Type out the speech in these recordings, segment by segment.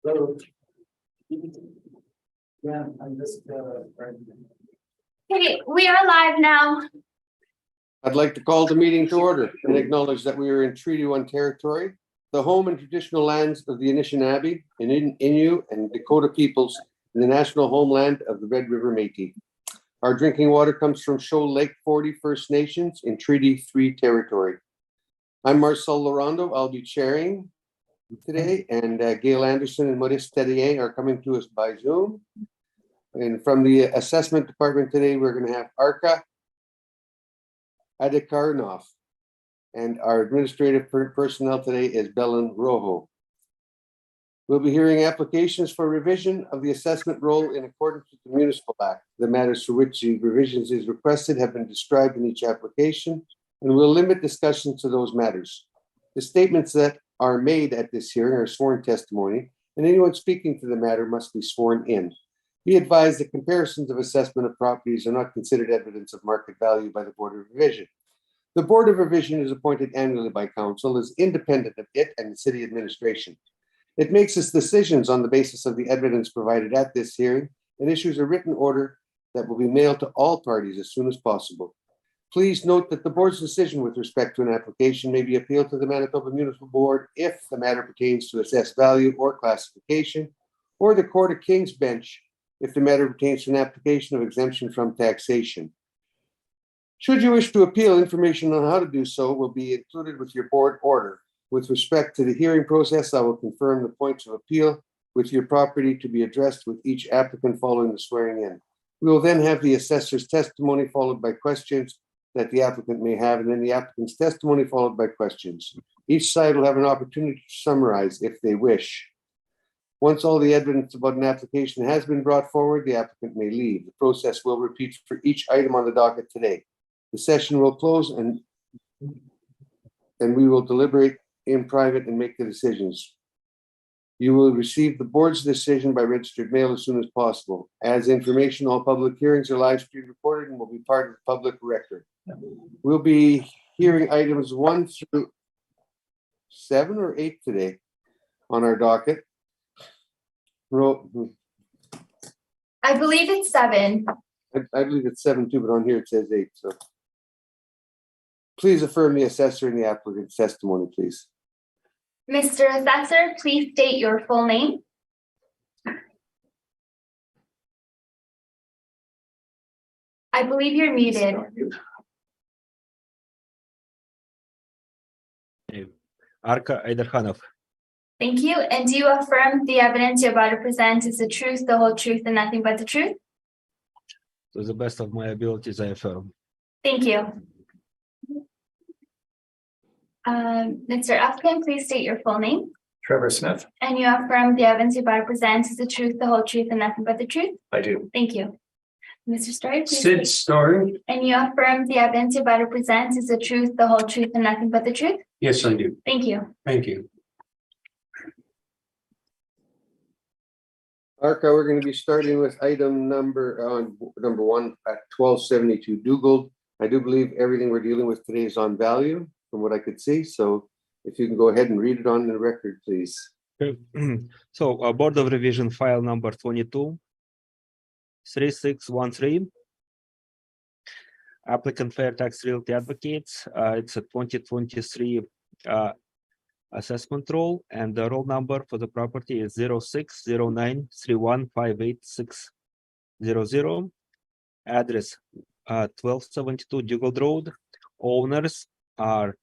So, yeah, I'm just, Okay, we are live now. I'd like to call the meeting to order and acknowledge that we are in Treaty One territory, the home and traditional lands of the Anishinaabe, and Innu and Dakota peoples in the national homeland of the Red River Métis. Our drinking water comes from Shoal Lake 40 First Nations in Treaty 3 territory. I'm Marcel Laurando. I'll be chairing today, and Gail Anderson and Maurice Terrier are coming to us by Zoom. And from the assessment department today, we're going to have Arka Adikarnov, and our administrative personnel today is Belen Rojo. We'll be hearing applications for revision of the assessment roll in accordance with the Municipal Act. The matters for which the revisions is requested have been described in each application, and we'll limit discussions to those matters. The statements that are made at this hearing are sworn testimony, and anyone speaking to the matter must be sworn in. Be advised that comparisons of assessment of properties are not considered evidence of market value by the Board of Revision. The Board of Revision is appointed annually by Council as independent of it and the City Administration. It makes its decisions on the basis of the evidence provided at this hearing and issues a written order that will be mailed to all parties as soon as possible. Please note that the Board's decision with respect to an application may be appealed to the Manitoba Municipal Board if the matter pertains to assessed value or classification, or the Court of King's Bench if the matter pertains to an application of exemption from taxation. Should you wish to appeal, information on how to do so will be included with your board order. With respect to the hearing process, I will confirm the points of appeal with your property to be addressed with each applicant following the swearing in. We will then have the assessor's testimony followed by questions that the applicant may have, and then the applicant's testimony followed by questions. Each side will have an opportunity to summarize if they wish. Once all the evidence about an application has been brought forward, the applicant may leave. The process will repeat for each item on the docket today. The session will close and we will deliberate in private and make the decisions. You will receive the board's decision by registered mail as soon as possible. As information, all public hearings are live stream recorded and will be part of the public record. We'll be hearing items 1 through 7 or 8 today on our docket. I believe it's 7. I believe it's 7 too, but on here it says 8. So please affirm the assessor and the applicant's testimony, please. Mr. Assessor, please state your full name. I believe you're muted. Arka Aidarkhanov. Thank you. And do you affirm the evidence you're about to present is the truth, the whole truth, and nothing but the truth? To the best of my abilities, I affirm. Thank you. Mr. Applicant, please state your full name. Trevor Smith. And you affirm the evidence you're about to present is the truth, the whole truth, and nothing but the truth? I do. Thank you. Mr. Story, please Sid Story. and you affirm the evidence you're about to present is the truth, the whole truth, and nothing but the truth? Yes, I do. Thank you. Thank you. Arka, we're going to be starting with item number 1 at 1272 Dugald. I do believe everything we're dealing with today is on value from what I could see. So if you can go ahead and read it on the record, please. So Board of Revision file number 22-3613. Applicant Fair Tax Realty Advocates. It's a 2023 assessment roll, and the roll number for the property is 0609315860. Address 1272 Dugald Road. Owners are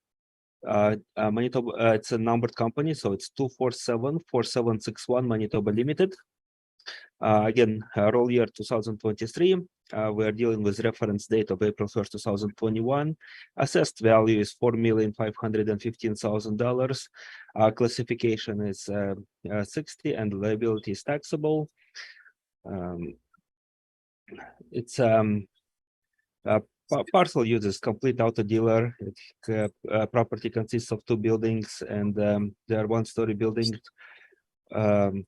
Manitoba. It's a numbered company, so it's 2474761 Manitoba Limited. Again, roll year 2023. We are dealing with reference date of April 1st, 2021. Assessed value is $4,515,000. Classification is 60, and liability is taxable. It's parcel uses complete auto dealer. Property consists of 2 buildings, and they are 1-story buildings.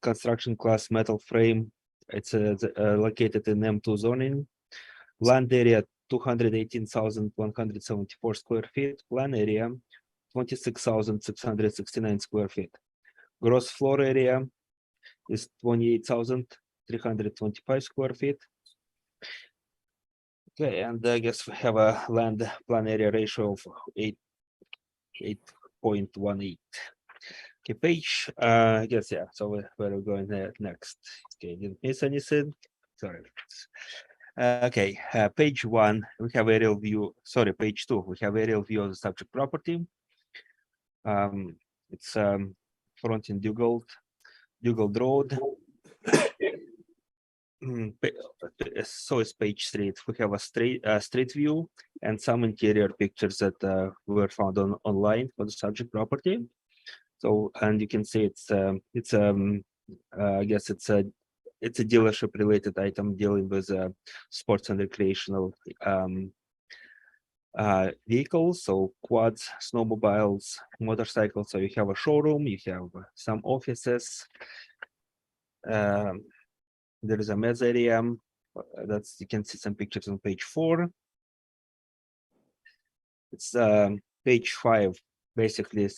Construction class metal frame. It's located in M2 zoning. Land area 218,174 square feet. Plan area 26,669 square feet. Gross floor area is 28,325 square feet. Okay, and I guess we have a land plan area ratio of 8.18. Okay, page, I guess, yeah, so where are we going there next? Okay, didn't miss anything, sorry. Okay, page 1, we have aerial view, sorry, page 2, we have aerial view of the subject property. It's front in Dugald Road. So is page 3. We have a street view and some interior pictures that were found online for the subject property. So, and you can see it's I guess it's a dealership related item dealing with sports and recreational vehicles, so quads, snowmobiles, motorcycles. So you have a showroom, you have some offices. There is a mezz area. That's, you can see some pictures on page 4. It's page 5, basically.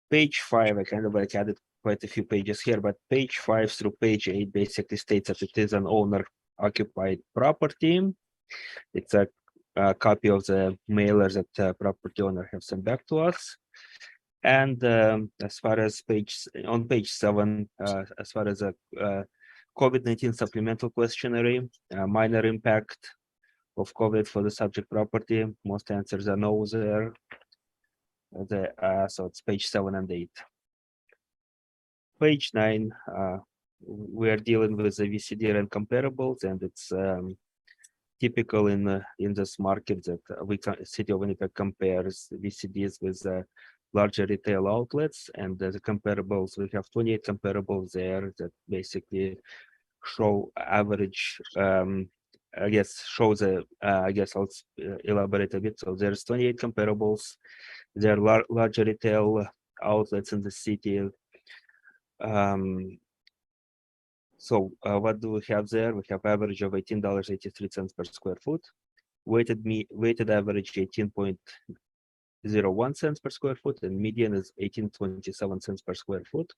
Page 5, I kind of like added quite a few pages here, but page 5 through page 8 basically states that it is an owner occupied property. It's a copy of the mailer that the property owner have sent back to us. And as far as on page 7, as far as a COVID-19 supplemental questionnaire, minor impact of COVID for the subject property, most answers are no there. So it's page 7 and 8. Page 9, we are dealing with the VCD and comparables, and it's typical in this market that City of Winnipeg compares VCDs with larger retail outlets, and the comparables, we have 28 comparables there that basically show average, I guess shows a, I guess I'll elaborate a bit. So there's 28 comparables. There are larger retail outlets in the city. So what do we have there? We have average of $18.83 per square foot. Weighted average 18.01 cents per square foot, and median is 18.27 cents per square foot.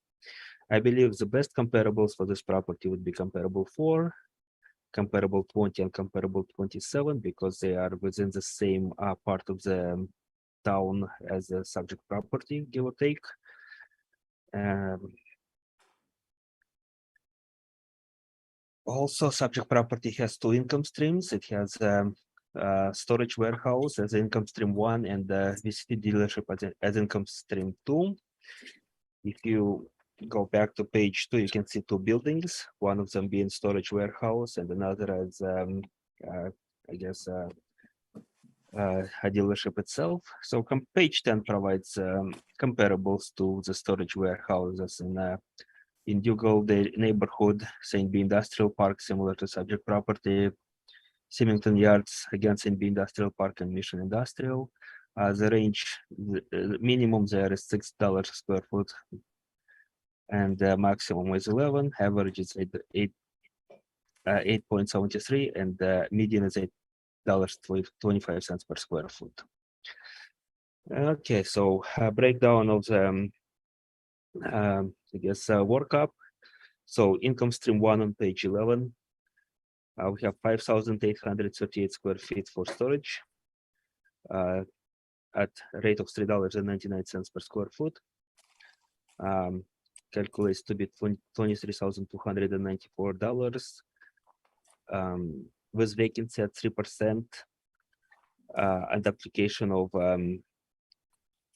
I believe the best comparables for this property would be comparable 4, comparable 20, and comparable 27, because they are within the same part of the town as the subject property, give or take. Also, subject property has 2 income streams. It has storage warehouse as income stream 1 and the VCT dealership as income stream 2. If you go back to page 2, you can see 2 buildings, one of them being storage warehouse and another as I guess a dealership itself. So page 10 provides comparables to the storage warehouses in Dugald neighborhood, St. B Industrial Park, similar to subject property, Symington Yards, again, St. B Industrial Park and Mission Industrial. The range, the minimum there is $6 a square foot, and the maximum is 11. Average is 8.73, and the median is $8.25 per square foot. Okay, so breakdown of the I guess workup. So income stream 1 on page 11. We have 5,838 square feet for storage at rate of $3.99 per square foot. Calculates to be $23,294 with vacancy at 3% and application of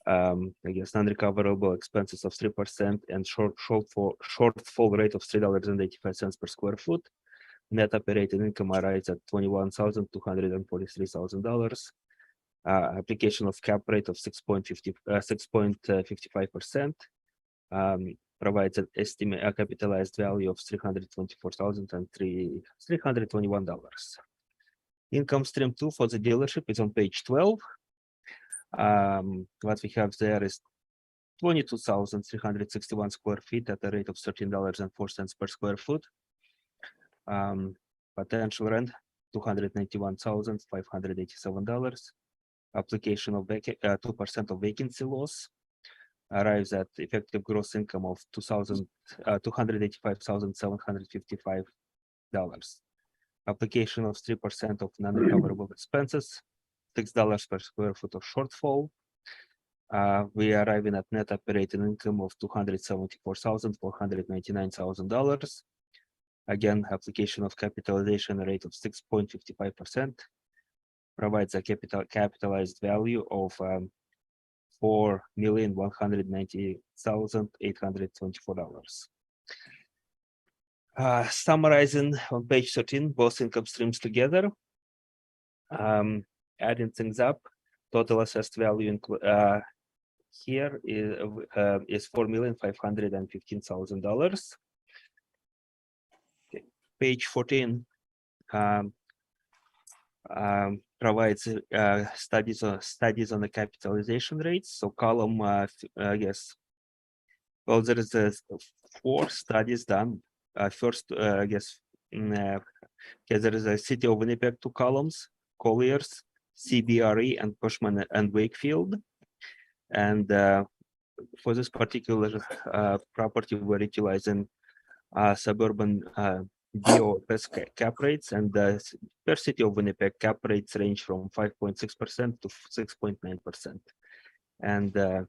I guess non-recoverable expenses of 3% and shortfall rate of $3.85 per square foot. Net operating income arrives at $21,243,000. Application of cap rate of 6.55%. Provides an estimate capitalized value of $324,321. Income stream 2 for the dealership is on page 12. What we have there is 22,361 square feet at a rate of $13.04 per square foot. Potential rent $291,587. Application of 2% of vacancy loss. arrives at effective gross income of $285,755. Application of 3% of non-recoverable expenses, $6 per square foot of shortfall. We are arriving at net operating income of $274,499,000. Again, application of capitalization rate of 6.55% provides a capitalized value of $4,190,824. Summarizing on page 13, both income streams together, adding things up, total assessed value here is $4,515,000. Okay. Page 14 provides studies on the capitalization rates. So column, I guess, well, there is 4 studies done. First, I guess, okay, there is a City of Winnipeg 2 columns, Colliers, CBRE, and Cushman and Wakefield. And for this particular property, we're utilizing suburban BOS cap rates, and the per City of Winnipeg cap rates range from 5.6% to 6.9%. And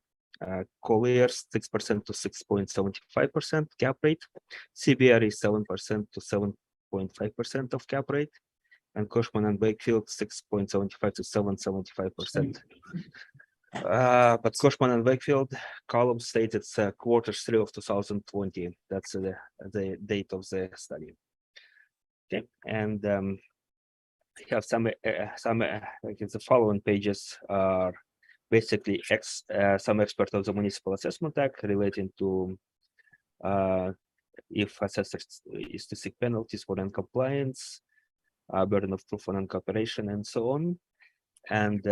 Colliers 6% to 6.75% cap rate, CBRE 7% to 7.5% of cap rate, and Cushman and Wakefield 6.75 to 7.75%. But Cushman and Wakefield column states it's Q3 of 2020. That's the date of the study. Okay, and we have some like the following pages are basically some expert of the Municipal Assessment Act relating to if assessor is to seek penalties for non-compliance, burden of proof on non-cooperation, and so on. And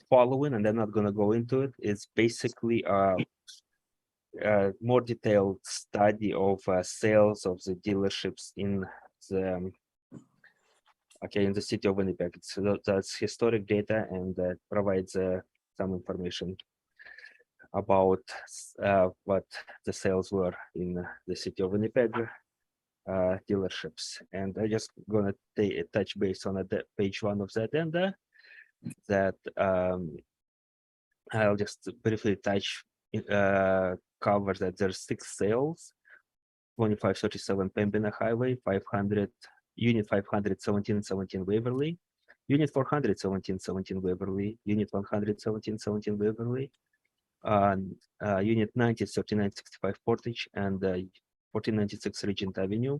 following, and I'm not going to go into it, is basically a more detailed study of sales of the dealerships in the in the City of Winnipeg. So that's historic data, and provides some information about what the sales were in the City of Winnipeg dealerships. And I just gonna touch base on page 1 of the addenda, that I'll just briefly touch cover that there's 6 sales: 2537 Pembina Highway, 500 Unit 517 Waverly, Unit 417 Waverly, Unit 117 Waverly, Unit 90 3965 Portage, and 1496 Regent Avenue.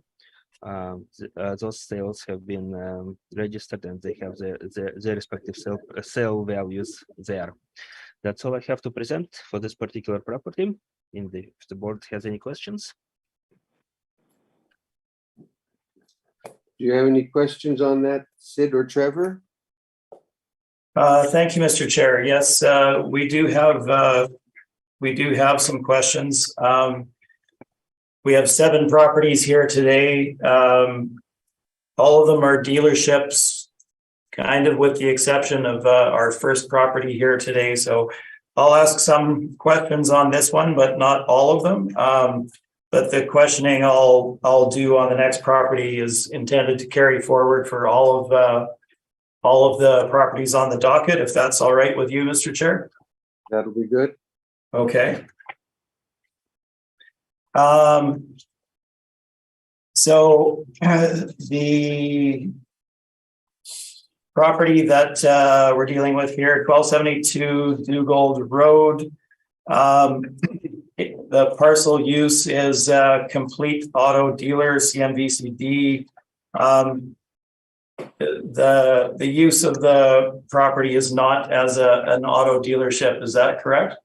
Those sales have been registered, and they have their respective sale values there. That's all I have to present for this particular property. If the board has any questions. Do you have any questions on that, Sid or Trevor? Thank you, Mr. Chair. Yes, we do have some questions. We have 7 properties here today. All of them are dealerships, kind of with the exception of our first property here today. So I'll ask some questions on this one, but not all of them. But the questioning I'll do on the next property is intended to carry forward for all of the properties on the docket, if that's all right with you, Mr. Chair. That'll be good. Okay. So the property that we're dealing with here, 1272 Dugald Road. The parcel use is Complete Auto Dealer, CMVCD. The use of the property is not as an auto dealership. Is that correct?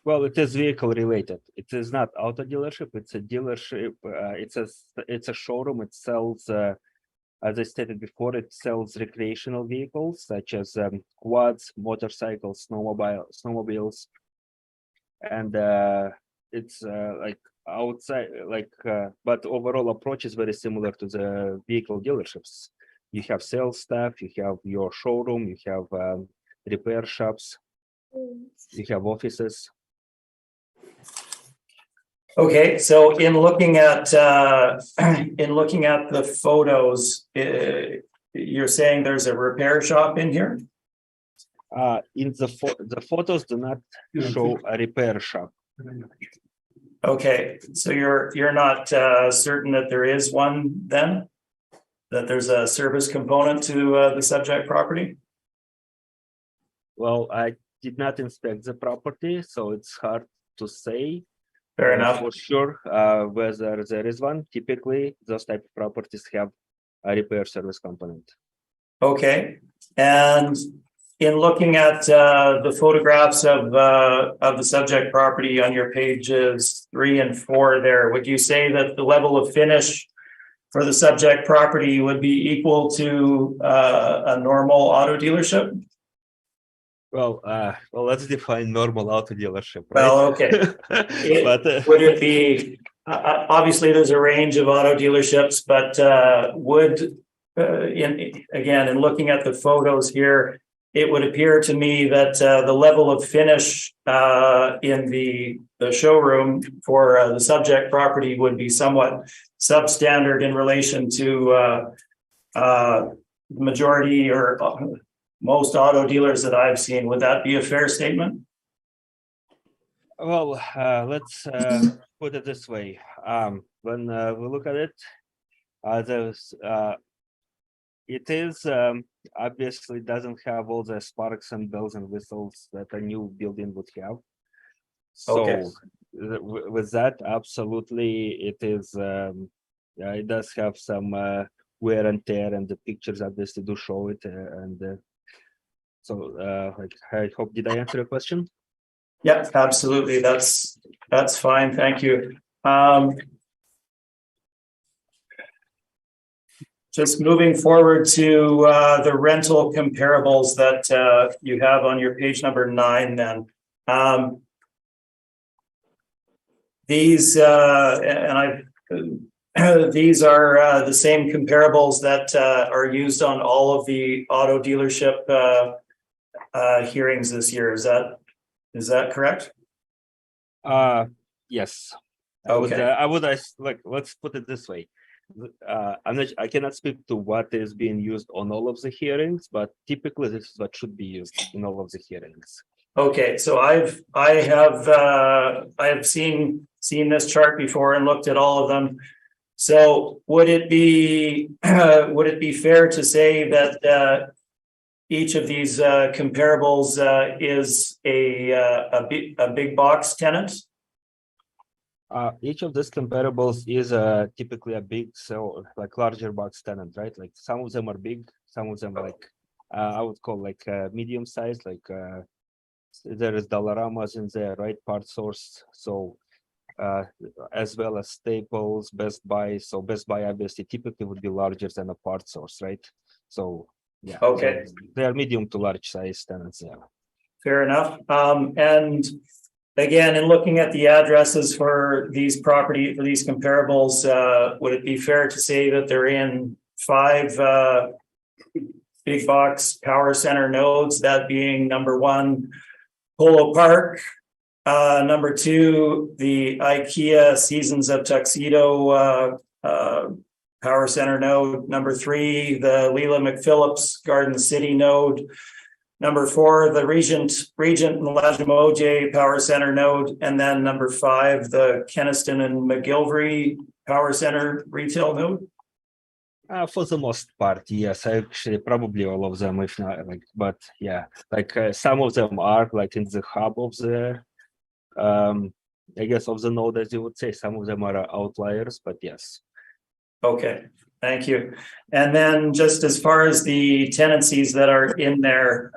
Well, it is vehicle related. It is not auto dealership. It's a dealership. It's a showroom. It sells, as I stated before, it sells recreational vehicles such as quads, motorcycles, snowmobiles, and it's like outside, but overall approach is very similar to the vehicle dealerships. You have sales staff, you have your showroom, you have repair shops. We have offices. Okay, so in looking at the photos, you're saying there's a repair shop in here? In the photos do not show a repair shop. Okay, so you're not certain that there is one then? That there's a service component to the subject property? Well, I did not inspect the property, so it's hard to say. Fair enough. For sure, whether there is one. Typically, those type of properties have a repair service component. Okay, and in looking at the photographs of the subject property on your pages 3 and 4 there, would you say that the level of finish for the subject property would be equal to a normal auto dealership? Well, let's define normal auto dealership, right? Well, okay. Would it be, obviously there's a range of auto dealerships, but would, in looking at the photos here, it would appear to me that the level of finish in the showroom for the subject property would be somewhat substandard in relation to majority or most auto dealers that I've seen. Would that be a fair statement? Well, let's put it this way. When we look at it, it is obviously doesn't have all the sparks and bells and whistles that a new building would have. So Okay. With that, absolutely, it is. It does have some wear and tear, and the pictures obviously do show it. I hope, did I answer your question? Yeah, absolutely. That's fine. Thank you. Just moving forward to the rental comparables that you have on your page number 9 then. These these are the same comparables that are used on all of the auto dealership hearings this year. Is that correct? Yes. Okay. Let's put it this way. I cannot speak to what is being used on all of the hearings, but typically this is what should be used in all of the hearings. Okay, so I have seen this chart before and looked at all of them. So would it be fair to say that each of these comparables is a big box tenant? Each of these comparables is typically a big, so like larger box tenant, right? Like some of them are big, some of them are like I would call like medium size, like there is Dollaramas in there, right? Part Source, so as well as Staples, Best Buy. So Best Buy obviously typically would be larger than a Part Source, right? So yeah, Okay, so they are medium to large size tenants. Yeah, fair enough. And again, in looking at the addresses for these comparables, would it be fair to say that they're in 5 big box power center nodes, that being number 1, Polo Park, number 2, the IKEA Seasons of Tuxedo power center node, number 3, the Leela McPhillips Garden City node, number 4, the Regent and Lajimoje Power Center node, and then number 5, the Kenniston and McGilvery Power Center retail node. for the most part, yes. Actually, probably all of them, if not like, but yeah, like some of them are like in the hub of the, I guess, of the node, as you would say. Some of them are outliers, but yes. Okay, thank you. And then just as far as the tenancies that are in there,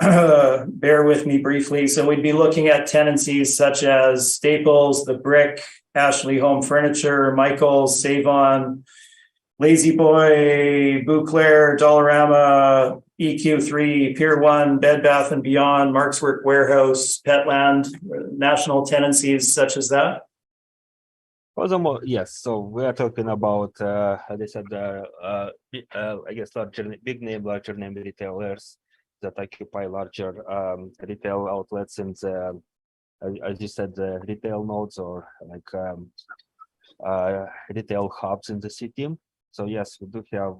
bear with me briefly. So we'd be looking at tenancies such as Staples, The Brick, Ashley Home Furniture, Michael's, Savon, Lazy Boy, Bouclair, Dollarama, EQ3, Pier 1, Bed Bath & Beyond, Mark's Work Warehouse, Petland, national tenancies such as that? Furthermore, yes, so we are talking about, they said, I guess big name, larger name retailers that occupy larger retail outlets in the, as you said, the retail nodes or like retail hubs in the city. So yes, we do have.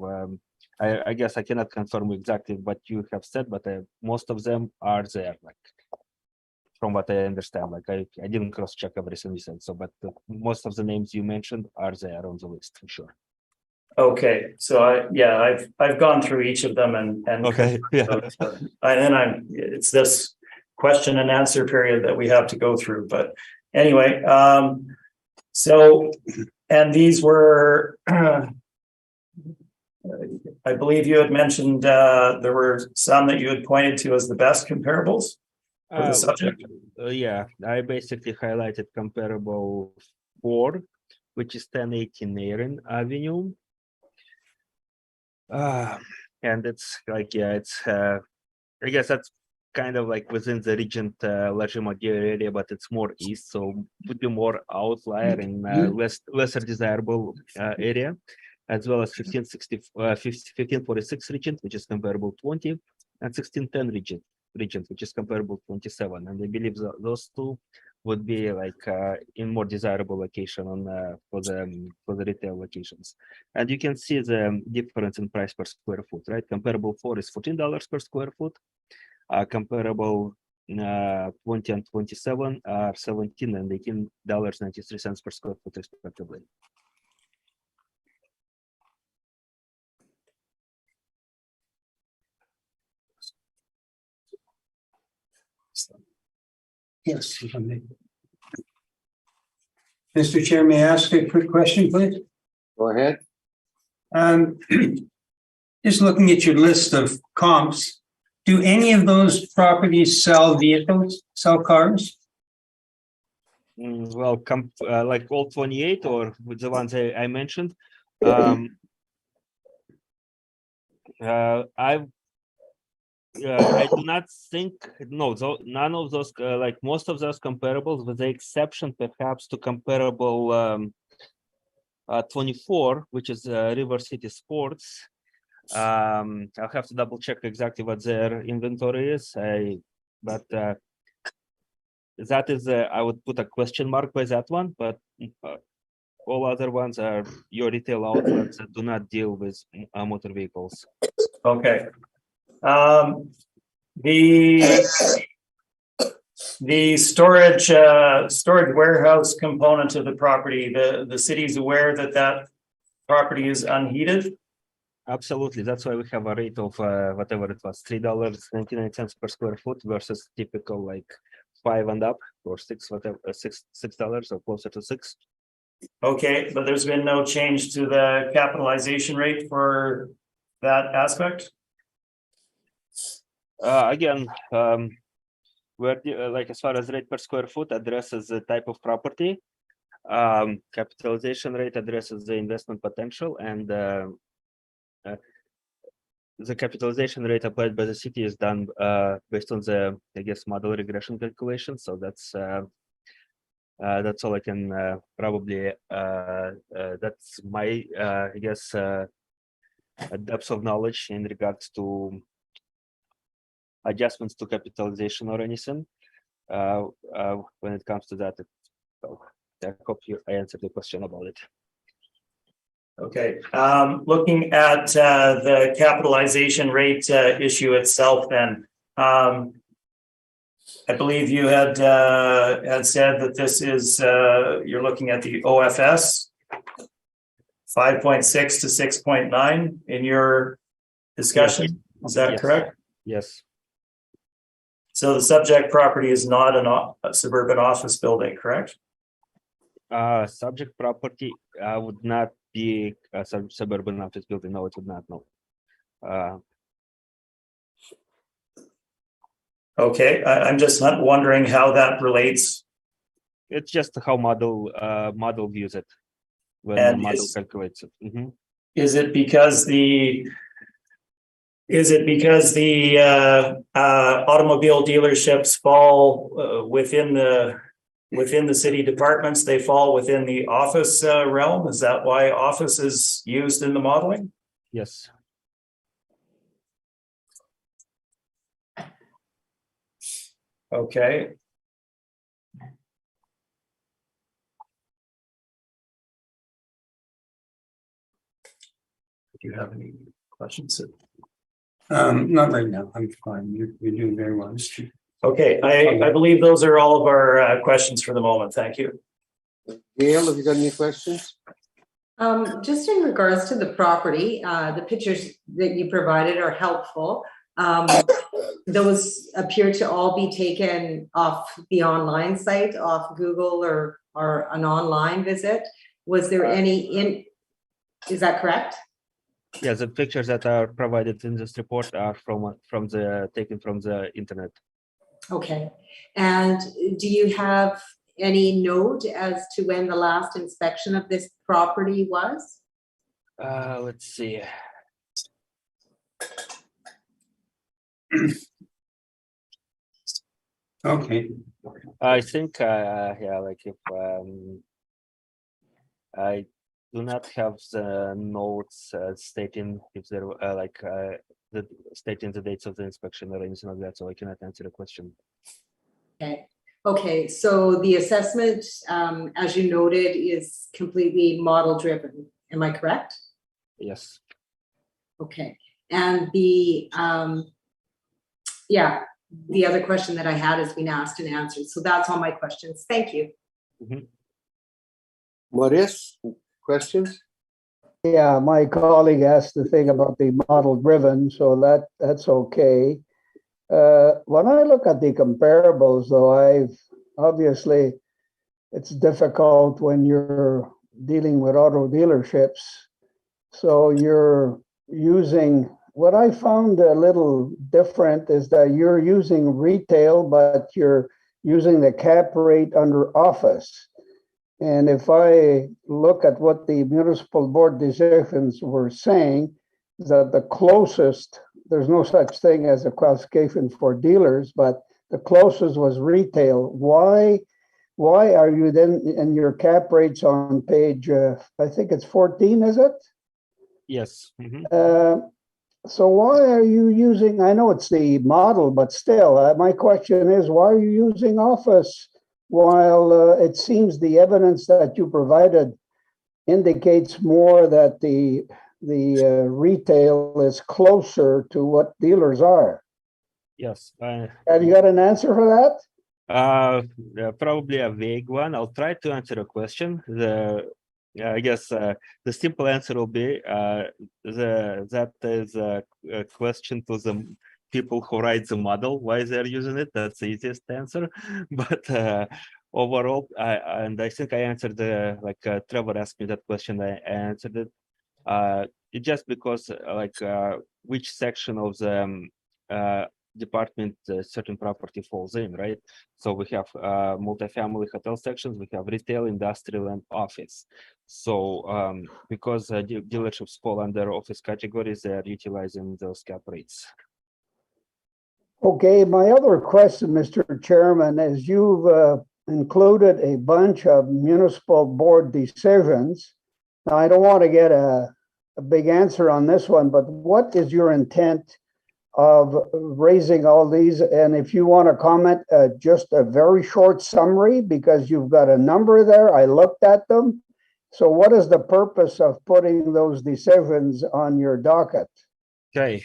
I guess I cannot confirm exactly what you have said, but most of them are there. Like from what I understand, like I didn't cross check everything you said. So, but most of the names you mentioned are there on the list for sure. Okay, so I've gone through each of them and Okay, yeah. and then it's this question and answer period that we have to go through. But anyway, so and these were I believe you had mentioned there were some that you had pointed to as the best comparables for the subject. Yeah, I basically highlighted comparable 4, which is 1018 Naren Avenue. And it's like, yeah, it's I guess that's kind of like within the Regent Lajima area, but it's more east, so would be more outlier in lesser desirable area, as well as 1546 Regent, which is comparable 20, and 1610 Regent, which is comparable 27. And I believe those two would be like in more desirable location on for the retail locations. And you can see the difference in price per square foot, right? Comparable 4 is $14 per square foot. Comparable 20 and 27 are $17 and $18.93 per square foot respectively. Yes, if I may. Mr. Chair, may I ask a quick question, please? Go ahead. Just looking at your list of comps, do any of those properties sell vehicles, sell cars? Well, like all 28 or with the ones I mentioned, I do not think, no, none of those, like most of those comparables, with the exception perhaps to comparable 24, which is River City Sports. I'll have to double check exactly what their inventory is. But that is, I would put a question mark by that one, but all other ones are your retail outlets that do not deal with motor vehicles. Okay. The storage warehouse component of the property, the city's aware that property is unheated? Absolutely. That's why we have a rate of whatever it was, $3.99 per square foot versus typical like 5 and up or $6, whatever, $6 or closer to 6. Okay, but there's been no change to the capitalization rate for that aspect? Again, where like as far as rate per square foot addresses the type of property, capitalization rate addresses the investment potential, and the capitalization rate applied by the city is done based on the, I guess, model regression calculation. So that's all I can probably. That's my, I guess, depth of knowledge in regards to adjustments to capitalization or anything when it comes to that. So I hope I answered the question about it. Okay, looking at the capitalization rate issue itself, then I believe you had said that this is you're looking at the OFS 5.6 to 6.9 in your discussion. Yes. Is that correct? Yes. So the subject property is not a suburban office building, correct? Subject property would not be a suburban office building. No, it would not. No. Okay, I'm just not wondering how that relates. It's just how model views it when the model calculates it. Mm-hmm. Is it because the automobile dealerships fall within the within the city departments, they fall within the office realm. Is that why office is used in the modeling? Yes. Okay. Do you have any questions? Not right now. I'm fine. You're doing very well. Okay, I believe those are all of our questions for the moment. Thank you. Gail, have you got any questions? Just in regards to the property, the pictures that you provided are helpful. Those appear to all be taken off the online site, off Google or an online visit. Was there any is that correct? Yeah, the pictures that are provided in this report are taken from the internet. Okay. And do you have any note as to when the last inspection of this property was? Let's see. Okay. I think, yeah, like if I do not have the notes stating if there stating the dates of the inspection or anything like that, so I cannot answer the question. Okay. Okay. So the assessment, as you noted, is completely model driven. Am I correct? Yes. Okay. And the yeah, the other question that I had has been asked and answered. So that's all my questions. Thank you. Maurice, questions? Yeah, my colleague asked the thing about the model driven, so that's okay. When I look at the comparables, though, obviously it's difficult when you're dealing with auto dealerships. So you're using, what I found a little different is that you're using retail, but you're using the cap rate under office. And if I look at what the municipal board decisions were saying, that the closest, there's no such thing as a classification for dealers, but the closest was retail. Why are you then in your cap rates on page, I think it's 14, is it? Yes. So why are you using, I know it's the model, but still, my question is, why are you using office while it seems the evidence that you provided indicates more that the retail is closer to what dealers are? Yes. Have you got an answer for that? Probably a vague one. I'll try to answer the question. I guess the simple answer will be that is a question to the people who write the model, why they're using it. That's the easiest answer. But overall, and I think I answered Trevor asked me that question. I answered it. It's just because which section of the department certain property falls in, right? So we have multifamily hotel sections, we have retail, industrial, and office. So because dealerships fall under office categories, they are utilizing those cap rates. Okay, my other question, Mr. Chairman, is you've included a bunch of municipal board decisions. Now, I don't want to get a big answer on this one, but what is your intent of raising all these? And if you want to comment, just a very short summary, because you've got a number there. I looked at them. So what is the purpose of putting those decisions on your docket? Okay.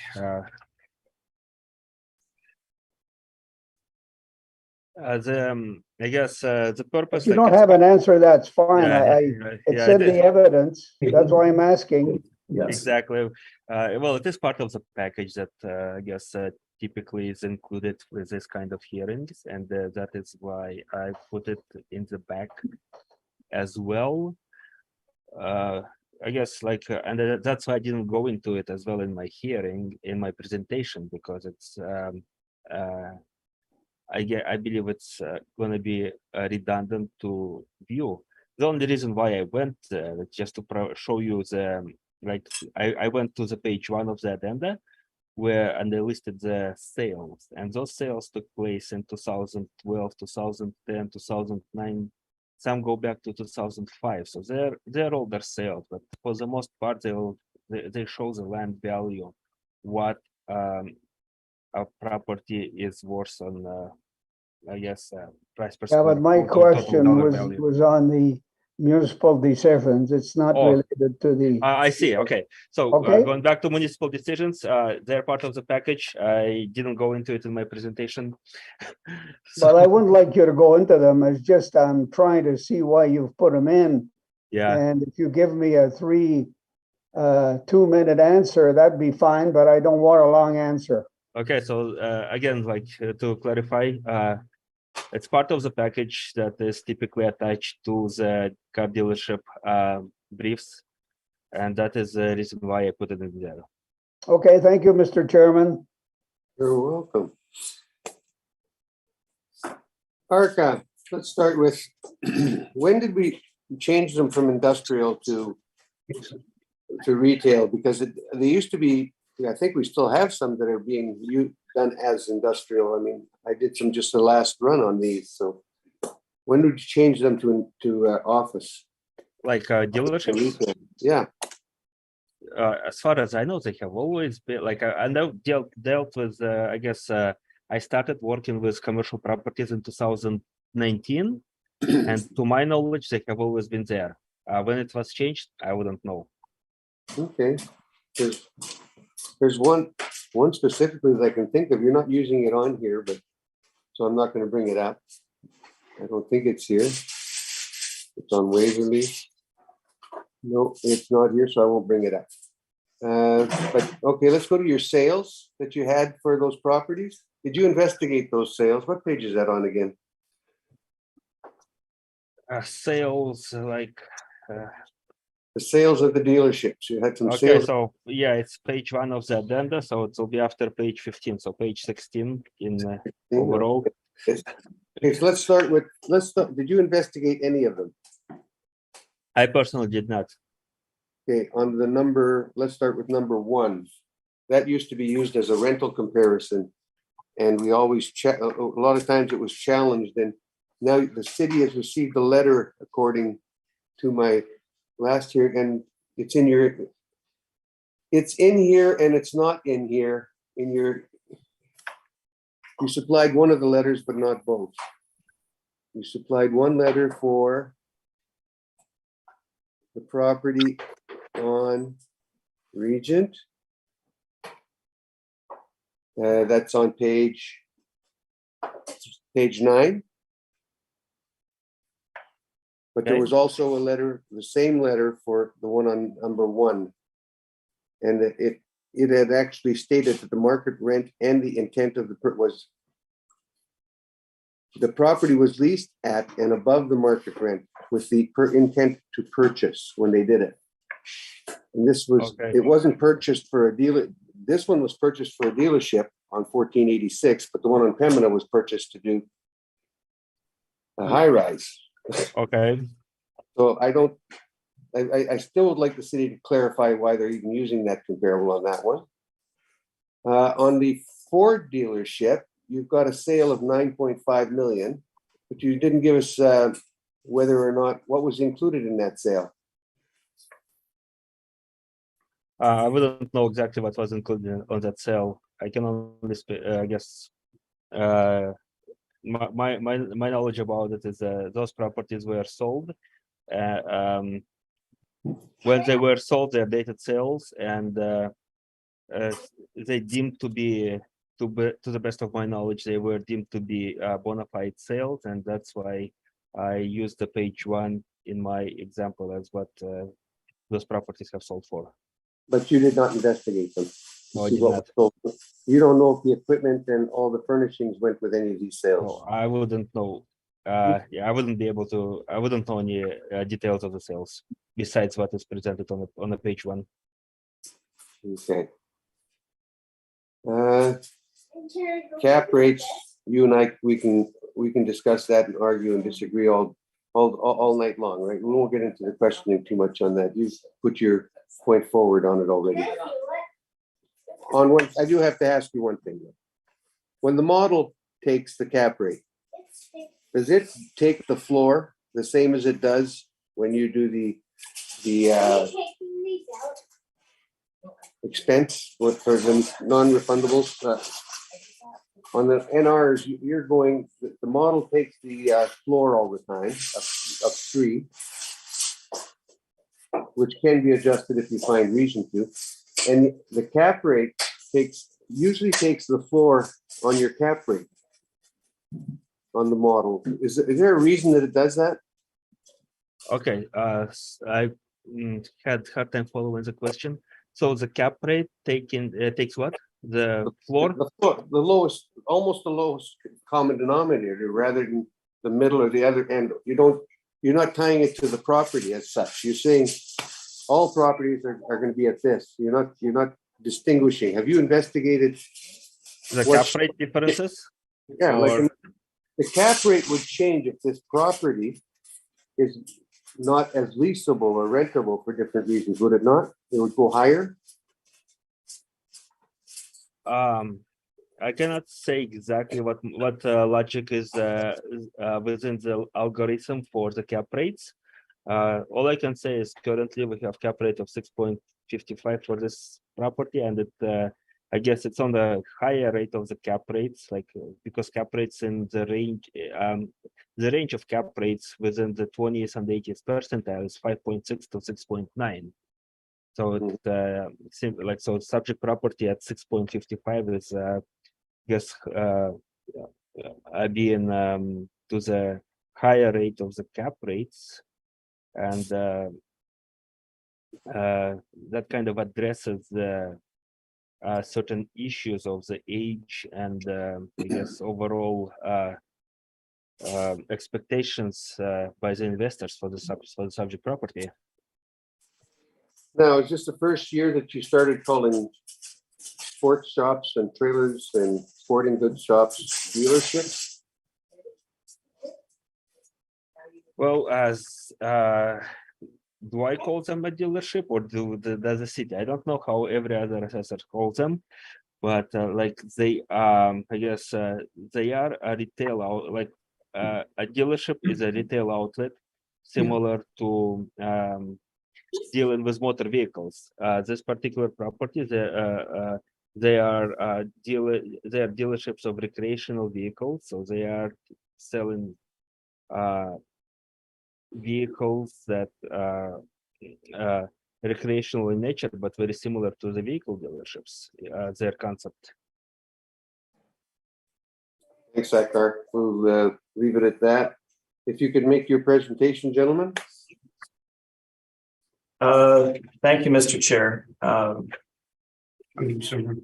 I guess the purpose. If you don't have an answer, that's fine. Yeah, it's in the evidence. That's why I'm asking. Yes. Exactly. Well, it is part of the package that I guess typically is included with this kind of hearings, and that is why I put it in the back as well. I guess and that's why I didn't go into it as well in my hearing, in my presentation, because it's I believe it's going to be redundant to view. The only reason why I went just to show you the I went to the page 1 of the addenda, and they listed the sales, and those sales took place in 2012, 2010, 2009. Some go back to 2005, so they're older sales, but for the most part, they show the land value, what a property is worth on, I guess, price per Yeah, square but my foot or total question dollar value. was on the municipal decisions. It's not Oh. related to the, I see. Okay, so Okay. going back to municipal decisions, they're part of the package. I didn't go into it in my presentation. well, I wouldn't like you to go into them. It's just I'm trying to see why you've put them in. Yeah, And if you give me a 2-minute answer, that'd be fine, but I don't want a long answer. okay, so again, like to clarify, it's part of the package that is typically attached to the car dealership briefs, and that is the reason why I put it in there. Okay, thank you, Mr. Chairman. You're welcome. Arca, let's start with, when did we change them from industrial to retail? Because they used to be, I think we still have some that are being done as industrial. I mean, I did some just the last run on these, so when did you change them to office? Like dealerships, Retail? Yeah, as far as I know, they have always been like I know dealt with. I guess I started working with commercial properties in 2019, and to my knowledge, they have always been there. When it was changed, I wouldn't know. okay. There's one specifically that I can think of. You're not using it on here, but so I'm not going to bring it up. I don't think it's here. It's on Waverly. No, it's not here, so I won't bring it up. But okay, let's go to your sales that you had for those properties. Did you investigate those sales? What page is that on again? Sales like. The sales of the dealerships. You had some Okay, sales. so yeah, it's page 1 of the addenda, so it will be after page 15, so page 16 in overall. Okay, so let's start. Did you investigate any of them? I personally did not. Okay, on the number, let's start with number 1. That used to be used as a rental comparison. And we always check, a lot of times it was challenged, and now the city has received a letter according to my last year, and it's in here and it's not in here. You supplied one of the letters, but not both. You supplied one letter for the property on Regent. That's on page 9. But there Okay. was also a letter, the same letter for the one on number 1. And it had actually stated that the market rent and the intent of the property was leased at and above the market rent with the intent to purchase when they did it. And this was, Okay. it wasn't purchased for a dealer. This one was purchased for a dealership on 1486, but the one on Pembina was purchased to do a high rise. Okay. So I still would like the city to clarify why they're even using that comparable on that one. On the Ford dealership, you've got a sale of 9.5 million, but you didn't give us whether or not what was included in that sale. I wouldn't know exactly what was included on that sale. I can only I guess my knowledge about it is those properties were sold. When they were sold, they're dated sales, and they deemed to be, to the best of my knowledge, they were deemed to be bona fide sales, and that's why I used the page 1 in my example as what those properties have sold for. But you did not investigate them. No, I See did what not. was sold. You don't know if the equipment and all the furnishings went with any of these sales. No, I wouldn't know. Yeah, I wouldn't be able to. I wouldn't know any details of the sales besides what is presented on the page 1. Okay. Cap rates, you and I, we can discuss that and argue and disagree all night long, right? We won't get into the questioning too much on that. You've put your point forward on it already. on one, I do have to ask you one thing. When the model takes the cap rate, does it take the floor the same as it does when you do the expense for the non-refundables? On the NRs, you're going, the model takes the floor all the time of 3, which can be adjusted if you find reason to. And the cap rate usually takes the floor on your cap rate on the model. Is there a reason that it does that? Okay, I had hard time following the question. So the cap rate takes what? The floor? The floor, the lowest, almost the lowest common denominator, rather than the middle or the other end. You're not tying it to the property as such. You're saying all properties are going to be at this. You're not distinguishing. Have you investigated The cap rate differences? Yeah, Or- like the cap rate would change if this property is not as leasable or rentable for different reasons, would it not? It would go higher? I cannot say exactly what logic is within the algorithm for the cap rates. All I can say is currently we have cap rate of 6.55 for this property, and I guess it's on the higher rate of the cap rates, like because cap rates in the range of cap rates within the 20th and 80th percentile is 5.6 to 6.9. So it seems like subject property at 6.55 is guess being to the higher rate of the cap rates, and that kind of addresses the certain issues of the age and I guess overall expectations by the investors for the subject property. Now, is this the first year that you started calling sports shops and trailers and sporting goods shops dealerships? Well, as do I call them a dealership, or does the city? I don't know how every other assessor calls them, but like they, I guess they are a retail like a dealership is a retail outlet, similar to dealing with motor vehicles. This particular property, they are dealerships of recreational vehicles, so they are selling vehicles that are recreational in nature, but very similar to the vehicle dealerships. Their concept. Thanks, Akar. We'll leave it at that. If you could make your presentation, gentlemen. Thank you, Mr. Chair.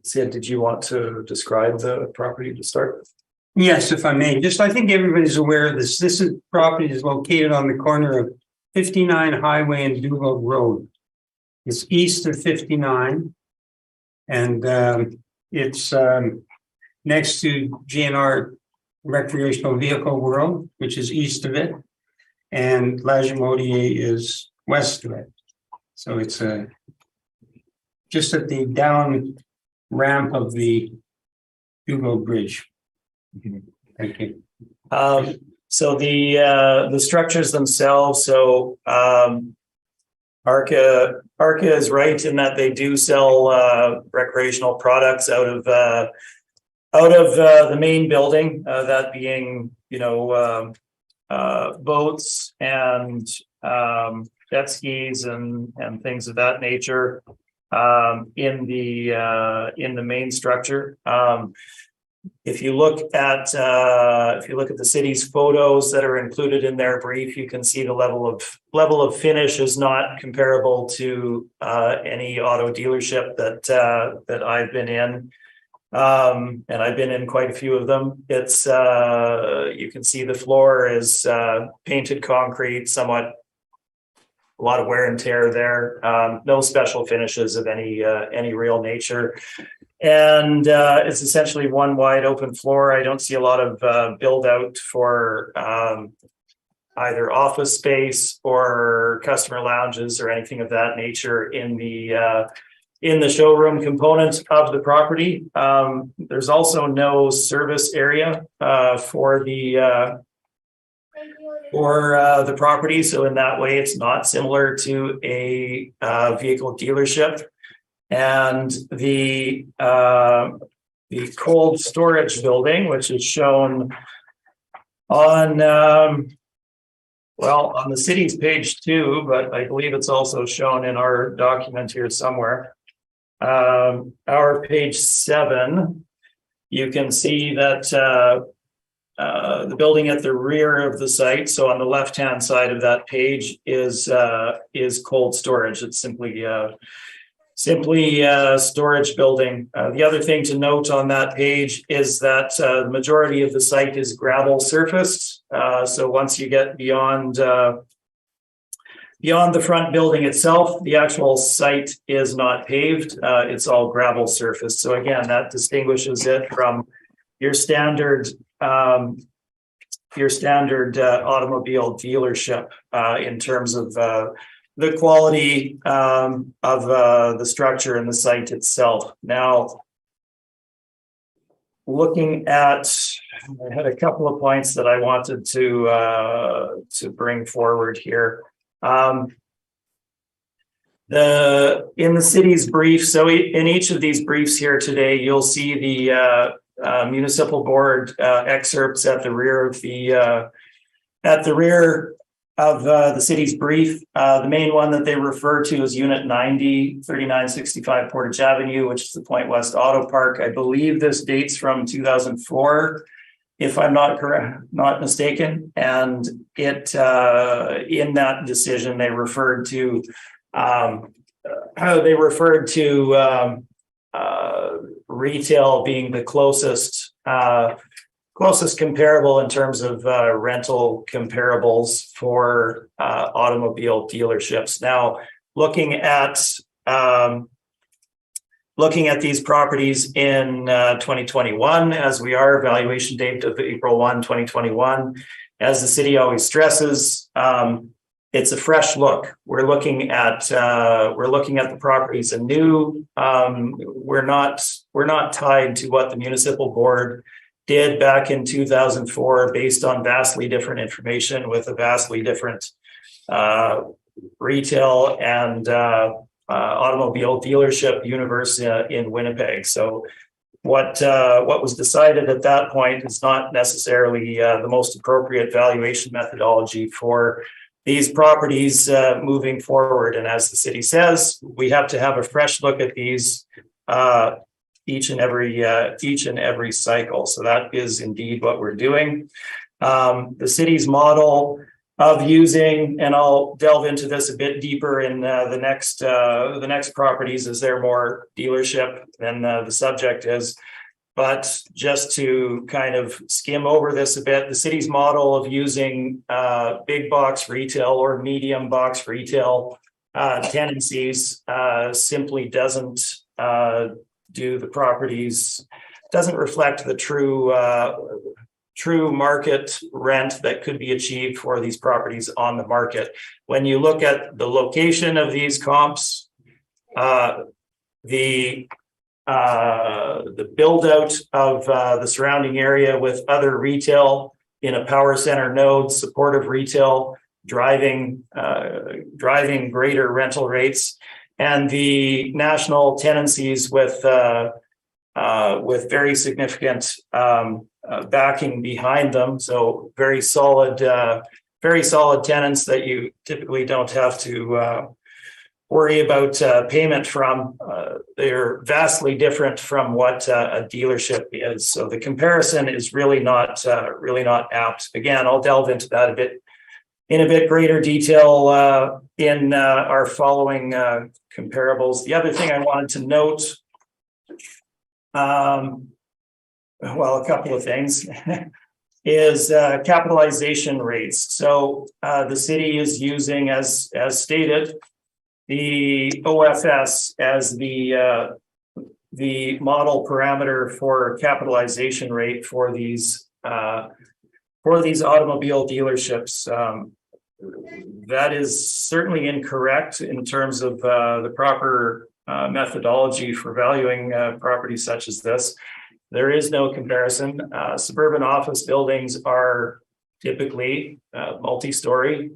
Sid, did you want to describe the property to start with? Yes, if I may, I think everybody's aware of this. This property is located on the corner of 59 Highway and Duval Road. It's east of 59. And it's next to GNR Recreational Vehicle World, which is east of it. And La Jamodier is west of it. So it's just at the down ramp of the Duval Bridge. Thank you. So the structures themselves, so Arca is right in that they do sell recreational products out of the main building, that being, boats and jet skis and things of that nature in the main structure. If you look at the city's photos that are included in their brief, you can see the level of finish is not comparable to any auto dealership that I've been in, and I've been in quite a few of them. It's you can see the floor is painted concrete, somewhat a lot of wear and tear there. No special finishes of any real nature. And it's essentially one wide open floor. I don't see a lot of build out for either office space or customer lounges or anything of that nature in the in the showroom component of the property. There's also no service area for the property. So in that way, it's not similar to a vehicle dealership. And the cold storage building, which is shown on on the city's page 2, but I believe it's also shown in our document here somewhere. Our page 7, you can see that the building at the rear of the site, so on the left-hand side of that page, is cold storage. It's simply storage building. The other thing to note on that page is that the majority of the site is gravel surfaced. So once you get beyond the front building itself, the actual site is not paved. It's all gravel surfaced. So again, that distinguishes it from your standard automobile dealership in terms of the quality of the structure and the site itself. Now, looking at, I had a couple of points that I wanted to bring forward here. In the city's brief, so in each of these briefs here today, you'll see the municipal board excerpts at the rear of the city's brief. The main one that they refer to is Unit 90, 3965 Portage Avenue, which is the Point West Auto Park. I believe this dates from 2004, if I'm not mistaken. And it in that decision, they referred to retail being the closest comparable in terms of rental comparables for automobile dealerships. Now, looking at these properties in 2021, as we are, valuation date of April 1, 2021, as the city always stresses, it's a fresh look. We're looking at the properties anew. We're not tied to what the municipal board did back in 2004 based on vastly different information with a vastly different retail and automobile dealership universe in Winnipeg. So what was decided at that point is not necessarily the most appropriate valuation methodology for these properties moving forward. And as the city says, we have to have a fresh look at these each and every cycle. So that is indeed what we're doing. The city's model of using, and I'll delve into this a bit deeper in the next properties, as they're more dealership than the subject is. But just to kind of skim over this a bit, the city's model of using big box retail or medium box retail tenancies simply doesn't do the properties, doesn't reflect the true market rent that could be achieved for these properties on the market. When you look at the location of these comps, the build out of the surrounding area with other retail in a power center node, supportive retail, driving greater rental rates, and the national tenancies with very significant backing behind them. So very solid tenants that you typically don't have to worry about payment from. They're vastly different from what a dealership is. So the comparison is really not apt. Again, I'll delve into that in a bit greater detail in our following comparables. The other thing I wanted to note, a couple of things, is capitalization rates. So the city is using, as stated, the OFS as the model parameter for capitalization rate for these automobile dealerships. That is certainly incorrect in terms of the proper methodology for valuing properties such as this. There is no comparison. Suburban office buildings are typically multi-story.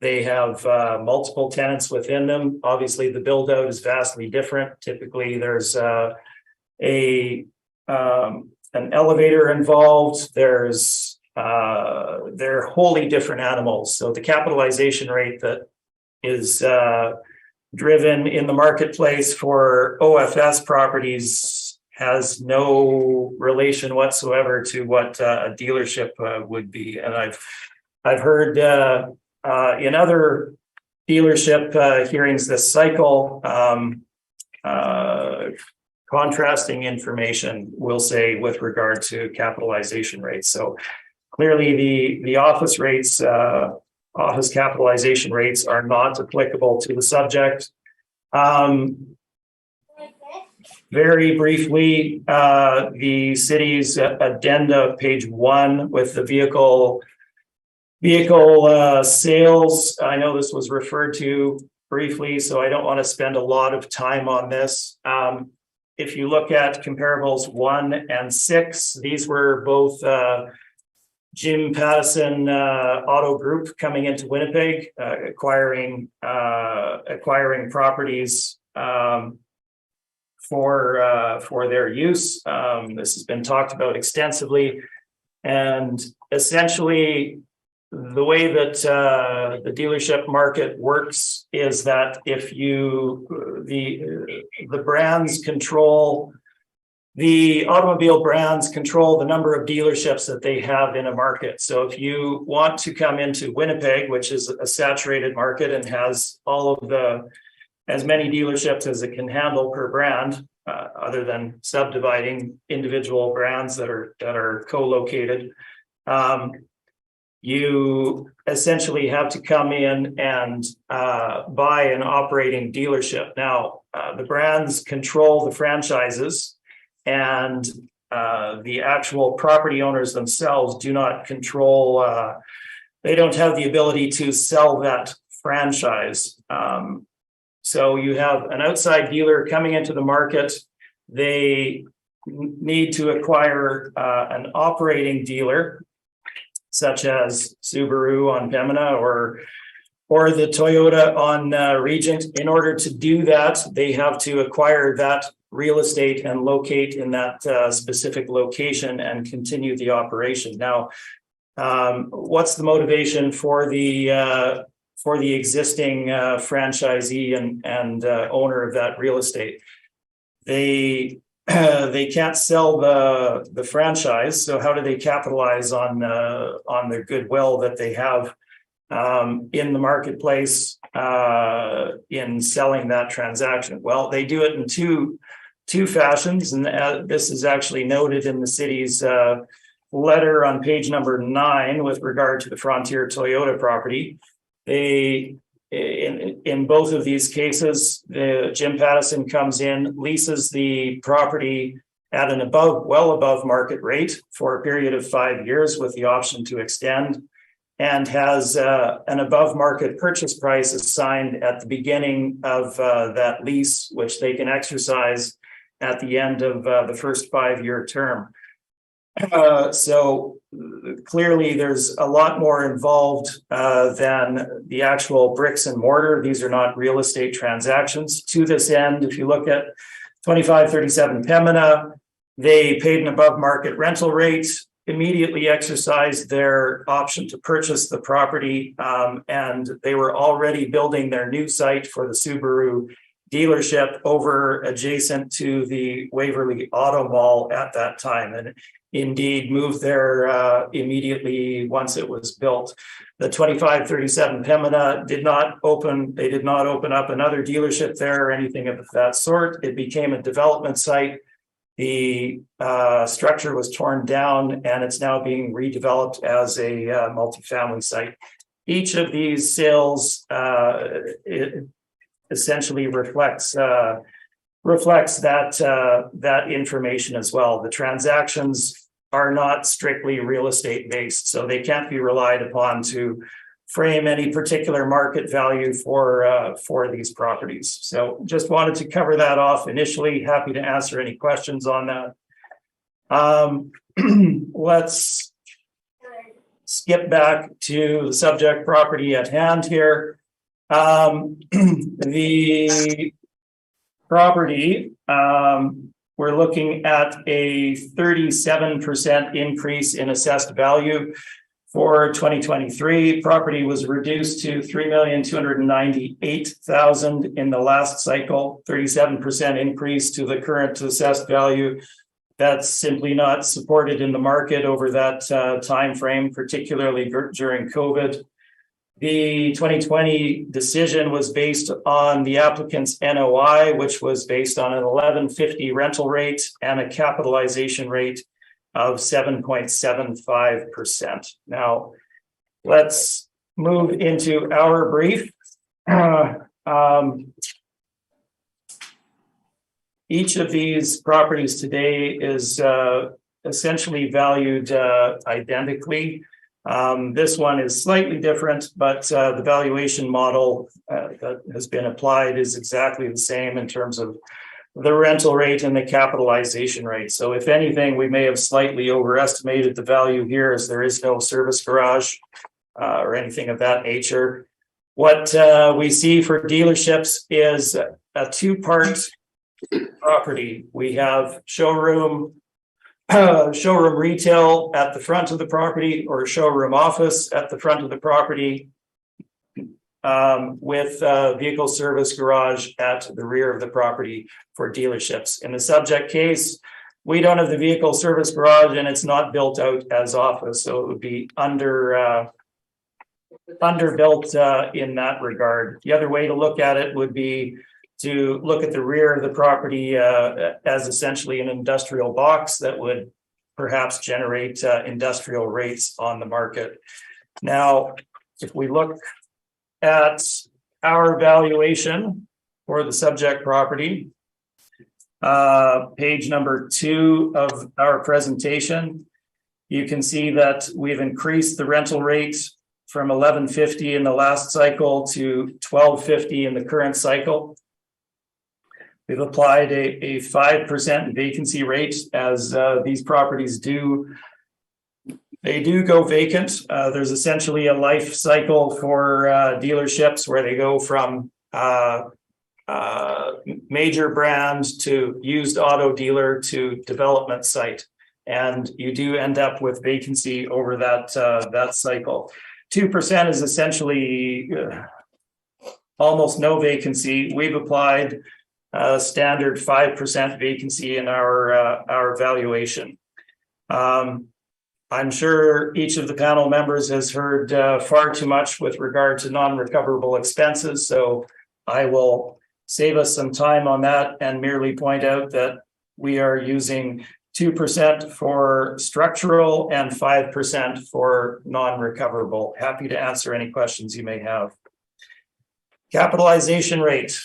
They have multiple tenants within them. Obviously, the build out is vastly different. Typically, there's an elevator involved. They're wholly different animals. So the capitalization rate that is driven in the marketplace for OFS properties has no relation whatsoever to what a dealership would be. And I've heard in other dealership hearings this cycle, contrasting information, we'll say, with regard to capitalization rates. So clearly the office rates, office capitalization rates are not applicable to the subject. Very briefly, the city's addenda, page 1, with the vehicle sales. I know this was referred to briefly, so I don't want to spend a lot of time on this. If you look at comparables 1 and 6, these were both Jim Pattison Auto Group coming into Winnipeg, acquiring properties for their use. This has been talked about extensively, and essentially the way that the dealership market works is that if the brands control, the automobile brands control the number of dealerships that they have in a market. So if you want to come into Winnipeg, which is a saturated market and has as many dealerships as it can handle per brand, other than subdividing individual brands that are co-located, you essentially have to come in and buy an operating dealership. Now, the brands control the franchises, and the actual property owners themselves do not control, they don't have the ability to sell that franchise. So you have an outside dealer coming into the market. They need to acquire an operating dealer, such as Subaru on Pembina or the Toyota on Regent. In order to do that, they have to acquire that real estate and locate in that specific location and continue the operation. Now, what's the motivation for the existing franchisee and owner of that real estate? They can't sell the franchise, so how do they capitalize on the goodwill that they have in the marketplace in selling that transaction? Well, they do it in two fashions, and this is actually noted in the city's letter on page number 9 with regard to the Frontier Toyota property. In both of these cases, Jim Pattison comes in, leases the property at an well above market rate for a period of 5 years with the option to extend, and has an above market purchase price assigned at the beginning of that lease, which they can exercise at the end of the first 5-year term. So clearly there's a lot more involved than the actual bricks and mortar. These are not real estate transactions. To this end, if you look at 2537 Pembina, they paid an above market rental rate, immediately exercised their option to purchase the property, and they were already building their new site for the Subaru dealership over adjacent to the Waverly Auto Mall at that time, and indeed moved there immediately once it was built. The 2537 Pembina did not open up another dealership there or anything of that sort. It became a development site. The structure was torn down, and it's now being redeveloped as a multifamily site. Each of these sales essentially reflects that information as well. The transactions are not strictly real estate based, so they can't be relied upon to frame any particular market value for these properties. So just wanted to cover that off initially. Happy to answer any questions on that. Let's skip back to the subject property at hand here. The property, we're looking at a 37% increase in assessed value for 2023. Property was reduced to $3,298,000 in the last cycle, 37% increase to the current assessed value. That's simply not supported in the market over that time frame, particularly during COVID. The 2020 decision was based on the applicant's NOI, which was based on an $1,150 rental rate and a capitalization rate of 7.75%. Now, let's move into our brief. Each of these properties today is essentially valued identically. This one is slightly different, but the valuation model that has been applied is exactly the same in terms of the rental rate and the capitalization rate. So if anything, we may have slightly overestimated the value here, as there is no service garage or anything of that nature. What we see for dealerships is a two-part property. We have showroom retail at the front of the property, or showroom office at the front of the property, with vehicle service garage at the rear of the property for dealerships. In the subject case, we don't have the vehicle service garage and it's not built out as office, so it would be underbuilt in that regard. The other way to look at it would be to look at the rear of the property as essentially an industrial box that would perhaps generate industrial rates on the market. Now, if we look at our valuation for the subject property, page number 2 of our presentation, you can see that we've increased the rental rate from $1,150 in the last cycle to $1,250 in the current cycle. We've applied a 5% vacancy rate, as these properties do. They do go vacant. There's essentially a life cycle for dealerships where they go from major brand to used auto dealer to development site. And you do end up with vacancy over that cycle. 2% is essentially almost no vacancy. We've applied standard 5% vacancy in our valuation. I'm sure each of the panel members has heard far too much with regard to non-recoverable expenses, so I will save us some time on that and merely point out that we are using 2% for structural and 5% for non-recoverable. Happy to answer any questions you may have. Capitalization rate.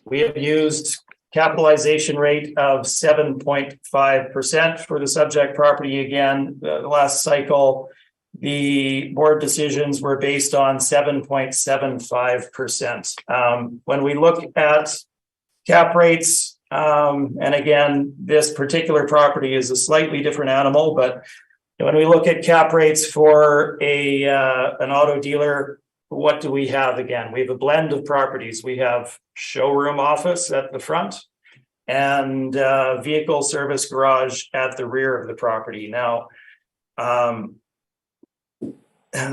We have used capitalization rate of 7.5% for the subject property. Again, the last cycle, the board decisions were based on 7.75%. When we look at cap rates, and again, this particular property is a slightly different animal, but when we look at cap rates for an auto dealer, what do we have again? We have a blend of properties. We have showroom office at the front and vehicle service garage at the rear of the property. Now,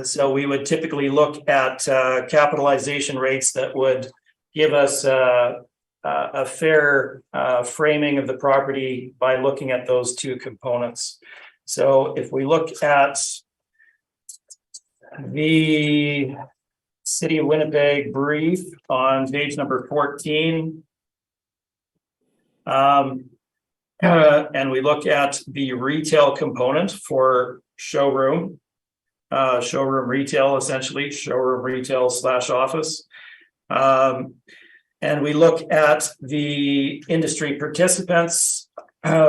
so we would typically look at capitalization rates that would give us a fair framing of the property by looking at those two components. So if we look at the City of Winnipeg brief on page number 14, and we look at the retail component for showroom retail, essentially showroom retail / office, and we look at the industry participants,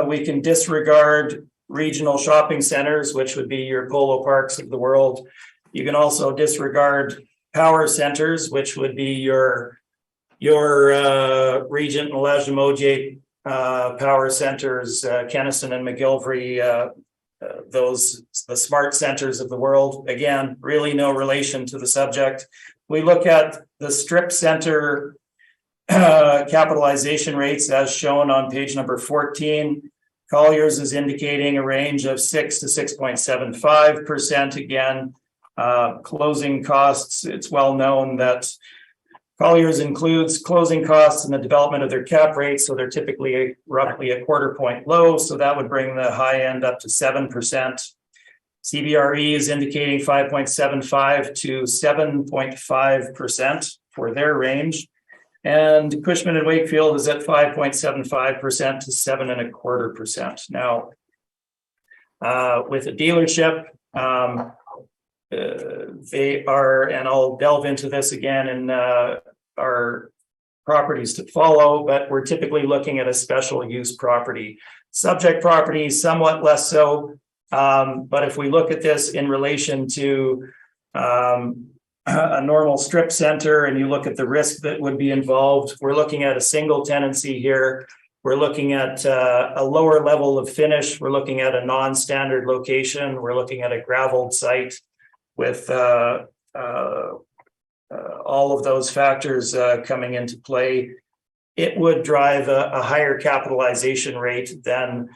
we can disregard regional shopping centers, which would be your Polo Parks of the world, You can also disregard power centers, which would be your Regent and Lagimodiere power centers, Kenniston and McGillivray, those the smart centers of the world. Again, really no relation to the subject. We look at the strip center capitalization rates as shown on page number 14. Colliers is indicating a range of 6 to 6.75%. Again, closing costs, it's well known that Colliers includes closing costs in the development of their cap rates, so they're typically roughly a quarter point low, so that would bring the high end up to 7%. CBRE is indicating 5.75 to 7.5% for their range. And Cushman and Wakefield is at 5.75% to 7.25%. Now, with a dealership, they are, and I'll delve into this again in our properties to follow, but we're typically looking at a special use property. Subject property, somewhat less so. But if we look at this in relation to a normal strip center and you look at the risk that would be involved, we're looking at a single tenancy here. We're looking at a lower level of finish. We're looking at a non-standard location. We're looking at a graveled site with all of those factors coming into play. It would drive a higher capitalization rate than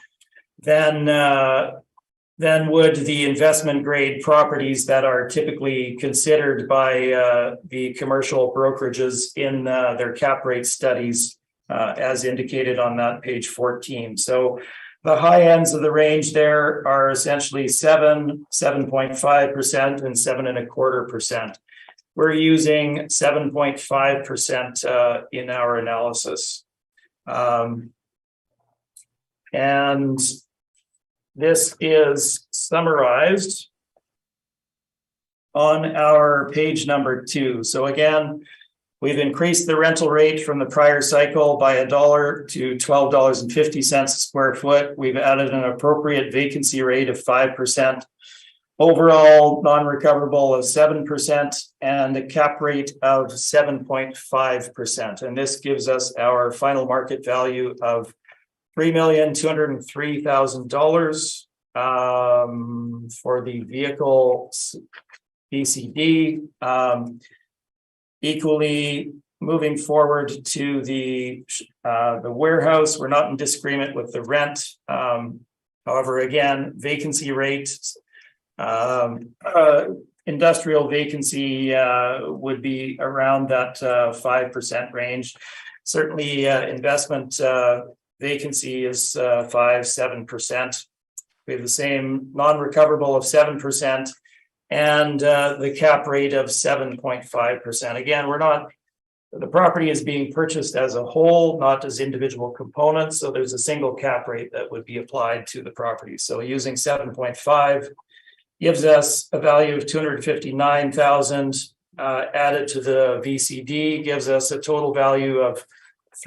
would the investment grade properties that are typically considered by the commercial brokerages in their cap rate studies, as indicated on that page 14. So the high ends of the range there are essentially 7.5%, and 7.25%. We're using 7.5% in our analysis. And this is summarized on our page number 2. So again, we've increased the rental rate from the prior cycle by $1 to $12.50 a square foot. We've added an appropriate vacancy rate of 5%, overall non-recoverable of 7%, and a cap rate of 7.5%. And this gives us our final market value of $3,203,000 for the vehicle BCD. Equally, moving forward to the warehouse, we're not in disagreement with the rent. However, again, vacancy rates, industrial vacancy would be around that 5% range. Certainly, investment vacancy is 5-7%. We have the same non-recoverable of 7% and the cap rate of 7.5%. Again, the property is being purchased as a whole, not as individual components. So there's a single cap rate that would be applied to the property. So using 7.5 gives us a value of $259,000 added to the VCD gives us a total value of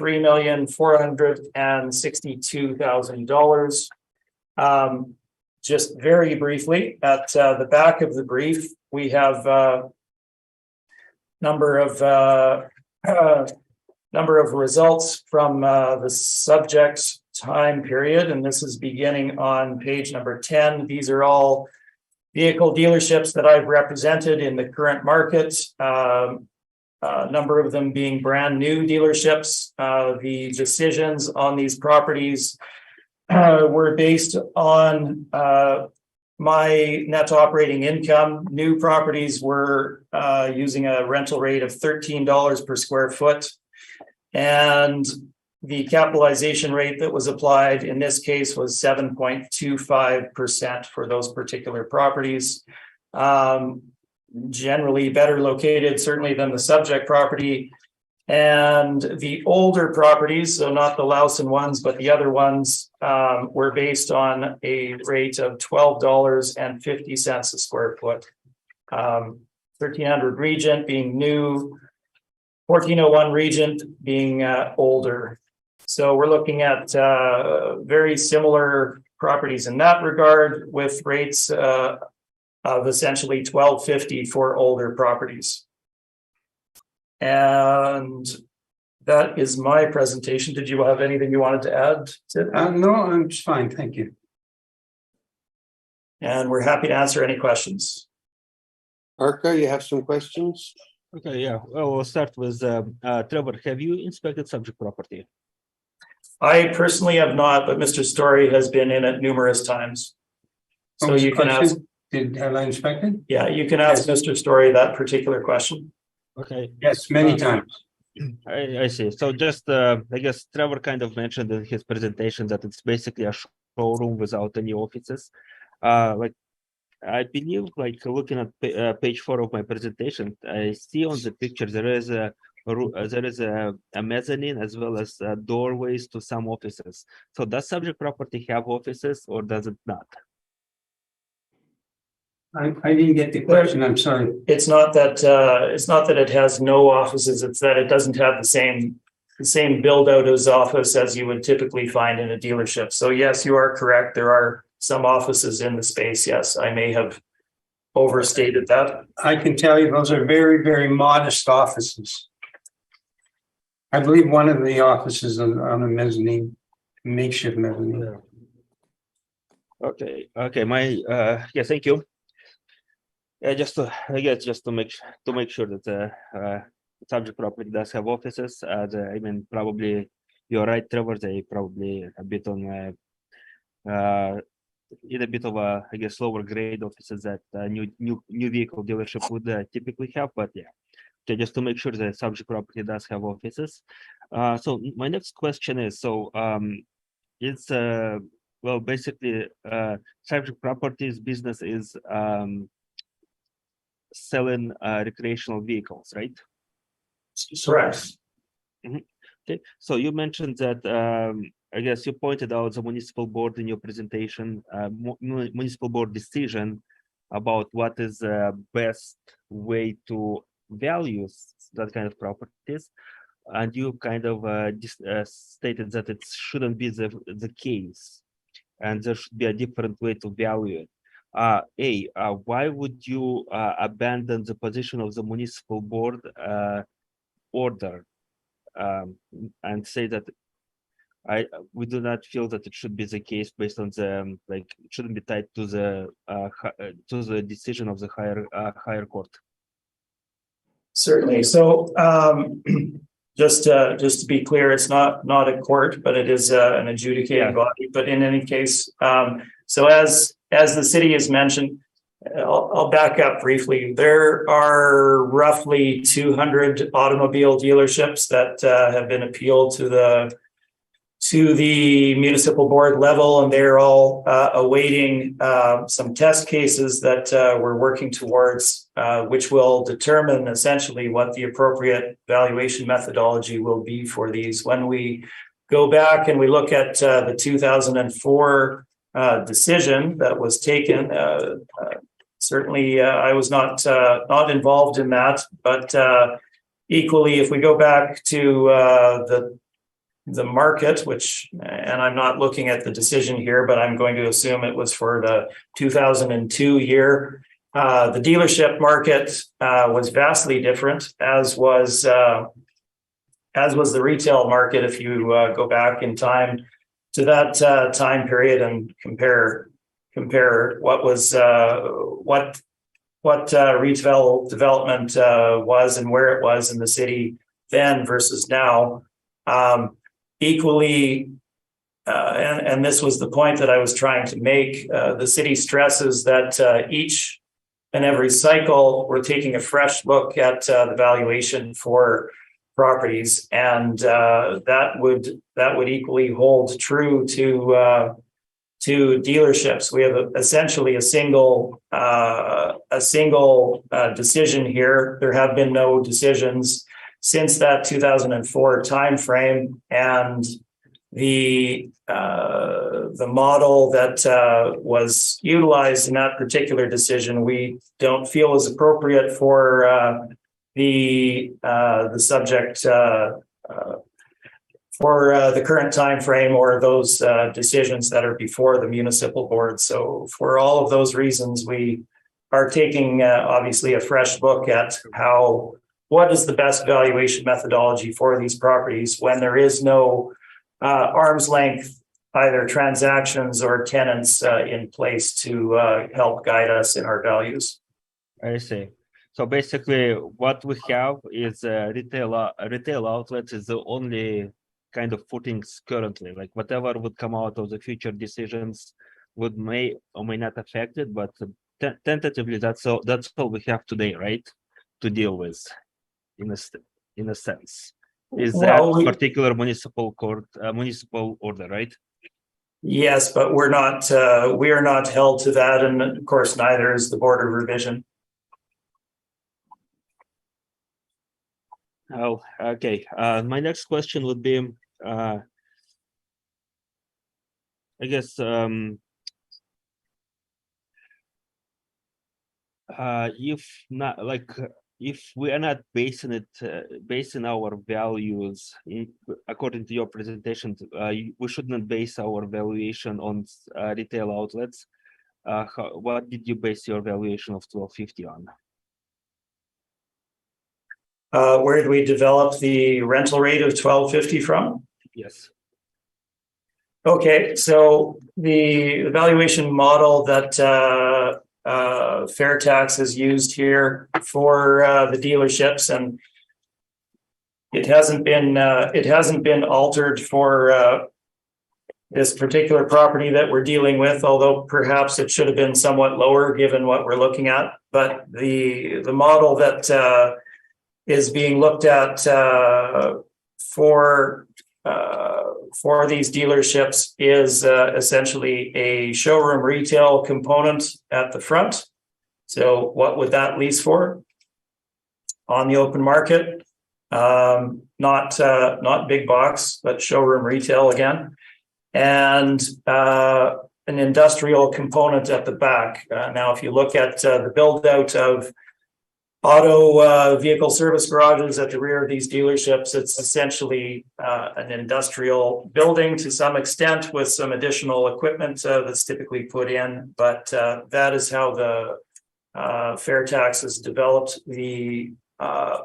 $3,462,000. Just very briefly, at the back of the brief, we have number of results from the subject time period, and this is beginning on page number 10. These are all vehicle dealerships that I've represented in the current market. A number of them being brand new dealerships. The decisions on these properties were based on my net operating income. New properties were using a rental rate of $13 per square foot. And the capitalization rate that was applied in this case was 7.25% for those particular properties. Generally better located, certainly, than the subject property. And the older properties, so not the Lowson ones, but the other ones, were based on a rate of $12.50 a square foot. 1300 Regent being new, 1401 Regent being older. So we're looking at very similar properties in that regard, with rates of essentially $12.50 for older properties. And that is my presentation. Did you have anything you wanted to add, Sid? No, I'm just fine, thank you. And we're happy to answer any questions. Arca, you have some questions? Okay, yeah, well, we'll start with Trevor. Have you inspected subject property? I personally have not, but Mr. Story has been in it numerous times. So you can ask, Have I inspected? yeah, you can ask Mr. Story that particular question. Okay, Yes, many times. I see. So just, I guess Trevor kind of mentioned in his presentation that it's basically a showroom without any offices. Like, I believe, like looking at page 4 of my presentation, I see on the picture there is a mezzanine as well as doorways to some offices. So does subject property have offices or does it not? I didn't get the question, I'm sorry. It's not that it has no offices, it's that it doesn't have the same build out as office as you would typically find in a dealership. So yes, you are correct. There are some offices in the space. Yes, I may have overstated that. I can tell you those are very, very modest offices. I believe one of the offices on a mezzanine, makeshift mezzanine. Okay, yeah, thank you. Just to, I guess, just to make sure that subject property does have offices. I mean, probably you're right, Trevor. They probably a bit on in a bit of a, I guess, lower grade offices that new vehicle dealership would typically have. But yeah, okay, just to make sure the subject property does have offices. So my next question is, so it's well, basically, subject properties business is selling recreational vehicles, right? Correct. Okay, so you mentioned that I guess you pointed out the municipal board in your presentation, municipal board decision about what is the best way to value that kind of properties, and you kind of stated that it shouldn't be the case, and there should be a different way to value it. Why would you abandon the position of the municipal board order and say that we do not feel that it should be the case based on the like it shouldn't be tied to the decision of the higher court? Certainly. So just to be clear, it's not a court, but it is an adjudicating body. But in any case, so as the city has mentioned, I'll back up briefly. There are roughly 200 automobile dealerships that have been appealed to the municipal board level, and they're all awaiting some test cases that we're working towards, which will determine essentially what the appropriate valuation methodology will be for these. When we go back and we look at the 2004 decision that was taken, certainly I was not involved in that, but equally, if we go back to the market, which, and I'm not looking at the decision here, but I'm going to assume it was for the 2002 year. The dealership market was vastly different, as was the retail market. If you go back in time to that time period and compare what was what retail development was and where it was in the city then versus now. Equally, and this was the point that I was trying to make, the city stresses that each and every cycle we're taking a fresh look at the valuation for properties, and that would equally hold true to dealerships. We have essentially a single decision here. There have been no decisions since that 2004 timeframe, and the model that was utilized in that particular decision, we don't feel is appropriate for the subject for the current time frame or those decisions that are before the municipal board. So for all of those reasons, we are taking obviously a fresh look at what is the best valuation methodology for these properties when there is no arm's length either transactions or tenants in place to help guide us in our values. I see. So basically, what we have is retail outlets is the only kind of footings currently. Like whatever would come out of the future decisions may or may not affect it, but tentatively that's all we have today, right? To deal with, in a sense. Is Well, that particular municipal order, right? Yes, but we are not held to that, and of course, neither is the Board of Revision. Oh, okay. My next question would be, I guess, if we are not basing our values according to your presentation, we should not base our valuation on retail outlets. What did you base your valuation of 1250 on? Where did we develop the rental rate of 1250 from? Yes. Okay, so the evaluation model that Fairtax has used here for the dealerships, and it hasn't been altered for this particular property that we're dealing with, although perhaps it should have been somewhat lower given what we're looking at. But the model that is being looked at for these dealerships is essentially a showroom retail component at the front. So what would that lease for on the open market? Not big box, but showroom retail again, and an industrial component at the back. Now, if you look at the build out of auto vehicle service garages at the rear of these dealerships, it's essentially an industrial building to some extent with some additional equipment that's typically put in. But that is how the Fairtax has developed the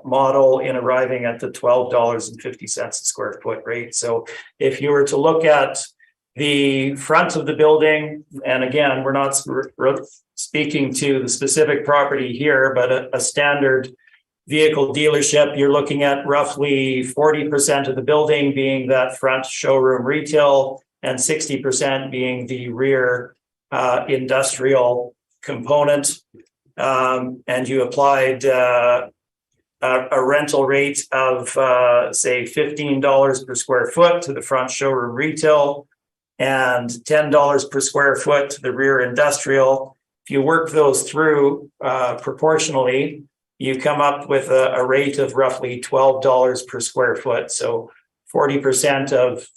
model in arriving at the $12.50 a square foot rate. So if you were to look at the front of the building, and again, we're not speaking to the specific property here, but a standard vehicle dealership, you're looking at roughly 40% of the building being that front showroom retail and 60% being the rear industrial component. And you applied a rental rate of say $15 per square foot to the front showroom retail and $10 per square foot to the rear industrial. If you work those through proportionally, you come up with a rate of roughly $12 per square foot. So 40% of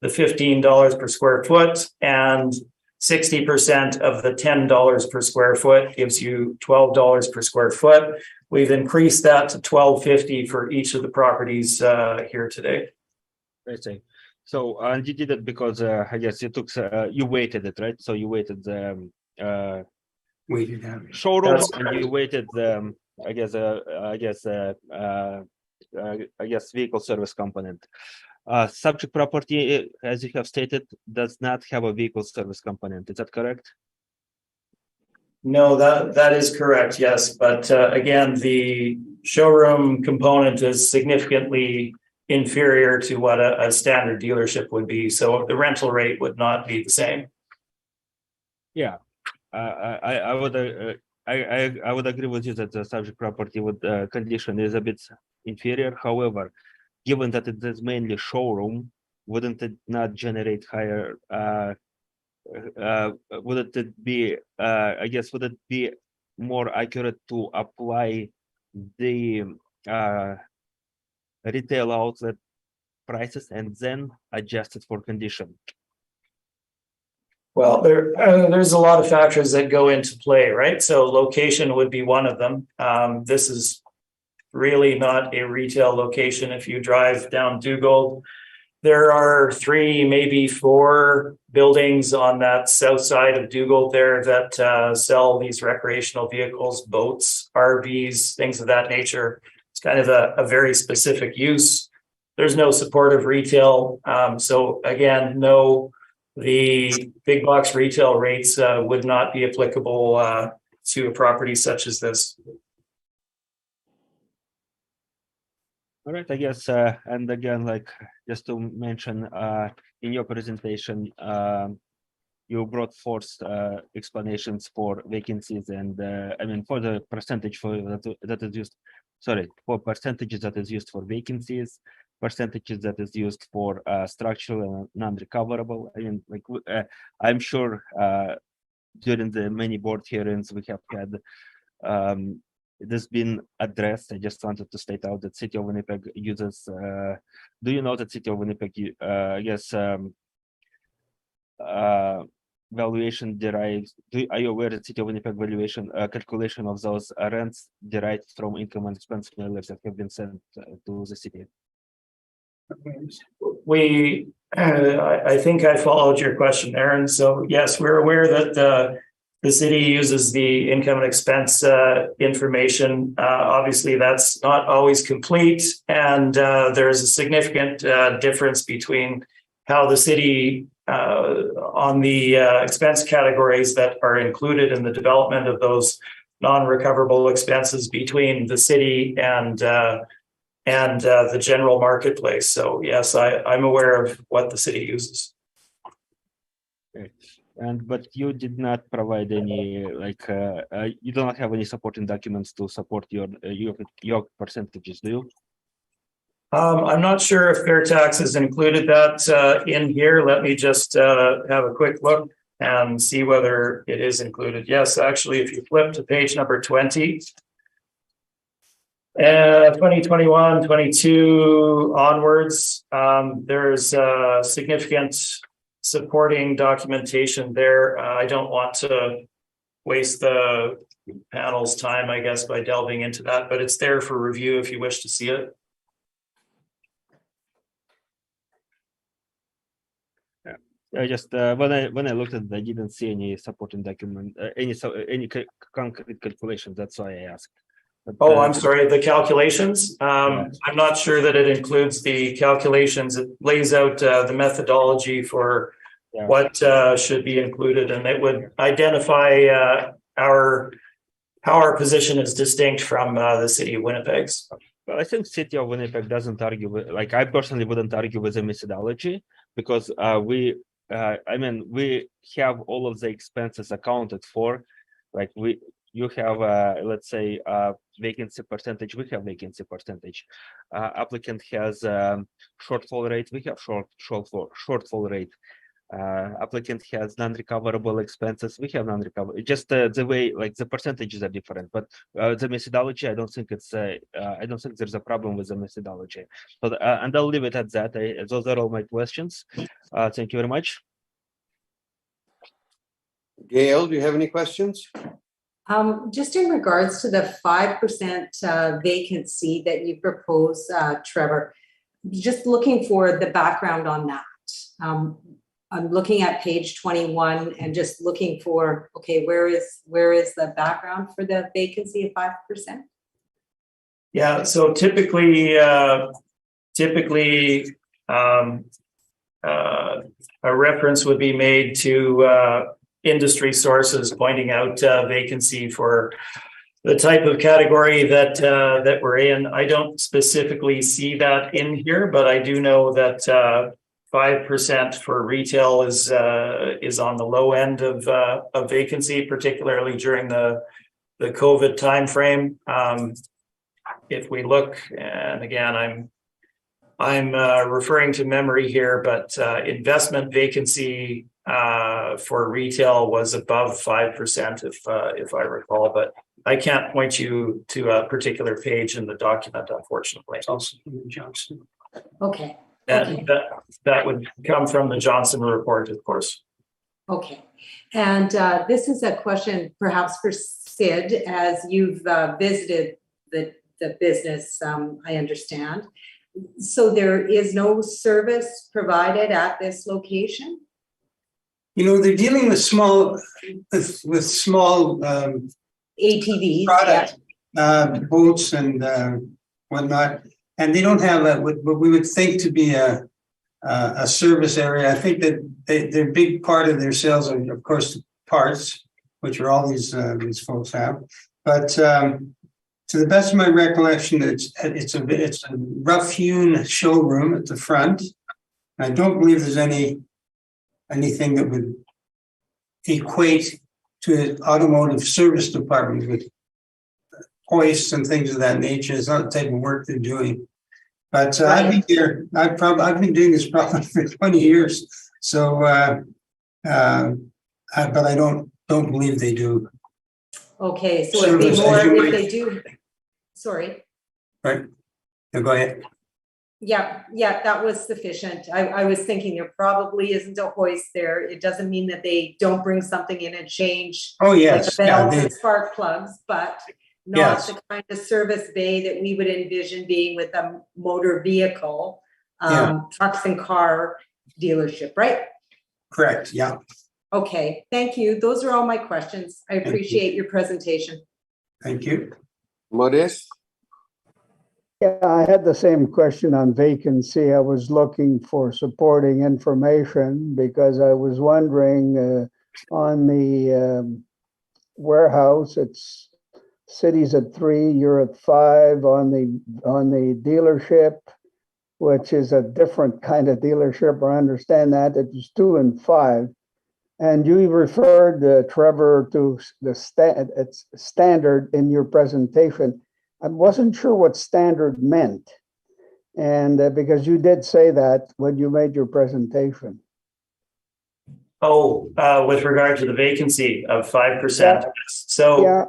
the $15 per square foot and 60% of the $10 per square foot gives you $12 per square foot. We've increased that to $12.50 for each of the properties here today. I see. So, and you did it because I guess you took you weighted it, right? So you weighted the Weighted average. showroom, That's and you weighted the I guess vehicle service component. Subject property, as you have stated, does not have a vehicle service component. Is that correct? No, that is correct. Yes, but again, the showroom component is significantly inferior to what a standard dealership would be. So the rental rate would not be the same. Yeah, I would agree with you that the subject property condition is a bit inferior. However, given that it is mainly showroom, wouldn't it not generate higher? Would it be? I guess would it be more accurate to apply the retail outlet prices and then adjust it for condition? Well, there's a lot of factors that go into play, right? So location would be one of them. This is really not a retail location. If you drive down Dugald, There are 3, maybe 4 buildings on that south side of Dougal there that sell these recreational vehicles, boats, RVs, things of that nature. It's kind of a very specific use. There's no supportive retail. So again, no, the big box retail rates would not be applicable to a property such as this. All right, I guess, and again, like just to mention, in your presentation, you brought forth explanations for vacancies and I mean for the percentage for that is used. Sorry, for percentages that is used for vacancies, percentages that is used for structural and non-recoverable. I mean, like I'm sure during the many board hearings we have had. This been addressed. I just wanted to state out that City of Winnipeg uses. Do you know that City of Winnipeg? Valuation derives. Are you aware that City of Winnipeg valuation calculation of those rents derived from income and expense mailers that have been sent to the city? I think I followed your question, Aaron. So yes, we're aware that the city uses the income and expense information. Obviously, that's not always complete, and there's a significant difference between how the city on the expense categories that are included in the development of those non-recoverable expenses between the city and the general marketplace. So yes, I'm aware of what the city uses. Okay. But you did not provide any you do not have any supporting documents to support your percentages, do you? I'm not sure if fair taxes included that in here. Let me just have a quick look and see whether it is included. Yes, actually, if you flip to page number 20, 2021, 22 onwards, there's significant supporting documentation there. I don't want to waste the panel's time, I guess, by delving into that, but it's there for review if you wish to see it. I just when I looked at it, I didn't see any supporting document, any concrete calculations. That's why I asked. But, I'm sorry, the calculations. I'm not sure that it includes the calculations. It lays out the methodology for what should be included, and it would identify how our position is distinct from the city of Winnipeg's. Well, I think City of Winnipeg doesn't argue with, like, I personally wouldn't argue with the methodology because we have all of the expenses accounted for. Like you have, let's say, vacancy percentage. We have vacancy percentage. Applicant has shortfall rate. We have shortfall rate. Applicant has non-recoverable expenses. We have non-recoverable. Just the way, like, the percentages are different. But the methodology, I don't think it's. I don't think there's a problem with the methodology. So, and I'll leave it at that. Those are all my questions. Thank you very much. Gail, do you have any questions? Just in regards to the 5% vacancy that you propose, Trevor, just looking for the background on that. I'm looking at page 21 and just looking for, okay, where is the background for the vacancy of 5%? Yeah, so typically a reference would be made to industry sources pointing out vacancy for the type of category that we're in. I don't specifically see that in here, but I do know that 5% for retail is on the low end of vacancy, particularly during the COVID timeframe. If we look, and again, I'm referring to memory here, but investment vacancy for retail was above 5%, if I recall, but I can't point you to a particular page in the document, unfortunately. It's also from Johnson. Okay. And that would come from the Johnson report, of course. Okay. And this is a question perhaps for Sid, as you've visited the business, I understand. So there is no service provided at this location? You know, they're dealing with small, ATVs, yeah. product, boats and whatnot, and they don't have what we would think to be a service area. I think that their big part of their sales are, of course, parts, which are all these folks have. But to the best of my recollection, it's a rough-hewn showroom at the front. I don't believe there's anything that would equate to an automotive service department with hoists and things of that nature. It's not the type of work they're doing. But I've been here. I've been doing this probably for 20 years. So, but I don't believe they do. Okay, so Service, it'd be more as you if might- they do. Sorry. Right? Now go ahead. Yeah, that was sufficient. I was thinking there probably isn't a hoist there. It doesn't mean that they don't bring something in and change. Oh Like yes, the yeah. belts and spark plugs, but not Yes. the kind of service bay that we would envision being with a motor vehicle, Yeah. trucks and car dealership, right? Correct. Yeah. Okay, thank you. Those are all my questions. I you. appreciate your presentation. Thank you. Modest? Yeah, I had the same question on vacancy. I was looking for supporting information because I was wondering on the warehouse, it's cities at 3, you're at 5 on the dealership, which is a different kind of dealership. I understand that it's 2 and 5. And you referred, Trevor, to the standard in your presentation. I wasn't sure what standard meant. And because you did say that when you made your presentation. Oh, with regard to the vacancy of 5%. So, Yeah,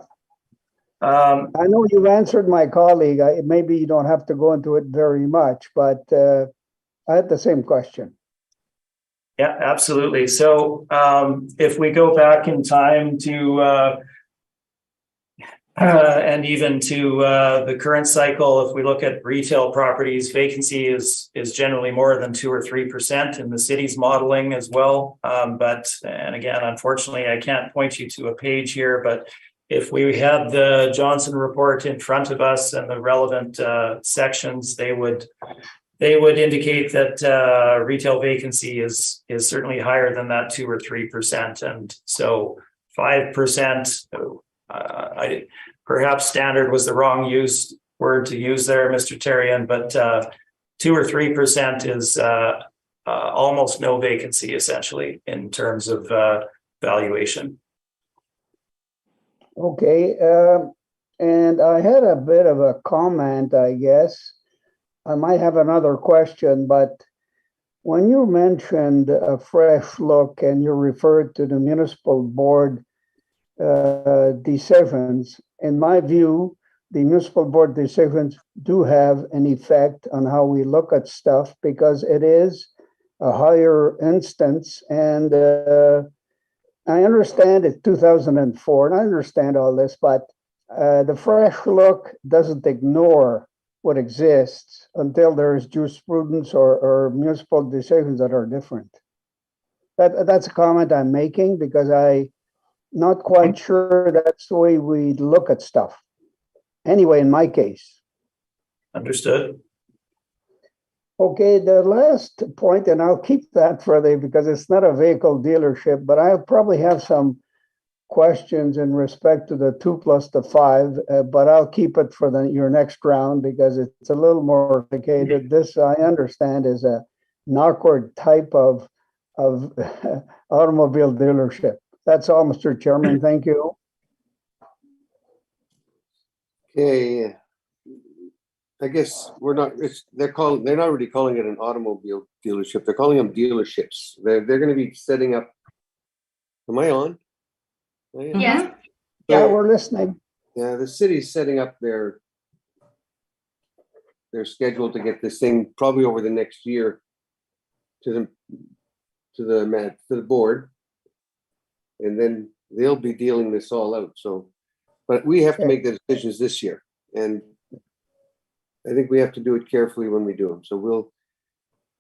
I know you answered my colleague. Maybe you don't have to go into it very much, but I had the same question. yeah, absolutely. So, if we go back in time to, and even to the current cycle, if we look at retail properties, vacancy is generally more than 2 or 3% in the city's modeling as well. And again, unfortunately, I can't point you to a page here, but if we had the Johnson report in front of us and the relevant sections, they would indicate that retail vacancy is certainly higher than that 2 or 3%, and so 5%. Perhaps standard was the wrong word to use there, Mr. Terrian, but 2 or 3% is almost no vacancy essentially in terms of valuation. Okay, and I had a bit of a comment, I guess. I might have another question, but when you mentioned a fresh look and you referred to the municipal board decisions, in my view, the municipal board decisions do have an effect on how we look at stuff because it is a higher instance. And I understand it's 2004, and I understand all this, but the fresh look doesn't ignore what exists until there is jurisprudence or municipal decisions that are different. That's a comment I'm making because I'm not quite sure that's the way we look at stuff. Anyway, in my case. Understood. Okay, the last point, and I'll keep that for because it's not a vehicle dealership, but I'll probably have some questions in respect to the 2 plus the 5, but I'll keep it for your next round because it's a little more complicated. This, I understand, is an awkward type of automobile dealership. That's all, Mr. Chairman. Thank you. Okay. I guess they're not really calling it an automobile dealership. They're calling them dealerships. They're going to be setting up. Am I on? Yeah. Yeah, we're listening. Yeah, the city's setting up their schedule to get this thing probably over the next year to the board, and then they'll be dealing this all out. So, but we have to make the decisions this year, and I think we have to do it carefully when we do them. So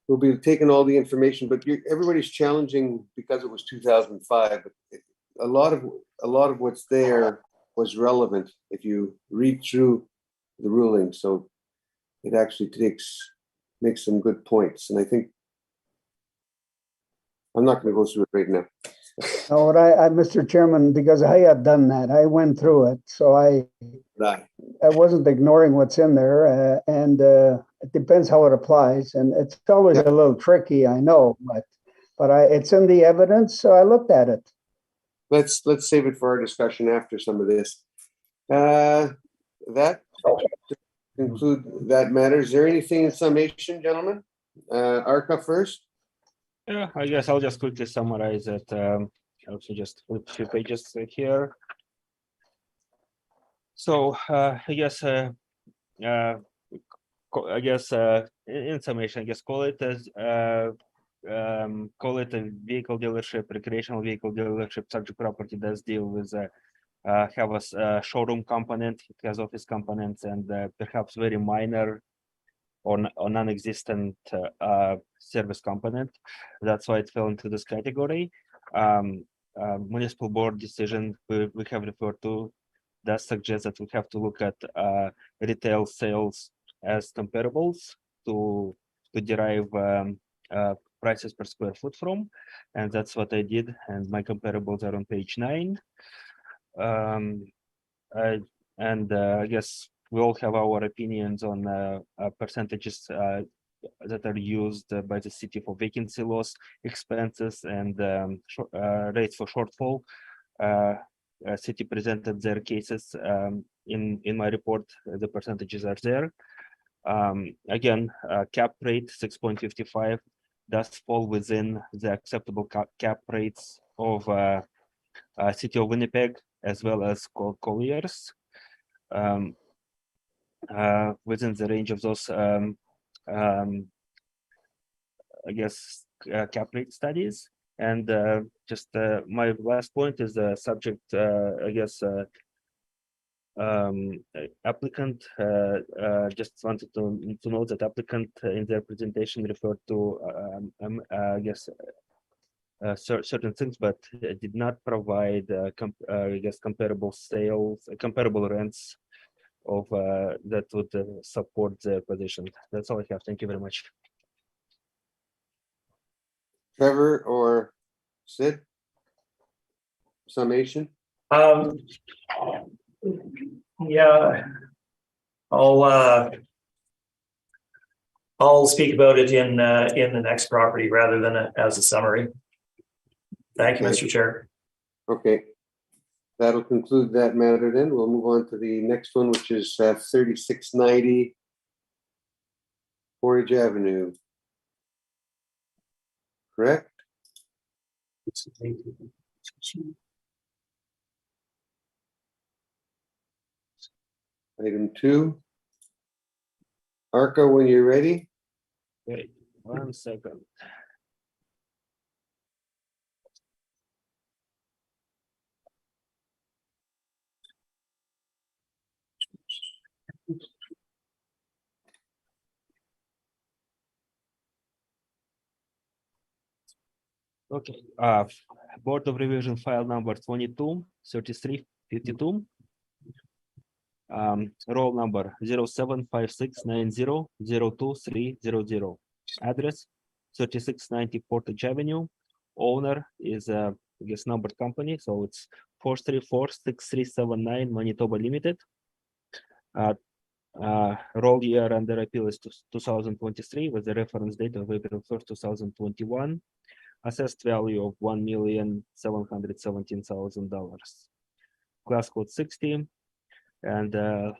we'll be taking all the information, but everybody's challenging because it was 2005. But a lot of what's there was relevant if you read through the ruling. So it actually makes some good points. And I think I'm not going to go through it right now. No, what Mr. Chairman, because I had done that, I went through it, so I wasn't ignoring what's in there, and it depends how it applies, and it's always a little tricky, I know, but it's in the evidence, so I looked at it. Let's save it for our discussion after some of this. That conclude that matter. Is there anything in summation, gentlemen? Arca first. Yeah, I guess I'll just quickly summarize it. Also just flip a few pages here. So I guess in summation, I guess call it a vehicle dealership, recreational vehicle dealership, subject property does deal with have a showroom component, it has office components, and perhaps very minor or non-existent service component. That's why it fell into this category. Municipal board decision we have referred to does suggest that we have to look at retail sales as comparables to derive prices per square foot from, and that's what I did. And my comparables are on page 9. I guess we all have our opinions on percentages that are used by the city for vacancy loss, expenses, and rates for shortfall. City presented their cases in my report. The percentages are there. Again, cap rate 6.55 does fall within the acceptable cap rates of City of Winnipeg as well as Colliers. Within the range of those, I guess, cap rate studies. And just my last point is the subject, I guess, applicant just wanted to note that applicant in their presentation referred to, I guess, certain things, but did not provide, I guess, comparable sales, comparable rents of that would support the position. That's all I have. Thank you very much. Trevor or Sid? Summation? Yeah, I'll speak about it in the next property rather than as a summary. Thank you, Mr. Chair. Okay. That'll conclude that matter then. We'll move on to the next one, which is 3690 Portage Avenue. Correct? Item 2. Arca, when you're ready. Wait 1 second. Okay, Board of Revision file number 223352. Roll number 0756900230. Address 3690 Portage Avenue. Owner is I guess numbered company, so it's 4346379 Manitoba Limited. Roll year under appeal is 2023 with the reference date of April 1st, 2021. Assessed value of $1,717,000. Class code 60 and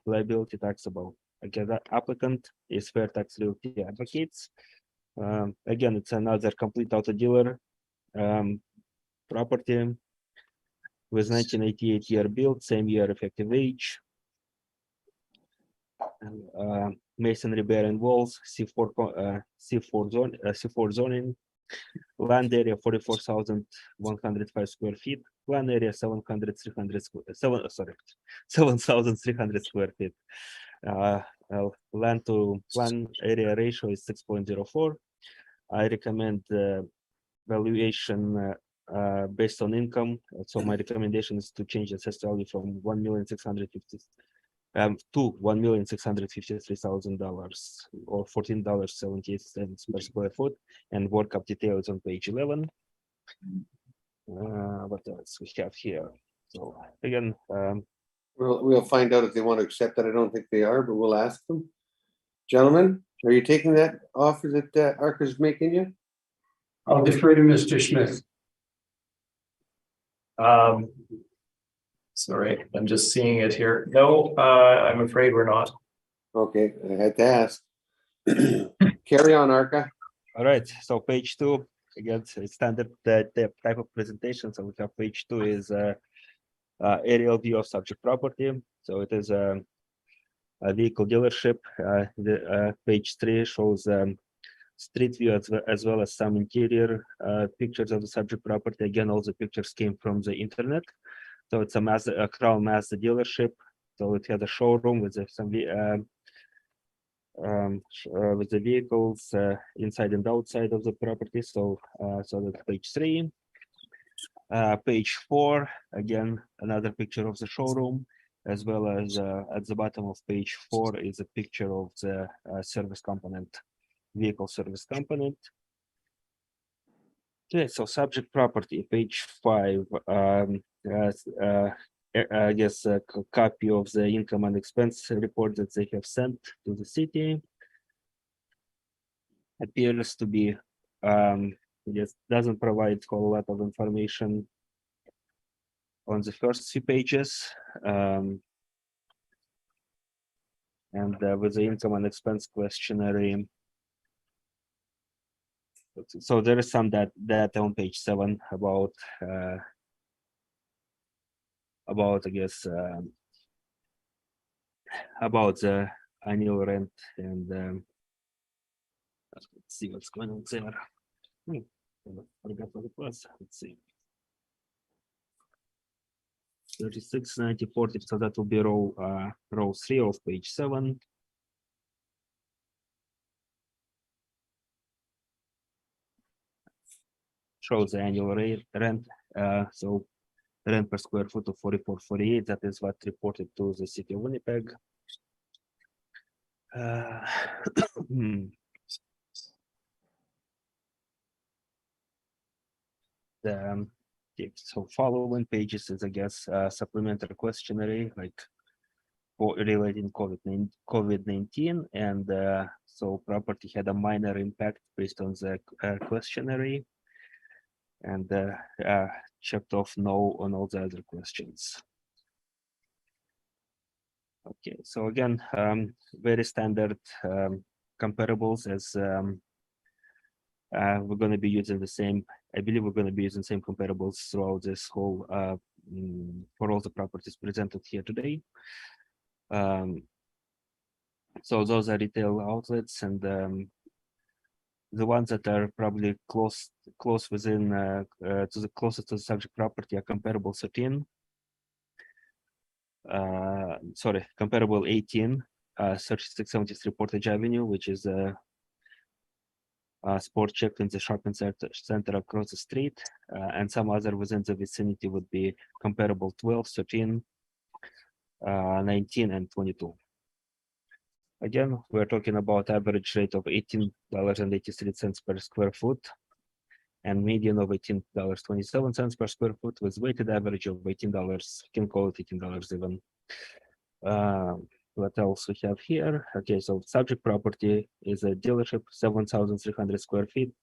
liability taxable. Again, the applicant is Fairtax Realty Advocates. Again, it's another complete auto dealer property with 1988 year build, same year effective age. Masonry bearing walls, C4 zoning. Land area 44,105 square feet. Land area 7,300 square feet. land to plan area ratio is 6.04. I recommend valuation based on income. So my recommendation is to change the assessed value from 1,650,000 to $1,653,000 or $14.78 per square foot, and workup details on page 11. What else we have here? So again, We'll find out if they want to accept that. I don't think they are, but we'll ask them. Gentlemen, are you taking that offer that Arca's making you? I'll defer to Mr. Smith. Sorry, I'm just seeing it here. No, I'm afraid we're not. Okay, I had to ask. Carry on, Arca. all right, so page 2, again, it's standard the type of presentation. So we have page 2 is aerial view of subject property. So it is a vehicle dealership. Page 3 shows street view as well as some interior pictures of the subject property. Again, all the pictures came from the internet. So it's a Crown Mazda dealership. So it has a showroom with some with the vehicles inside and outside of the property. So so that's page 3. Page 4, again, another picture of the showroom, as well as at the bottom of page 4 is a picture of the service component, vehicle service component. Okay, so subject property, page 5. I guess a copy of the income and expense report that they have sent to the city. Appears to be, it doesn't provide a whole lot of information on the first few pages. And with the income and expense questionnaire. So there is some data on page 7 about I guess about the annual rent, and let's see what's going on there. I forgot what it was. Let's see. 36, 90, 40. So that will be row 3 of page 7. Shows the annual rent. So rent per square foot of 44.48. That is what reported to the city of Winnipeg. So following pages is, I guess, supplementary questionnaire, like for relating COVID-19, and so property had a minor impact based on the questionnaire, and checked off no on all the other questions. Okay, so again, very standard comparables, as we're going to be using the same. I believe we're going to be using the same comparables throughout this whole for all the properties presented here today. So those are retail outlets, and the ones that are probably close within to the closest to the subject property are comparable 13. Sorry, comparable 18, 3673 Portage Avenue, which is a Sport Chek in the shopping center across the street, and some other within the vicinity would be comparable 12, 13, 19, and 22. Again, we're talking about average rate of $18.83 per square foot, and median of $18.27 per square foot, with weighted average of $18. You can call it $18 even. What else we have here? Okay, so subject property is a dealership, 7,300 square feet,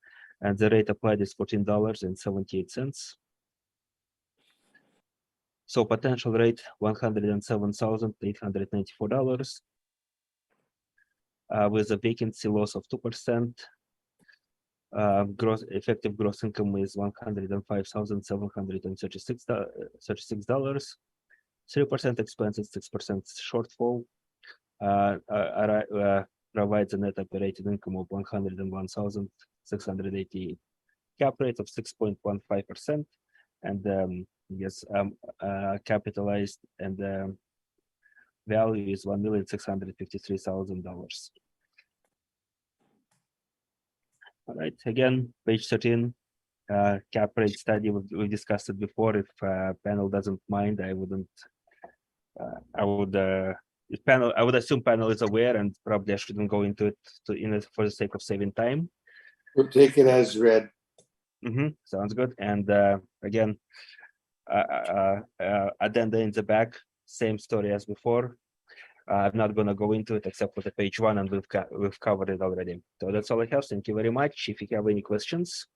and the rate applied is $14.78. So potential rate $107,894, with a vacancy loss of 2%. Effective gross income is $105,736. 3% expenses, 6% shortfall. Provides a net operating income of $101,688. Cap rate of 6.15%, and yes, capitalized and value is $1,653,000. All right, again, page 13, cap rate study, we discussed it before. If panel doesn't mind, I wouldn't, I would, if panel, I would assume panel is aware, and probably I shouldn't go into it for the sake of saving time. We'll take it as read. Sounds good. And again, addenda in the back, same story as before. I'm not going to go into it except for the page 1, and we've covered it already. So that's all I have. Thank you very much. If you have any questions.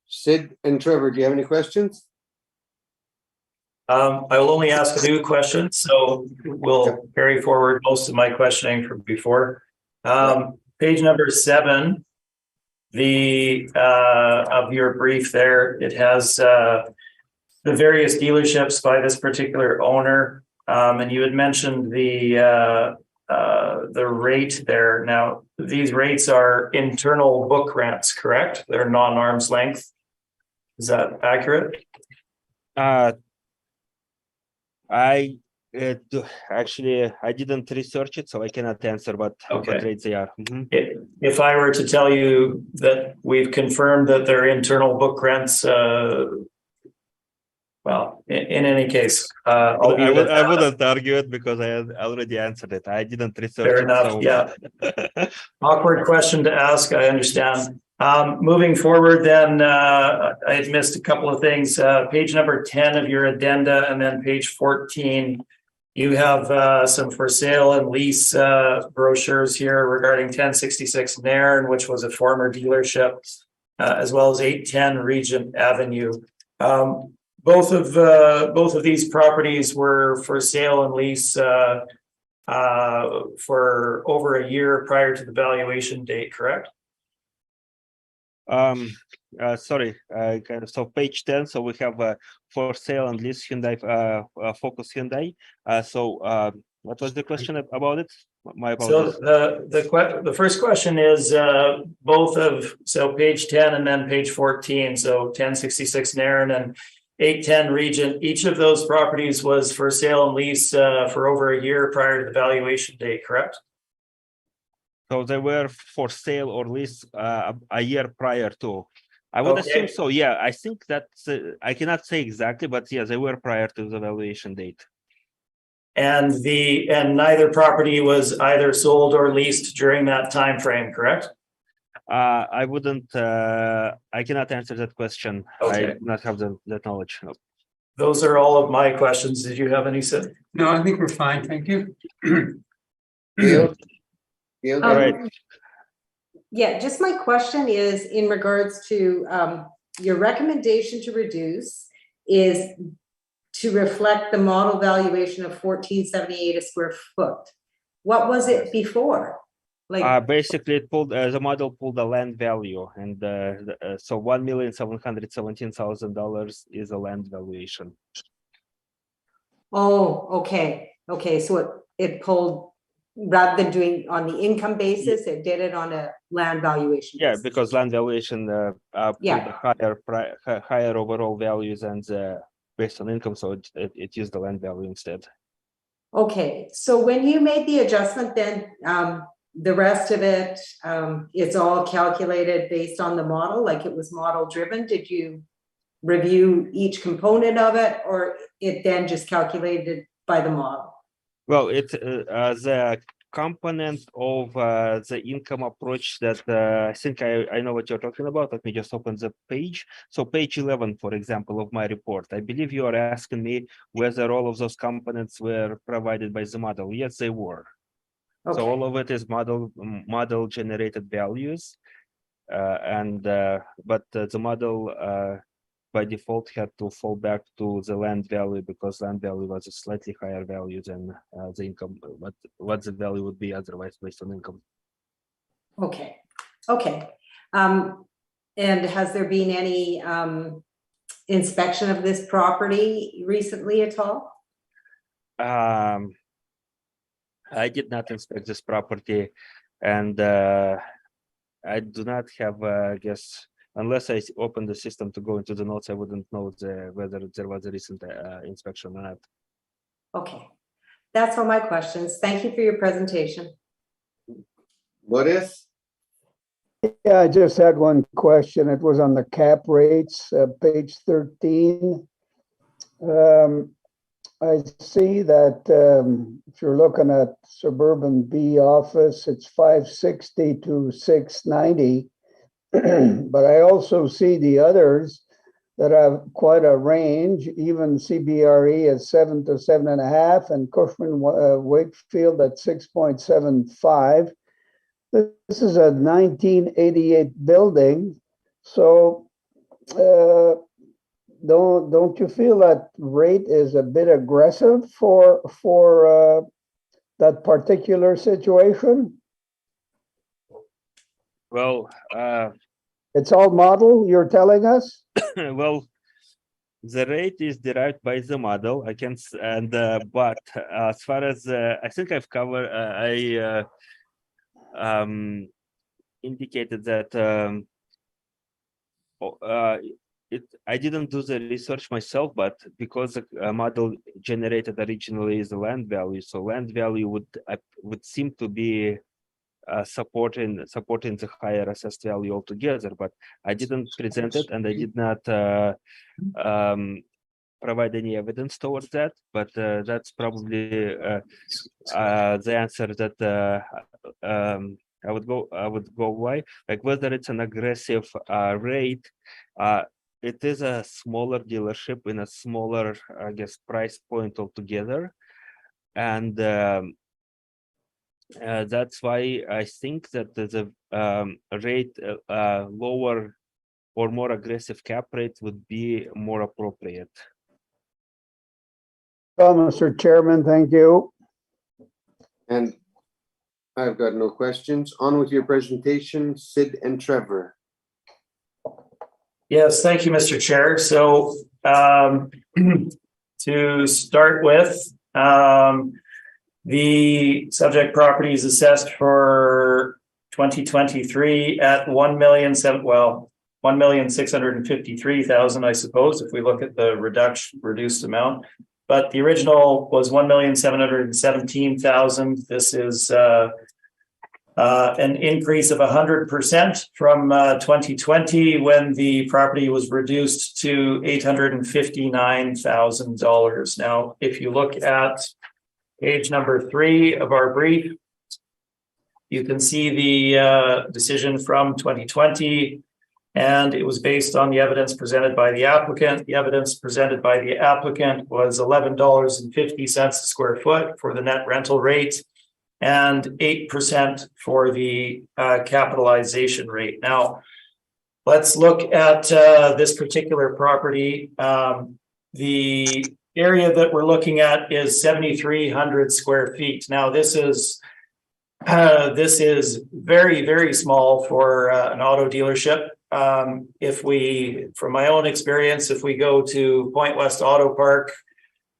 Sid and Trevor, do you have any questions? I will only ask a new question, so we'll carry forward most of my questioning from before. Page number 7, the of your brief there, it has the various dealerships by this particular owner, and you had mentioned the rate there. Now, these rates are internal book rents, correct? They're non-arm's length. Is that accurate? Actually, I didn't research it, so I cannot answer what rates they are. If I were to tell you that we've confirmed that they're internal book rents, well, in any case, I wouldn't argue it because I had already answered it. I didn't research fair it. enough. So. Yeah. Awkward question to ask. I understand. Moving forward, then I had missed a couple of things. Page number 10 of your addenda, and then page 14. You have some for sale and lease brochures here regarding 1066 Nairn, which was a former dealership, as well as 810 Regent Avenue. Both of these properties were for sale and lease for over a year prior to the valuation date, correct? Sorry, so page 10, so we have for sale and lease Hyundai Focus Hyundai. What was the question about it? My apologies. So the first question is so page 10 and then page 14, so 1066 Nairn and 810 Regent, each of those properties was for sale and lease for over a year prior to the valuation date, correct? So they were for sale or lease a year prior to. I would assume so. Yeah, I think that's. I cannot say exactly, but yeah, they were prior to the valuation date. And neither property was either sold or leased during that time frame, correct? I wouldn't. I cannot answer that question. I do not have that knowledge. No. Those are all of my questions. Did you have any, Sid? No, I think we're fine. Thank you. All right. Yeah, just my question is in regards to your recommendation to reduce is to reflect the model valuation of $1,478 a square foot. What was it before? Like basically, it pulled the model pulled the land value, and so $1,717,000 is a land valuation. Oh, okay. So it pulled, rather than doing on the income basis, it did it on a land valuation. Yeah, basis. because land valuation pulled the higher overall values and based on income, so it used the land value instead. Okay, so when you made the adjustment, then the rest of it, it's all calculated based on the model, like it was model driven. Did you review each component of it, or it then just calculated by the model? Well, it's the component of the income approach that I think I know what you're talking about. Let me just open the page. So page 11, for example, of my report, I believe you are asking me whether all of those components were provided by the model. Yes, they were. Okay. So all of it is model generated values, but the model by default had to fall back to the land value because land value was a slightly higher value than the income, what the value would be otherwise based on income. Okay. And has there been any inspection of this property recently at all? I did not inspect this property, and I do not have, I guess, unless I open the system to go into the notes, I wouldn't know whether there was a recent inspection or not. Okay, that's all my questions. Thank you for your presentation. Boris? Yeah, I just had one question. It was on the cap rates, page 13. I see that if you're looking at suburban B office, it's 560 to 690. But I also see the others that have quite a range, even CBRE at 7 to 7.5 and Cushman Wakefield at 6.75. This is a 1988 building. So don't you feel that rate is a bit aggressive for that particular situation? Well, It's all model, you're telling us? well, the rate is derived by the model. I can but as far as I think I've covered, I indicated that I didn't do the research myself, but because the model generated originally is the land value, so land value would seem to be supporting the higher assessed value altogether. But I didn't present it, and I did not provide any evidence towards that. But that's probably the answer that I would go why, like whether it's an aggressive rate. It is a smaller dealership in a smaller, I guess, price point altogether, and that's why I think that the rate lower or more aggressive cap rate would be more appropriate. Well, Mr. Chairman, thank you. And I've got no questions. On with your presentation, Sid and Trevor. Yes, thank you, Mr. Chair. So to start with, the subject property is assessed for 2023 at $1,653,000, I suppose, if we look at the reduced amount. But the original was $1,717,000. This is an increase of 100% from 2020, when the property was reduced to $859,000. Now, if you look at page number 3 of our brief, you can see the decision from 2020, and it was based on the evidence presented by the applicant. The evidence presented by the applicant was $11.50 a square foot for the net rental rate, and 8% for the capitalization rate. Now, let's look at this particular property. The area that we're looking at is 7,300 square feet. Now, this is very, very small for an auto dealership. From my own experience, if we go to Point West Auto Park,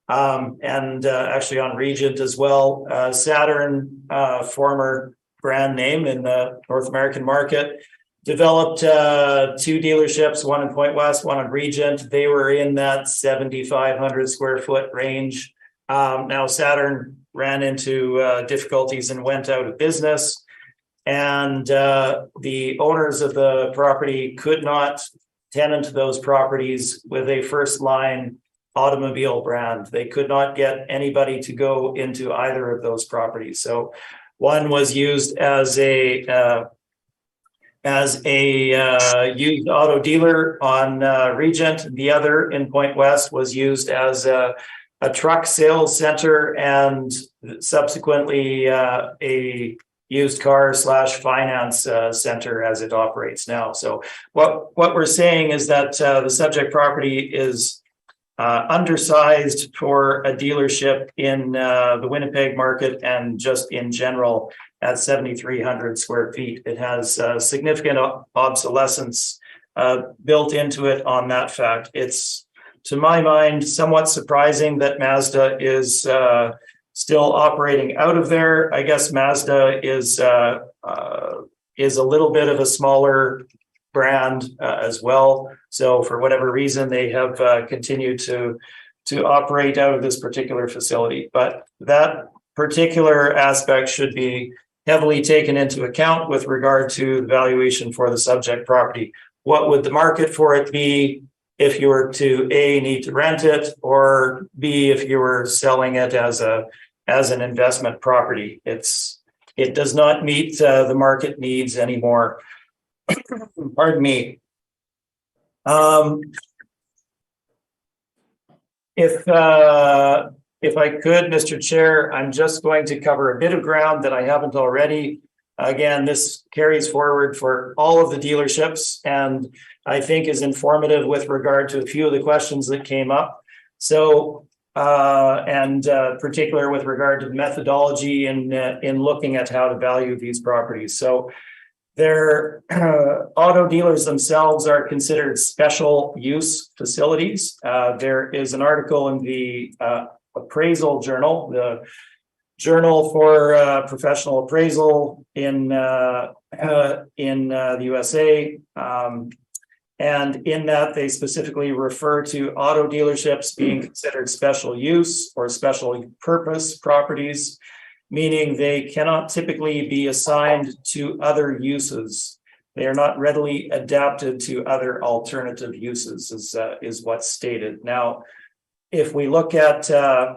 and actually on Regent as well, Saturn, former brand name in the North American market, developed 2 dealerships, one in Point West, one on Regent. They were in that 7,500 square foot range. Now Saturn ran into difficulties and went out of business, and the owners of the property could not tenant those properties with a first line automobile brand. They could not get anybody to go into either of those properties. So one was used as a used auto dealer on Regent. The other in Point West was used as a truck sales center, and subsequently a used car / finance center as it operates now. So what we're saying is that the subject property is undersized for a dealership in the Winnipeg market, and just in general at 7,300 square feet. It has significant obsolescence built into it on that fact. It's, to my mind, somewhat surprising that Mazda is still operating out of there. I guess Mazda is a little bit of a smaller brand as well. So for whatever reason, they have continued to to operate out of this particular facility. But that particular aspect should be heavily taken into account with regard to the valuation for the subject property. What would the market for it be if you were to A, need to rent it, or B, if you were selling it as an investment property? It does not meet the market needs anymore. Pardon me. If I could, Mr. Chair, I'm just going to cover a bit of ground that I haven't already. Again, this carries forward for all of the dealerships and I think is informative with regard to a few of the questions that came up. So, particular with regard to methodology in looking at how to value these properties. So their auto dealers themselves are considered special use facilities. There is an article in the appraisal journal, the Journal for Professional Appraisal in the USA. And in that, they specifically refer to auto dealerships being considered special use or special purpose properties, meaning they cannot typically be assigned to other uses. They are not readily adapted to other alternative uses, is what's stated. Now, if we look at what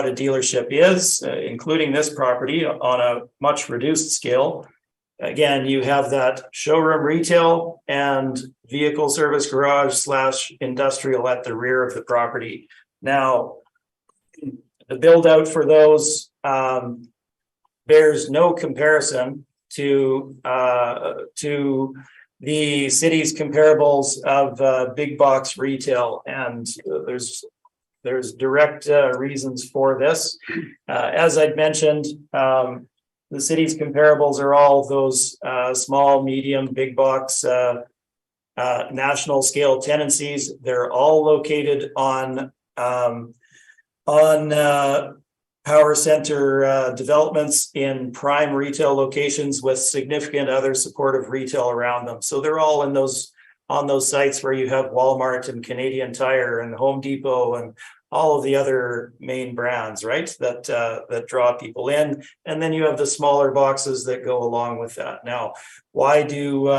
a dealership is, including this property on a much reduced scale, again, you have that showroom retail and vehicle service garage / industrial at the rear of the property. Now, the build out for those bears no comparison to the city's comparables of big box retail, and there's direct reasons for this. As I'd mentioned, the city's comparables are all those small, medium, big box, national scale tenancies. They're all located on power center developments in prime retail locations with significant other supportive retail around them. So they're all on those sites where you have Walmart and Canadian Tire and Home Depot and all of the other main brands, right? That draw people in. And then you have the smaller boxes that go along with that. Now, why do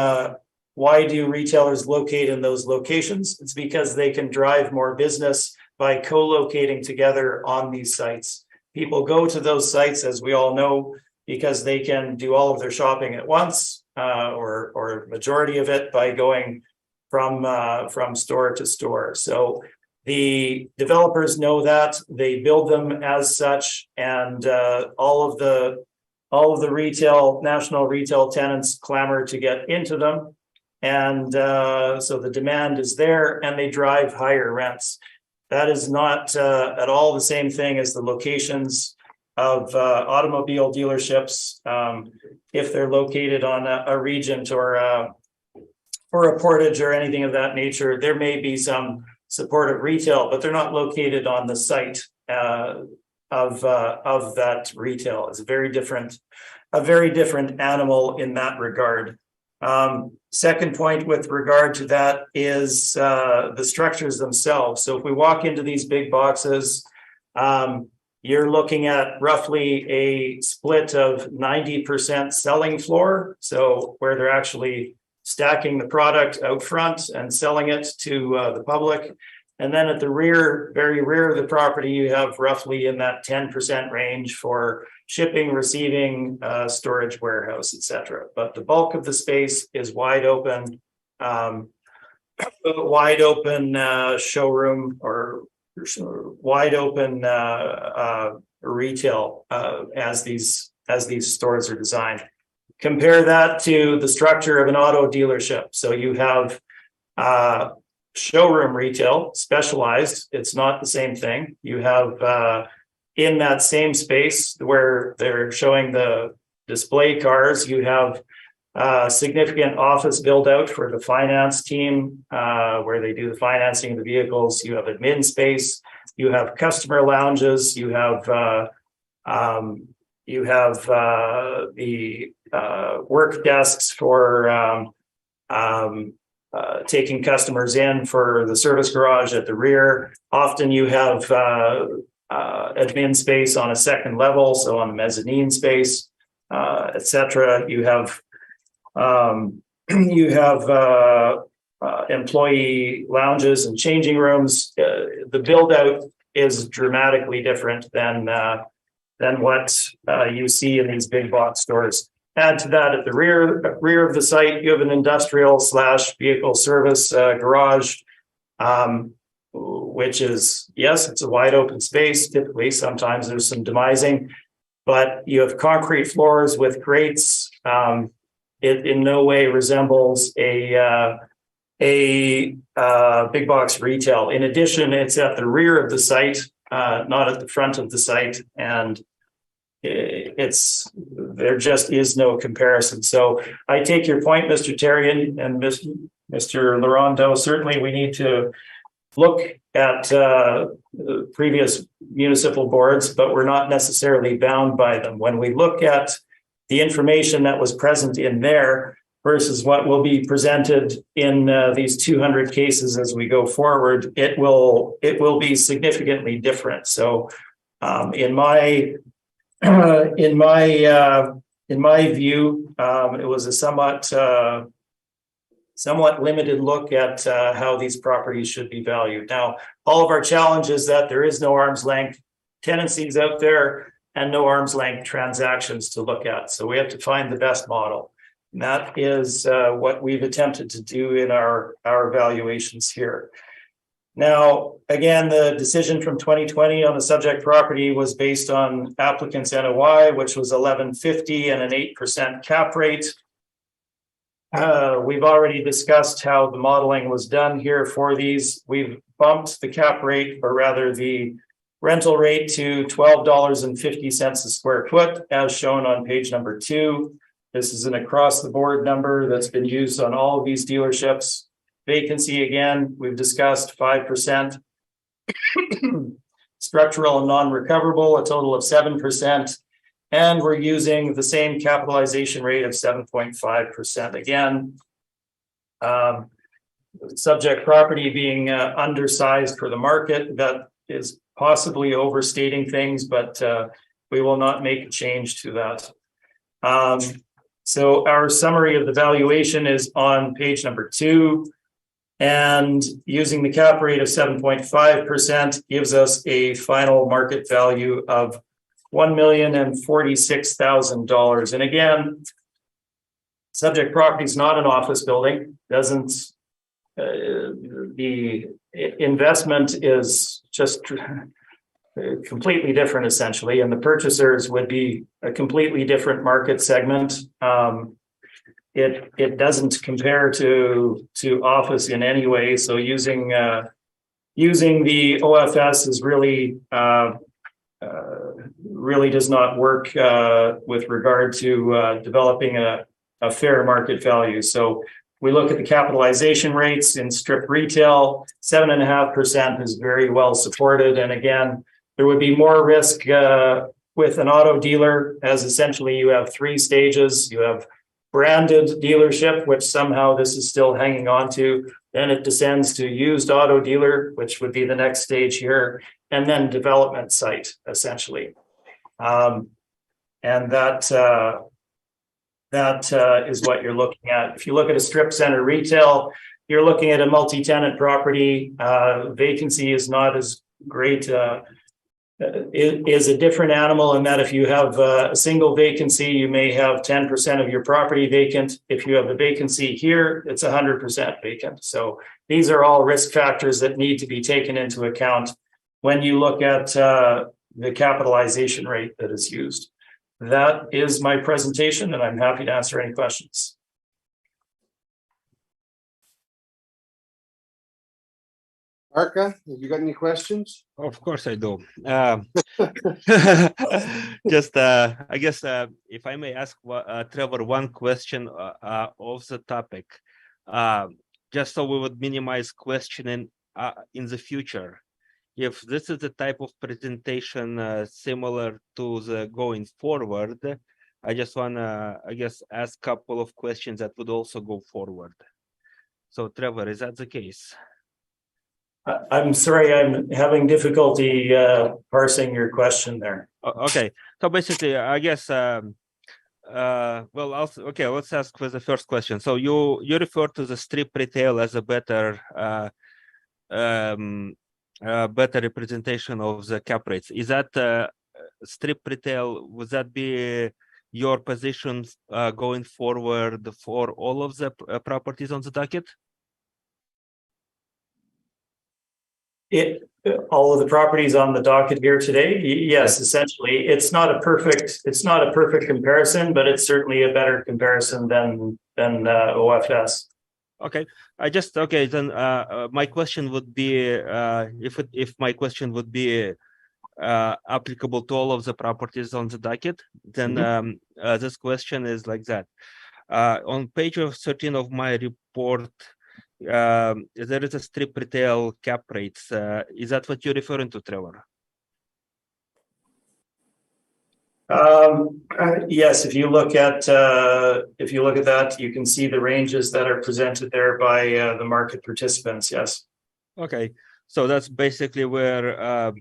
retailers locate in those locations? It's because they can drive more business by co-locating together on these sites. People go to those sites, as we all know, because they can do all of their shopping at once, or majority of it by going from store to store. So the developers know that, they build them as such, and all of the national retail tenants clamor to get into them, and so the demand is there, and they drive higher rents. That is not at all the same thing as the locations of automobile dealerships. If they're located on a Regent or a Portage or anything of that nature, there may be some supportive retail, but they're not located on the site of that retail. It's a very different animal in that regard. Second point with regard to that is the structures themselves. So if we walk into these big boxes, you're looking at roughly a split of 90% selling floor. So where they're actually stacking the product out front and selling it to the public. And then at the rear, very rear of the property, you have roughly in that 10% range for shipping, receiving, storage, warehouse, etc. But the bulk of the space is wide open showroom or wide open retail as these stores are designed. Compare that to the structure of an auto dealership. So you have showroom retail, specialized. It's not the same thing. You have in that same space where they're showing the display cars, you have significant office build out for the finance team where they do the financing of the vehicles. You have admin space, you have customer lounges, you have the work desks for taking customers in for the service garage at the rear. Often you have admin space on a second level, so on the mezzanine space, etc. You have employee lounges and changing rooms. The build out is dramatically different than what you see in these big box stores. Add to that, at the rear of the site, you have an industrial / vehicle service garage, which is, yes, it's a wide open space. Typically, sometimes there's some demising, but you have concrete floors with grates. It in no way resembles a big box retail. In addition, it's at the rear of the site, not at the front of the site, and there just is no comparison. So I take your point, Mr. Terry and Mr. Laurando. Certainly, we need to look at previous municipal boards, but we're not necessarily bound by them. When we look at the information that was present in there versus what will be presented in these 200 cases as we go forward, it will be significantly different. So in my view, it was a somewhat limited look at how these properties should be valued. Now, all of our challenge is that there is no arm's length tenancies out there and no arm's length transactions to look at. So we have to find the best model. And that is what we've attempted to do in our evaluations here. Now, again, the decision from 2020 on the subject property was based on applicant's NOI, which was $11.50 and an 8% cap rate. We've already discussed how the modeling was done here for these. We've bumped the cap rate, or rather the rental rate, to $12.50 a square foot, as shown on page number 2. This is an across the board number that's been used on all of these dealerships. Vacancy, again, we've discussed 5%. Structural and non-recoverable, a total of 7%. And we're using the same capitalization rate of 7.5%. Again, subject property being undersized for the market, that is possibly overstating things, but we will not make a change to that. So our summary of the valuation is on page number 2. And using the cap rate of 7.5% gives us a final market value of $1,046,000. And again, subject property is not an office building. The investment is just completely different, essentially, and the purchasers would be a completely different market segment. It doesn't compare to office in any way. So using the OFS is really does not work with regard to developing a fair market value. So we look at the capitalization rates in strip retail. 7.5% is very well supported, and again, there would be more risk with an auto dealer, as essentially you have 3 stages. You have branded dealership, which somehow this is still hanging on to. Then it descends to used auto dealer, which would be the next stage here, and then development site, essentially. And that is what you're looking at. If you look at a strip center retail, you're looking at a multi-tenant property. Vacancy is not as great. It is a different animal in that if you have a single vacancy, you may have 10% of your property vacant. If you have a vacancy here, it's 100% vacant. So these are all risk factors that need to be taken into account when you look at the capitalization rate that is used. That is my presentation, and I'm happy to answer any questions. Arca, have you got any questions? Of course I do. Just, I guess, if I may ask Trevor one question of the topic, just so we would minimize questioning in the future. If this is the type of presentation similar to the going forward, I just want to, I guess, ask a couple of questions that would also go forward. So Trevor, is that the case? I'm sorry, I'm having difficulty parsing your question there. Okay, so basically, I guess well, okay, let's ask for the first question. So you refer to the strip retail as a better better representation of the cap rates. Is that strip retail, would that be your position going forward for all of the properties on the docket? All of the properties on the docket here today, yes, Yes. essentially, it's not a perfect comparison, but it's certainly a better comparison than OFS. Okay, okay, then my question would be if my question would be applicable to all of the properties on the docket, then this question is like that. On page 13 of my report, there is a strip retail cap rates. Is that what you're referring to, Trevor? Yes, if you look at that, you can see the ranges that are presented there by the market participants. Yes. Okay, so that's basically where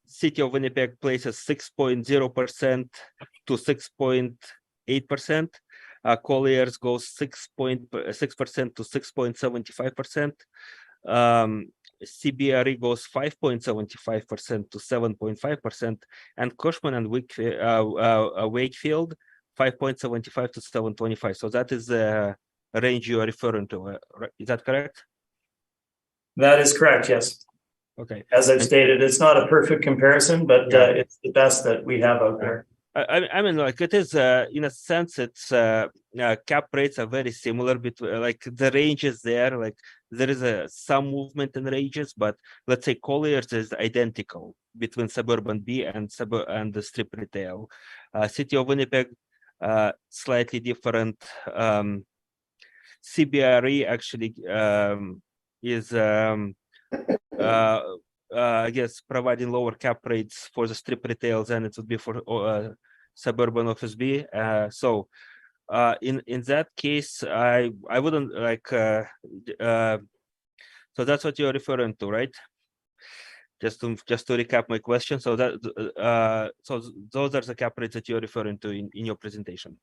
City of Winnipeg places 6.0% to 6.8%. Colliers goes 6.6% to 6.75%. CBRE goes 5.75% to 7.5%, and Cushman and Wakefield 5.75 to 7.25. So that is the range you are referring to. Is that correct? That is correct. Yes. Okay. As I've stated, it's not a perfect comparison, but it's the best that we have out there. I mean, like it is in a sense, it's cap rates are very similar between, like the range is there, like there is some movement in ranges, but let's say Colliers is identical between suburban B and the strip retail. City of Winnipeg, slightly different. CBRE actually is I guess providing lower cap rates for the strip retail than it would be for suburban office B. So in that case, I wouldn't like so that's what you're referring to, right? Just to recap my question. So that so those are the cap rates that you're referring to in your presentation.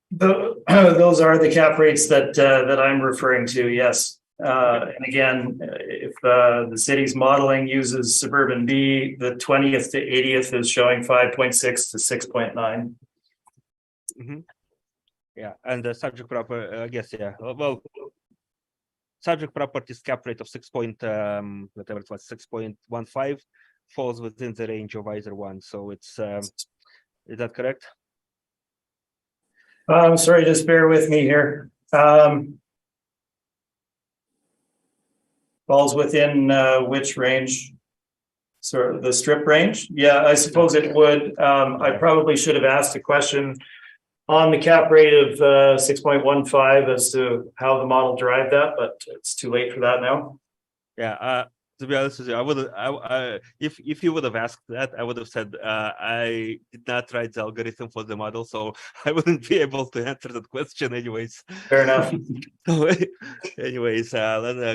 Those are the cap rates that I'm referring to. Yes. And again, if the city's modeling uses suburban B, the 20th to 80th is showing 5.6 to 6.9. Yeah, and the subject property, I guess, yeah. Well, subject property's cap rate of 6.15 falls within the range of either one. So it's is that correct? I'm sorry, just bear with me here. Falls within which range? Sort of the strip range? Yeah, I suppose it would. I probably should have asked a question on the cap rate of 6.15 as to how the model derived that, but it's too late for that now. Yeah, to be honest with you, I would if you would have asked that, I would have said I did not write the algorithm for the model, so I wouldn't be able to answer that question anyways. Fair enough. So anyways,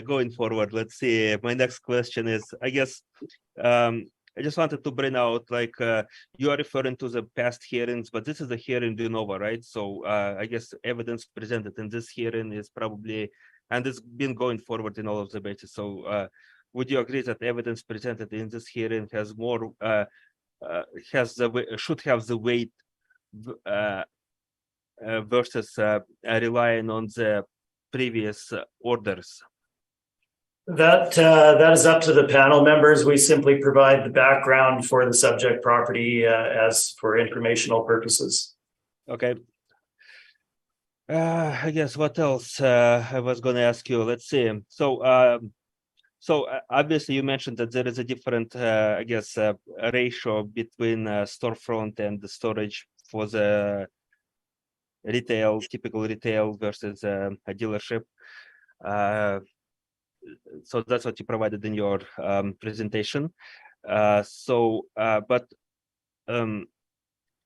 going forward, let's see. My next question is, I guess, I just wanted to bring out, like, you are referring to the past hearings, but this is a hearing de novo, right? So I guess evidence presented in this hearing is probably, and it's been going forward in all of the bases. So would you agree that evidence presented in this hearing has more, should have the weight versus relying on the previous orders? That is up to the panel members. We simply provide the background for the subject property as for informational purposes. Okay. I guess what else I was going to ask you. Let's see. So obviously you mentioned that there is a different, I guess, ratio between storefront and the storage for the retail, typical retail versus a dealership. So that's what you provided in your presentation. But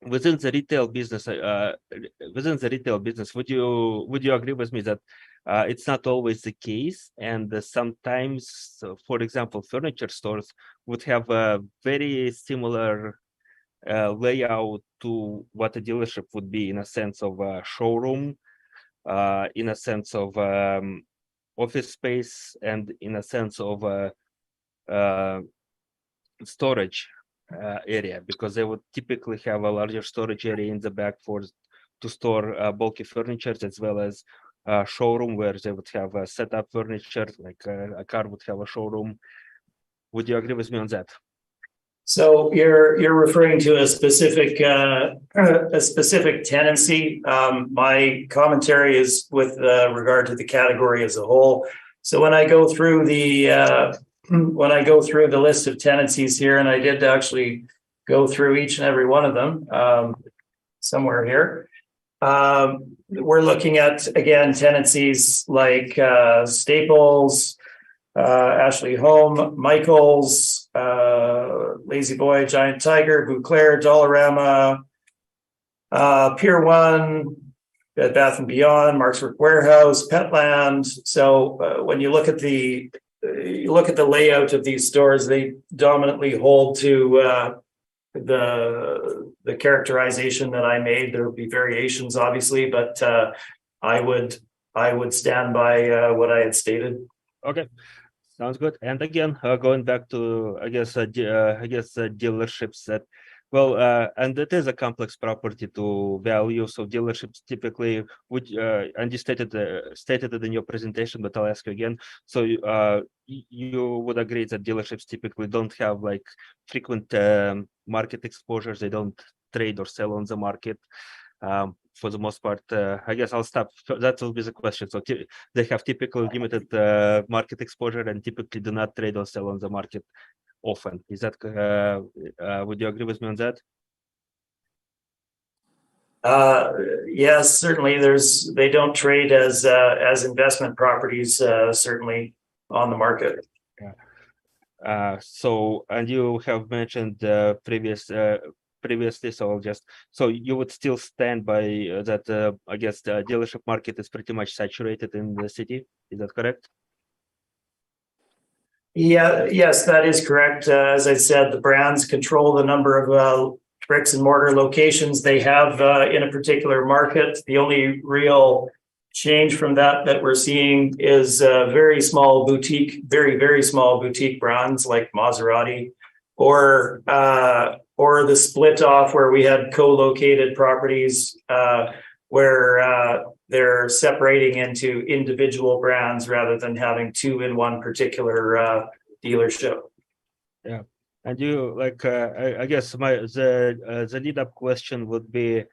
within the retail business, would you agree with me that It's not always the case, and sometimes, for example, furniture stores would have a very similar layout to what a dealership would be, in a sense of a showroom, in a sense of office space, and in a sense of storage area, because they would typically have a larger storage area in the back to store bulky furniture, as well as a showroom where they would have a setup furniture, like a car would have a showroom. Would you agree with me on that? So you're referring to a specific tenancy. My commentary is with regard to the category as a whole. So when I go through the list of tenancies here, and I did actually go through each and every one of them somewhere here. We're looking at, again, tenancies like Staples, Ashley Home, Michaels, Lazy Boy, Giant Tiger, Bouclair, Dollarama, Pier 1, Bed Bath & Beyond, Mark's Work Warehouse, Petland. So when you look at the layout of these stores, they dominantly hold to the characterization that I made. There will be variations, obviously, but I would stand by what I had stated. Okay, sounds good. And again, going back to dealerships that, well, and it is a complex property to value. So dealerships typically would, and you stated it in your presentation, but I'll ask you again. So you would agree that dealerships typically don't have like frequent market exposures. They don't trade or sell on the market. For the most part, I guess I'll stop. That will be the question. So they have typically limited market exposure and typically do not trade or sell on the market often. Is that? Would you agree with me on that? Yes, certainly. They don't trade as investment properties, certainly on the market. Yeah. So, and you have mentioned previously, so you would still stand by that. I guess the dealership market is pretty much saturated in the city. Is that correct? Yeah, yes, that is correct. As I said, the brands control the number of bricks and mortar locations they have in a particular market. The only real change from that we're seeing is very small boutique, very small boutique brands like Maserati, or the split off where we had co-located properties where they're separating into individual brands rather than having two in one particular dealership. Yeah, and you like I guess the lead up question would be,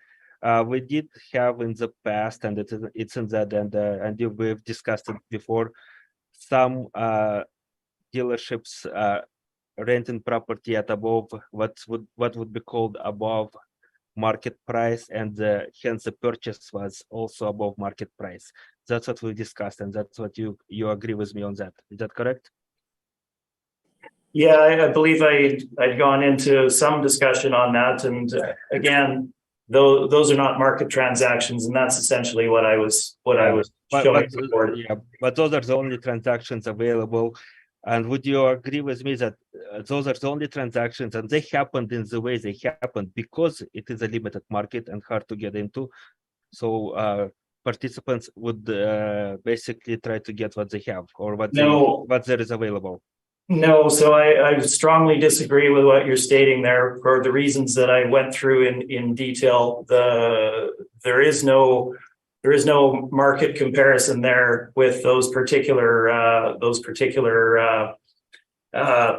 we did have in the past, and it's in that, and we've discussed it before, some dealerships renting property at above what would be called above market price, and hence the purchase was also above market price. That's what we discussed, and that's what you agree with me on that. Is that correct? Yeah, I believe I'd gone into some discussion on that, and again, those are not market transactions, and that's essentially what I was showing. But those are the only transactions available. And would you agree with me that those are the only transactions, and they happened in the way they happened because it is a limited market and hard to get into? So participants would basically try to get what they have or what there is available. No, so I strongly disagree with what you're stating there for the reasons that I went through in detail. There is no market comparison there with those particular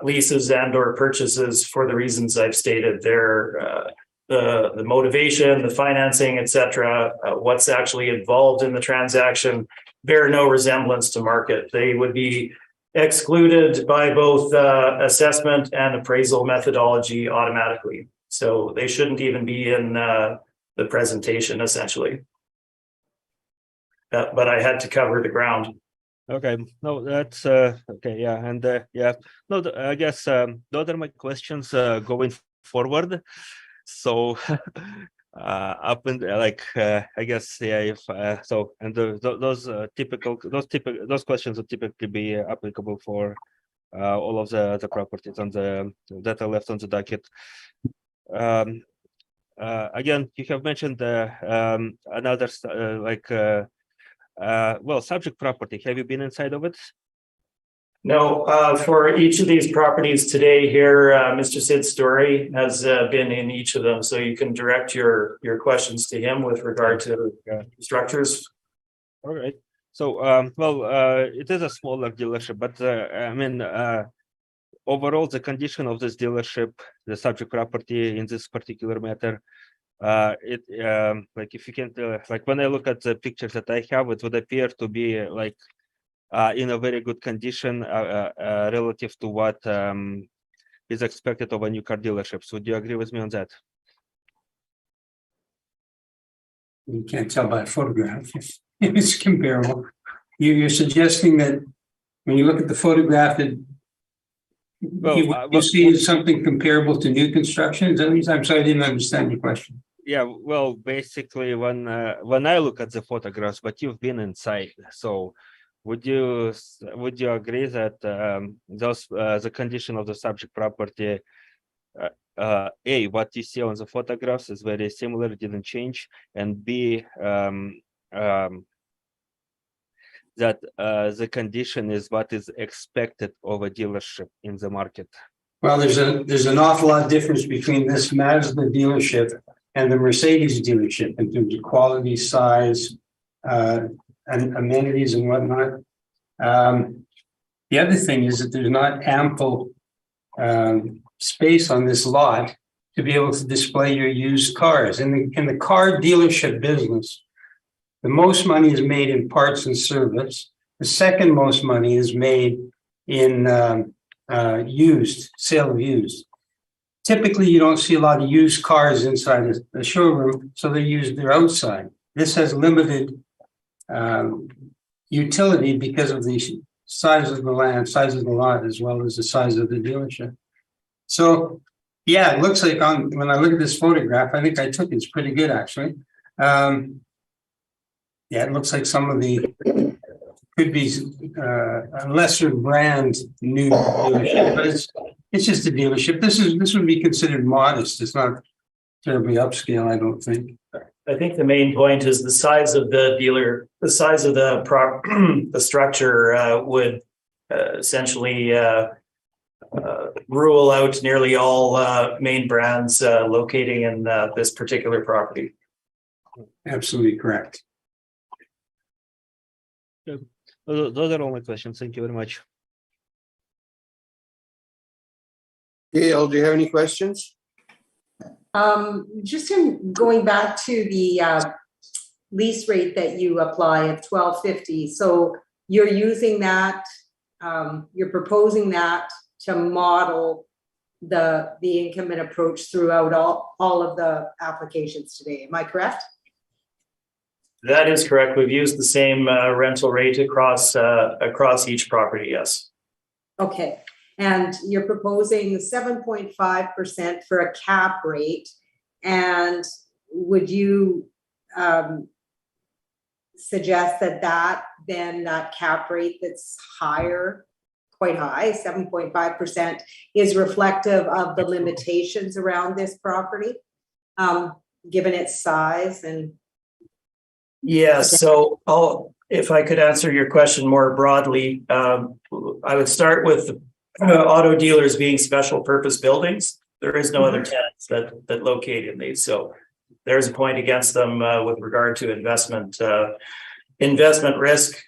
leases and or purchases for the reasons I've stated. They're the motivation, the financing, etc. What's actually involved in the transaction bear no resemblance to market. They would be excluded by both assessment and appraisal methodology automatically. So they shouldn't even be in the presentation, essentially. But I had to cover the ground. Okay, no, that's okay, yeah, and yeah, no, I guess those are my questions going forward. So up and I guess if so, and those questions would typically be applicable for all of the properties on the that are left on the docket. Again, you have mentioned another subject property. Have you been inside of it? No, for each of these properties today here, Mr. Sid Story has been in each of them, so you can direct your questions to him with regard to structures. All right. So, it is a smaller dealership, but I mean, overall, the condition of this dealership, the subject property in this particular matter, if you can, when I look at the pictures that I have, it would appear to be in a very good condition relative to what is expected of a new car dealerships. Would you agree with me on that? You can't tell by a photograph if it's comparable. You're suggesting that when you look at the photograph, that you see something comparable to new construction? Is that what you said? I'm sorry, I didn't understand your question. Yeah, well, basically, when I look at the photographs, but you've been inside, so would you agree that the condition of the subject property, A, what you see on the photographs is very similar, didn't change, and B, that the condition is what is expected of a dealership in the market? Well, there's an awful lot of difference between this Mazda dealership and the Mercedes dealership in terms of quality, size, and amenities and whatnot. The other thing is that there's not ample space on this lot to be able to display your used cars. In the car dealership business, the most money is made in parts and service. The second most money is made in sale of used. Typically, you don't see a lot of used cars inside the showroom, so they're outside. This has limited utility because of the size of the land, size of the lot, as well as the size of the dealership. So, yeah, it looks like when I look at this photograph, I think I took it's pretty good, actually. Yeah, it looks like some of the could be a lesser brand new dealership, but it's just a dealership. This would be considered modest. It's not terribly upscale, I don't think. I think the main point is the size of the dealer, the size of the structure would essentially rule out nearly all main brands locating in this particular property. Absolutely correct. Those are all my questions. Thank you very much. Gail, do you have any questions? Just in going back to the lease rate that you apply of $12.50. So you're using that, you're proposing that to model the income approach throughout all of the applications today. Am I correct? That is correct. We've used the same rental rate across each property. Yes. Okay. And you're proposing 7.5% for a cap rate. And would you suggest that cap rate that's higher, quite high, 7.5%, is reflective of the limitations around this property, given its size and? Yeah, so if I could answer your question more broadly, I would start with the auto dealers being special purpose buildings. There is no other tenants that locate in these, so there's a point against them with regard to investment risk.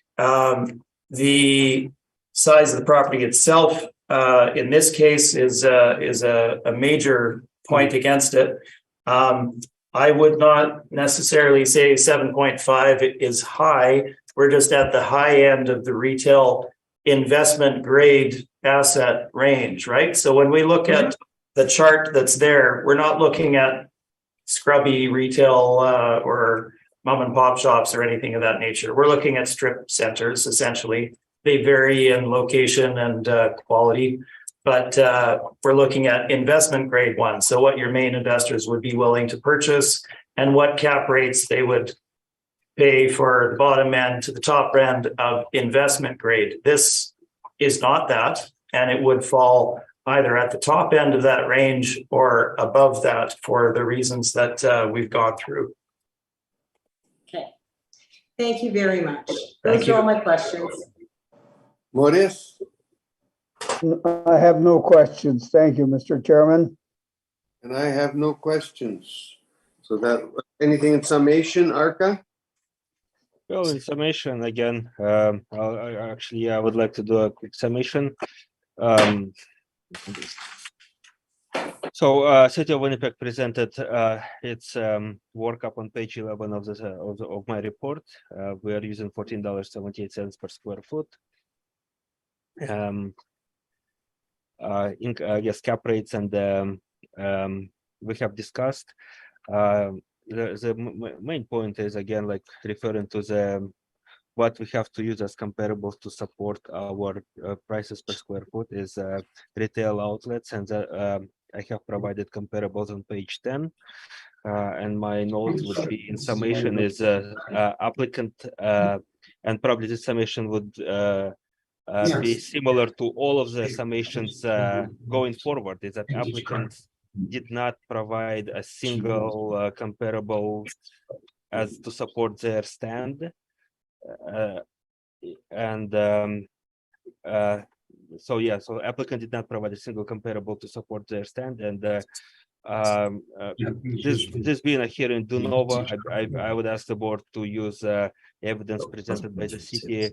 The size of the property itself, in this case, is a major point against it. I would not necessarily say 7.5 is high. We're just at the high end of the retail investment grade asset range, right? So when we look at the chart that's there, we're not looking at scrubby retail or mom and pop shops or anything of that nature. We're looking at strip centers, essentially. They vary in location and quality, but we're looking at investment grade ones. So what your main investors would be willing to purchase and what cap rates they would pay for the bottom end to the top end of investment grade. This is not that, and it would fall either at the top end of that range or above that for the reasons that we've gone through. Okay. Thank you very much. Thank Those are all you. my questions. Maurice? I have no questions. Thank you, Mr. Chairman. And I have no questions. So that, anything in summation, Arca? Well, in summation, again, I would like to do a quick summation. City of Winnipeg presented its work up on page 11 of my report. We are using $14.78 per square foot. I guess cap rates and we have discussed. The main point is again like referring to the what we have to use as comparables to support our prices per square foot is retail outlets, and I have provided comparables on page 10. And my note would be in summation is applicant, and probably the summation would be similar to all of the summations going forward, is that applicants did not provide a single comparable as to support their stand. So applicant did not provide a single comparable to support their stand, and this being a hearing de novo, I would ask the board to use evidence presented by the city as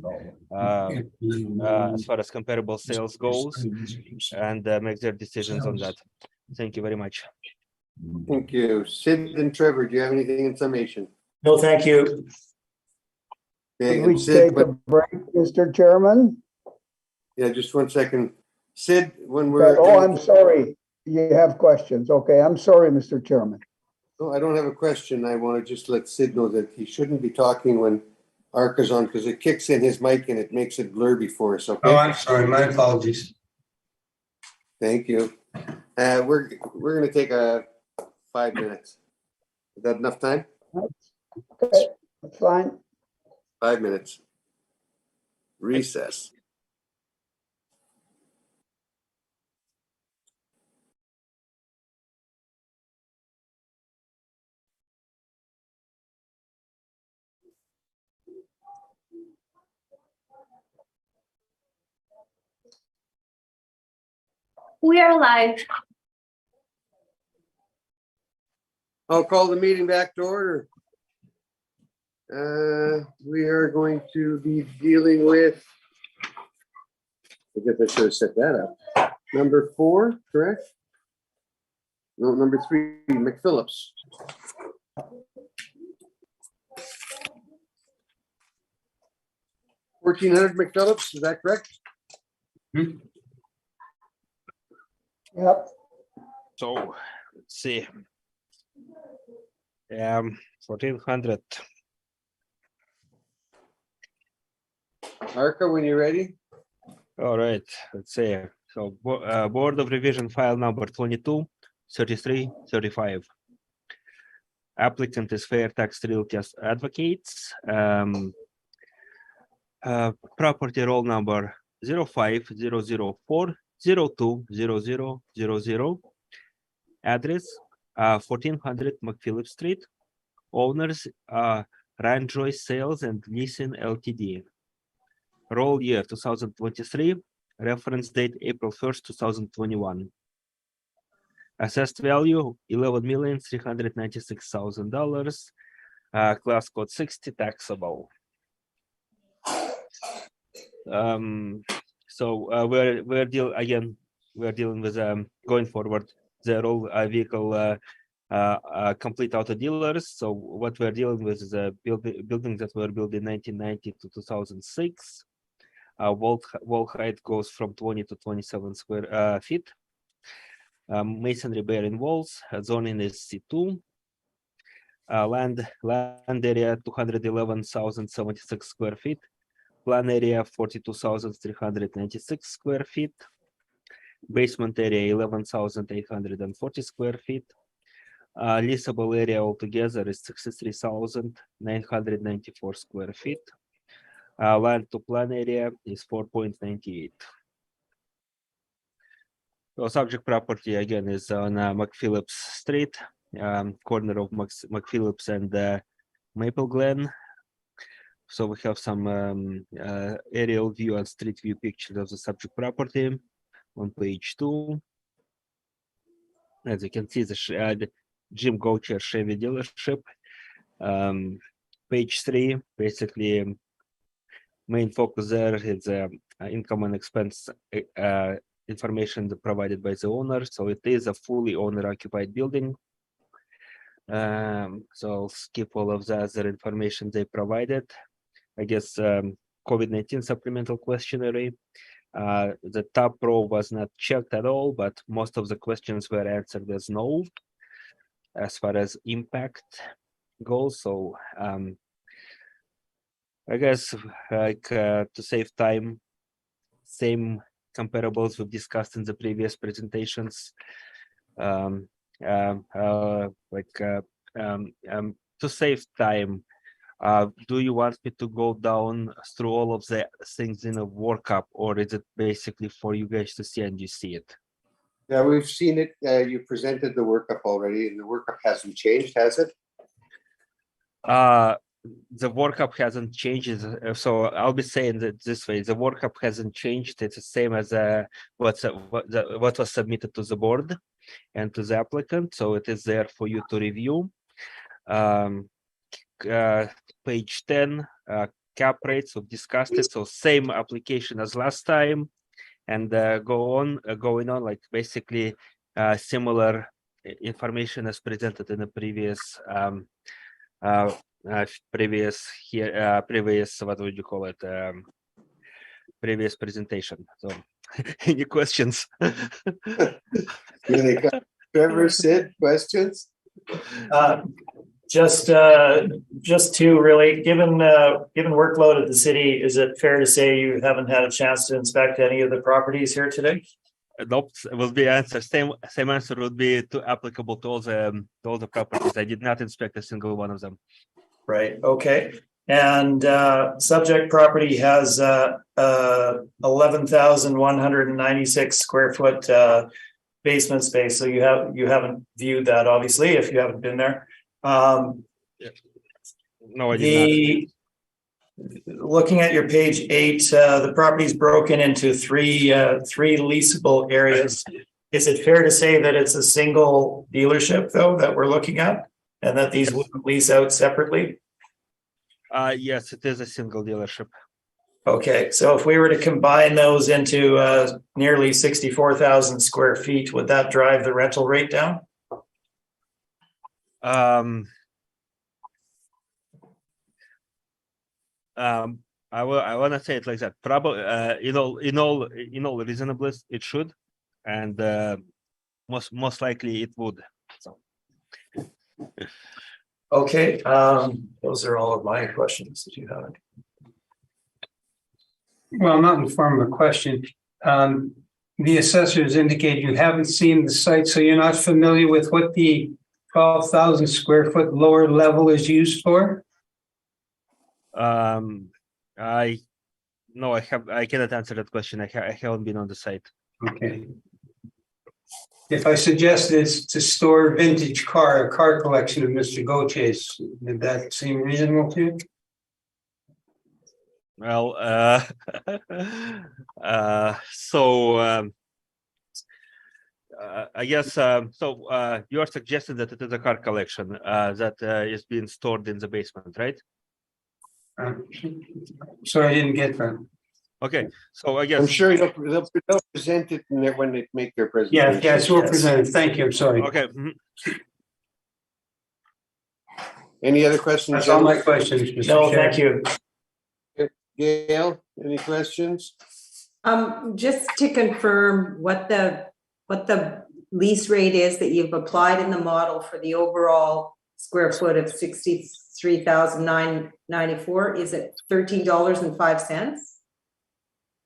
far as comparable sales goes, and make their decisions on that. Thank you very much. Thank you. Sid and Trevor, do you have anything in summation? No, thank you. Okay, Could we and Sid, take a break, Mr. Chairman? yeah, just 1 second. Sid, when we're. Oh, I'm sorry. You have questions. Okay, I'm sorry, Mr. Chairman. No, I don't have a question. I want to just let Sid know that he shouldn't be talking when Arca's on, because it kicks in his mic and it makes it blurry for us, okay? Oh, I'm sorry, my apologies. Thank you. We're going to take 5 minutes. Is that enough time? Okay, that's fine. 5 minutes. Recess. We are live. I'll call the meeting back to order. We are going to be dealing with, I guess I should have set that up. Number 4, correct? No, number 3, McPhillips. $1,400 McPhillips, is that correct? Yep. So let's see. 1400. Arca, when you're ready. All right, let's see. So Board of Revision file number 22-33-35. Applicant is Fairtax Realty Advocates. Property roll number 05-004-02-0000. Address 1400 McPhillips Street. Owners Ryan Joyce Sales and Leasing Ltd. Roll year 2023. Reference date April 1st, 2021. Assessed value $11,396,000. Class code 60, taxable. We're dealing with going forward. They're all vehicle complete auto dealers. So what we're dealing with is buildings that were built in 1990 to 2006. Wall height goes from 20 to 27 square feet. Masonry bearing walls. Zoning is C2. Land area 211,076 square feet. Plan area 42,396 square feet. Basement area 11,840 square feet. Leasable area altogether is 63,994 square feet. Land to plan area is 4.98. So subject property again is on McPhillips Street, corner of McPhillips and Maple Glen. So we have some aerial view and street view pictures of the subject property on page 2. As you can see, the Jim Gocher Chevy dealership. Page 3, basically, main focus there is income and expense information provided by the owner. So it is a fully owner-occupied building. So I'll skip all of the other information they provided. I guess COVID-19 supplemental questionnaire. The top row was not checked at all, but most of the questions were answered as no, as far as impact goes. So I guess like to save time, same comparables we've discussed in the previous presentations. To save time, do you want me to go down through all of the things in a workup, or is it basically for you guys to see and you see it? Yeah, we've seen it. You presented the workup already, and the workup hasn't changed, has it? The workup hasn't changed, so I'll be saying that this way: the workup hasn't changed. It's the same as what was submitted to the board and to the applicant. So it is there for you to review. Page 10, cap rates, we've discussed it. So same application as last time, and going on like basically similar information as presented in the previous previous what would you call it, previous presentation. So any questions? Trevor, Sid, questions? Just to really, given workload at the city, is it fair to say you haven't had a chance to inspect any of the properties here today? Nope, will be answer. Same answer would be applicable to all the properties. I did not inspect a single one of them. Right. Okay. And subject property has 11,196 square foot basement space. So you haven't viewed that, obviously, if you haven't been there. No, I did not. Looking at your page 8, the property is broken into three leasable areas. Is it fair to say that it's a single dealership, though, that we're looking at, and that these wouldn't lease out separately? Yes, it is a single dealership. Okay, so if we were to combine those into nearly 64,000 square feet, would that drive the rental rate down? I want to say it like that. Probably, in all reasonableness, it should, and most likely it would. So. Okay, those are all of my questions that you have. Well, not in form of a question. The assessors indicate you haven't seen the site, so you're not familiar with what the 12,000 square foot lower level is used for? I cannot answer that question. I haven't been on the site. Okay. If I suggest it's to store vintage car collection of Mr. Goche's, did that seem reasonable to you? Well, I guess you are suggesting that it is a car collection that is being stored in the basement, right? Sorry, I didn't get that. Okay, so I guess I'm sure they'll present it when they make their presentation. Yes, we'll present it. Thank you. I'm sorry. okay. Any other questions? That's all my questions, Mr. No, Chair. thank you. Gail, any questions? Just to confirm what the lease rate is that you've applied in the model for the overall square foot of 63,994, is it $13.05?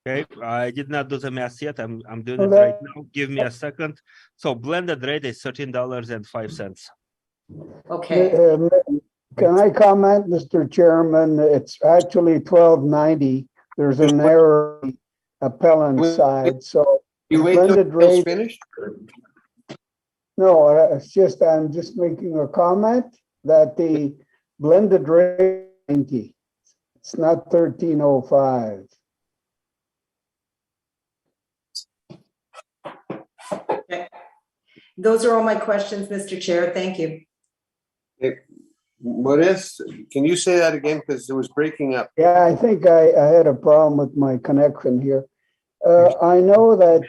Okay, I did not do the math yet. I'm doing it Okay. right now. Give me a second. So blended rate is $13.05. Okay, Can I comment, Mr. Chairman? It's actually 12.90. There's an error on the appellant side, so You wait till blended it's rate. finished? No, it's just, I'm just making a comment that the blended rate 90. It's not 13.05. those are all my questions, Mr. Chair. Thank you. Maurice, can you say that again? Because it was breaking up. Yeah, I think I had a problem with my connection here. I know that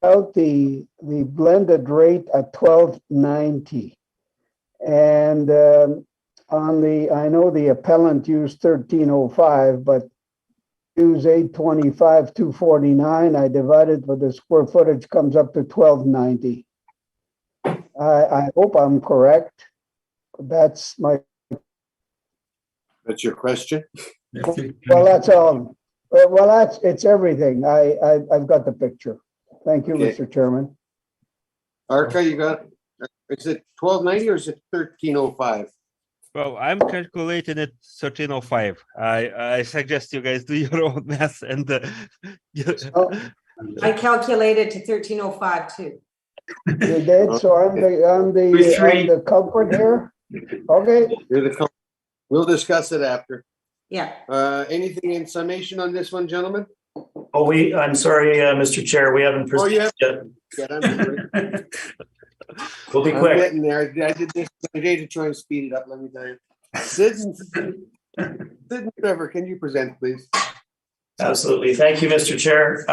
out the blended rate at 12.90. And on the, I know the appellant used 13.05, but use 825, 249. I divided by the square footage comes up to 12.90. I hope I'm correct. That's my, That's your question? well, that's all. Well, it's everything. I've got the picture. Thank you, Okay. Mr. Chairman. Arca, you got, is it 12.90 or is it 13.05? Well, I'm calculating it 13.05. I suggest you guys do your own math and Oh. I calculated to 13.05 too. You did, so I'm the culprit here? Okay, You're the We'll discuss it after. Yeah. Anything in summation on this one, gentlemen? Oh, I'm sorry, Mr. Chair, we haven't Oh, yeah. proceeded Yeah, I'm yet. We'll be I'm quick. getting there. I did this today to try and speed it up, let me tell you. Sid and Trevor, can you present, please? Absolutely. Thank you, Mr. Chair.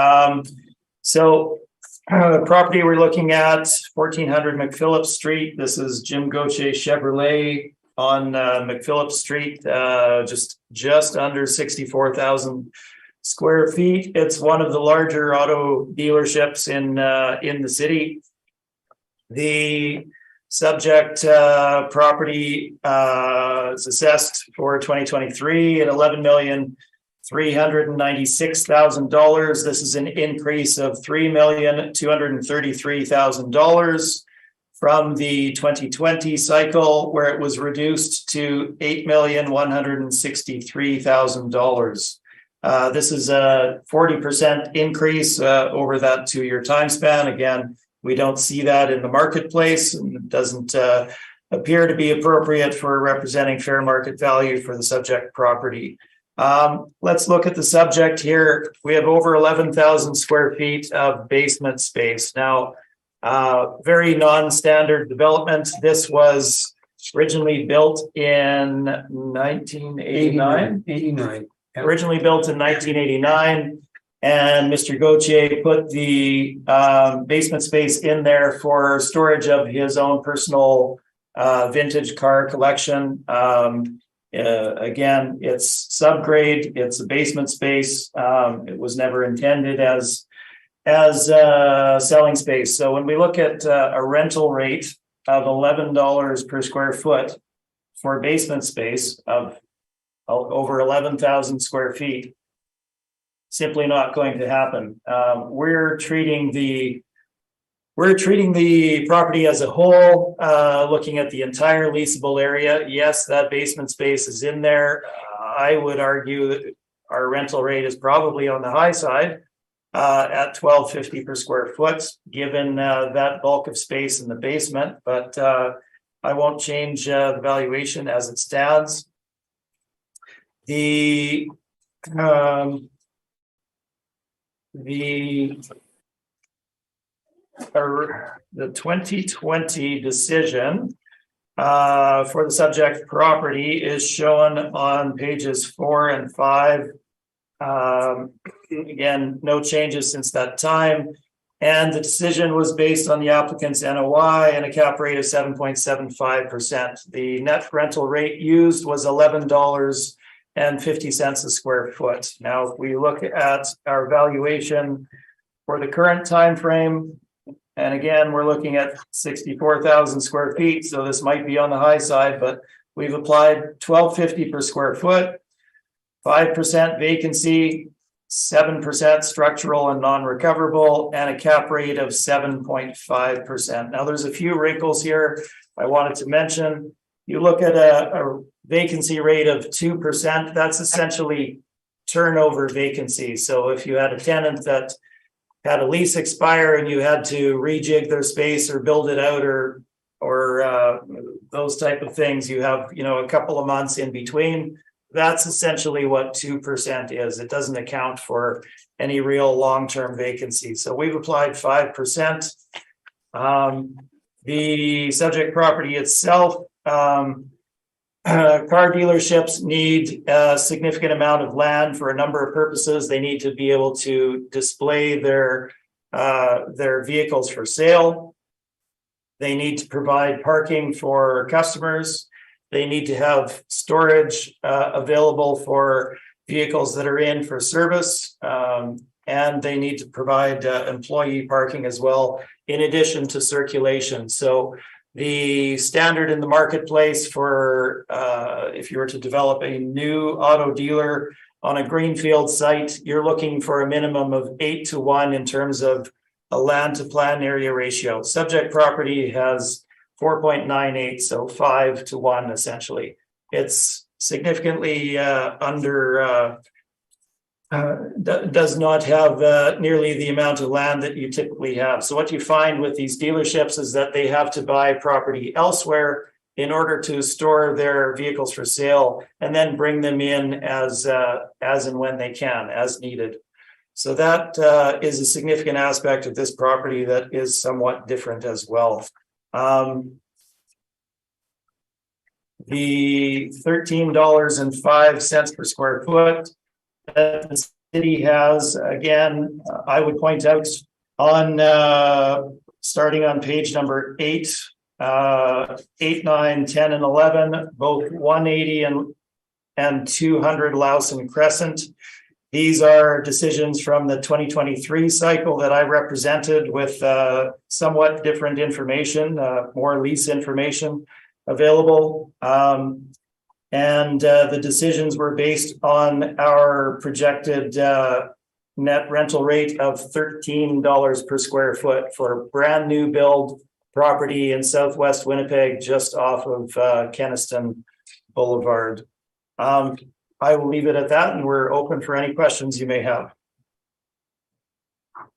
Property we're looking at, 1400 McPhillips Street. This is Jim Gauthier Chevrolet on McPhillips Street, just under 64,000 square feet. It's one of the larger auto dealerships in the city. The subject property is assessed for 2023 at $11,396,000. This is an increase of $3,233,000 from the 2020 cycle, where it was reduced to $8,163,000. This is a 40% increase over that 2-year time span. Again, we don't see that in the marketplace, and it doesn't appear to be appropriate for representing fair market value for the subject property. Let's look at the subject here. We have over 11,000 square feet of basement space. Now, very non-standard development. This was originally built in 1989. 89. Yeah. Originally built in 1989. And Mr. Gauthier put the basement space in there for storage of his own personal vintage car collection. Again, it's subgrade, it's a basement space. It was never intended as selling space. So when we look at a rental rate of $11 per square foot for basement space of over 11,000 square feet, simply not going to happen. We're treating the property as a whole, looking at the entire leasable area. Yes, that basement space is in there. I would argue that our rental rate is probably on the high side at $12.50 per square foot, given that bulk of space in the basement. But I won't change the valuation as it stands. The 2020 decision for the subject property is shown on pages 4 and 5. Again, no changes since that time. And the decision was based on the applicant's NOI and a cap rate of 7.75%. The net rental rate used was $11.50 a square foot. Now, if we look at our valuation for the current time frame, and again, we're looking at 64,000 square feet, so this might be on the high side, but we've applied $12.50 per square foot, 5% vacancy, 7% structural and non-recoverable, and a cap rate of 7.5%. Now, there's a few wrinkles here I wanted to mention. You look at a vacancy rate of 2%, that's essentially turnover vacancy. So if you had a tenant that had a lease expire and you had to rejig their space or build it out or those type of things, you have, a couple of months in between. That's essentially what 2% is. It doesn't account for any real long-term vacancy. So we've applied 5%. The subject property itself, car dealerships need a significant amount of land for a number of purposes. They need to be able to display their vehicles for sale. They need to provide parking for customers. They need to have storage available for vehicles that are in for service. And they need to provide employee parking as well, in addition to circulation. So the standard in the marketplace for if you were to develop a new auto dealer on a greenfield site, you're looking for a minimum of 8-to-1 in terms of a land to plan area ratio. Subject property has 4.98, so 5-to-1 essentially. It's significantly does not have nearly the amount of land that you typically have. So what you find with these dealerships is that they have to buy property elsewhere in order to store their vehicles for sale and then bring them in as and when they can, as needed. So that is a significant aspect of this property that is somewhat different as well. The $13.05 per square foot that the city has, again, I would point out on starting on page number 8, 8, 9, 10, and 11, both 180 and 200 Lowson Crescent. These are decisions from the 2023 cycle that I represented with somewhat different information, more lease information available. And the decisions were based on our projected net rental rate of $13 per square foot for a brand new build property in Southwest Winnipeg, just off of Kenaston Boulevard. I will leave it at that, and we're open for any questions you may have.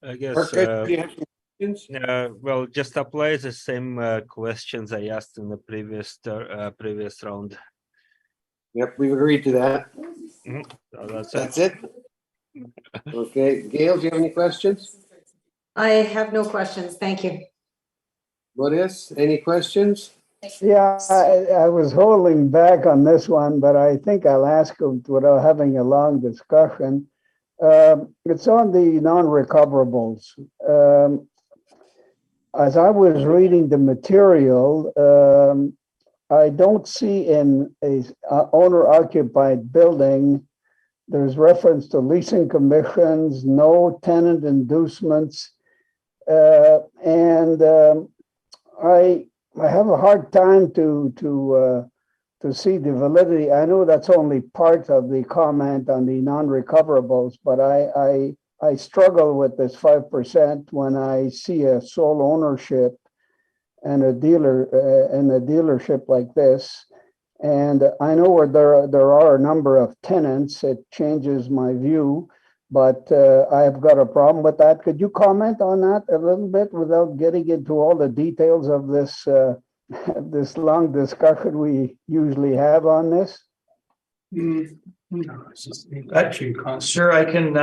I guess, Mark, do you have some questions? well, just apply the same questions I asked in the previous round. Yep, we've agreed to that. So that's That's it. Okay, Gail, do you have any questions? I have no questions. Thank you. Boris, any questions? Yeah, I was holding back on this one, but I think I'll ask him without having a long discussion. It's on the non-recoverables. As I was reading the material, I don't see in a owner-occupied building, there's reference to leasing commissions, no tenant inducements, and I have a hard time to see the validity. I know that's only part of the comment on the non-recoverables, but I struggle with this 5% when I see a sole ownership and a dealership like this. And I know where there are a number of tenants, it changes my view, but I've got a problem with that. Could you comment on that a little bit without getting into all the details of this this long discussion we usually have on this? Actually, sure, I can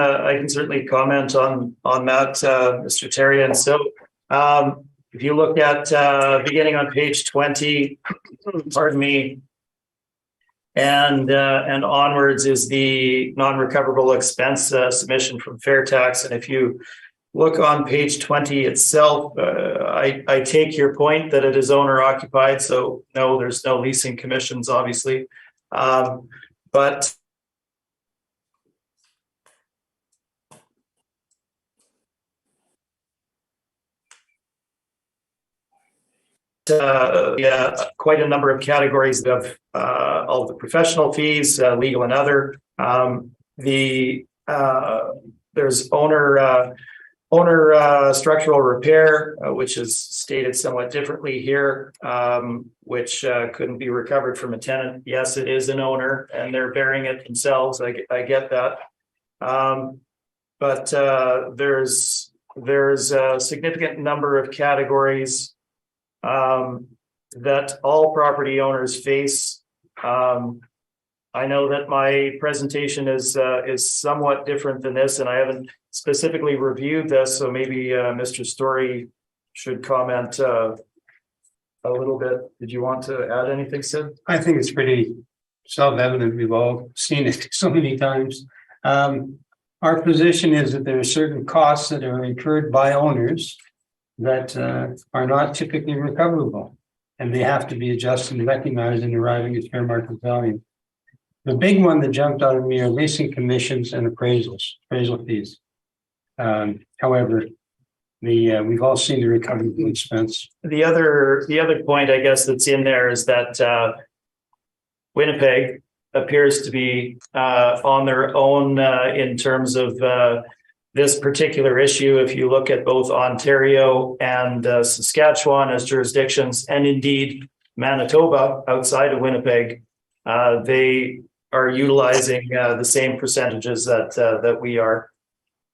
certainly comment on that, Mr. Therrien. So if you look at beginning on page 20, pardon me, and onwards is the non-recoverable expense submission from Fairtax. And if you look on page 20 itself, I take your point that it is owner occupied. So no, there's no leasing commissions, obviously. But yeah, quite a number of categories of all the professional fees, legal and other. The there's owner structural repair, which is stated somewhat differently here, which couldn't be recovered from a tenant. Yes, it is an owner and they're bearing it themselves. I get that. But there's a significant number of categories that all property owners face. I know that my presentation is somewhat different than this, and I haven't specifically reviewed this, so maybe Mr. Story should comment a little bit. Did you want to add anything, Sid? I think it's pretty self-evident. We've all seen it so many times. Our position is that there are certain costs that are incurred by owners that are not typically recoverable, and they have to be adjusted and recognized in arriving at fair market value. The big one that jumped out at me are leasing commissions and appraisal fees. However, we've all seen the recoverable expense. The other point, I guess, that's in there is that Winnipeg appears to be on their own in terms of this particular issue. If you look at both Ontario and Saskatchewan as jurisdictions, and indeed Manitoba outside of Winnipeg, they are utilizing the same percentages that we are,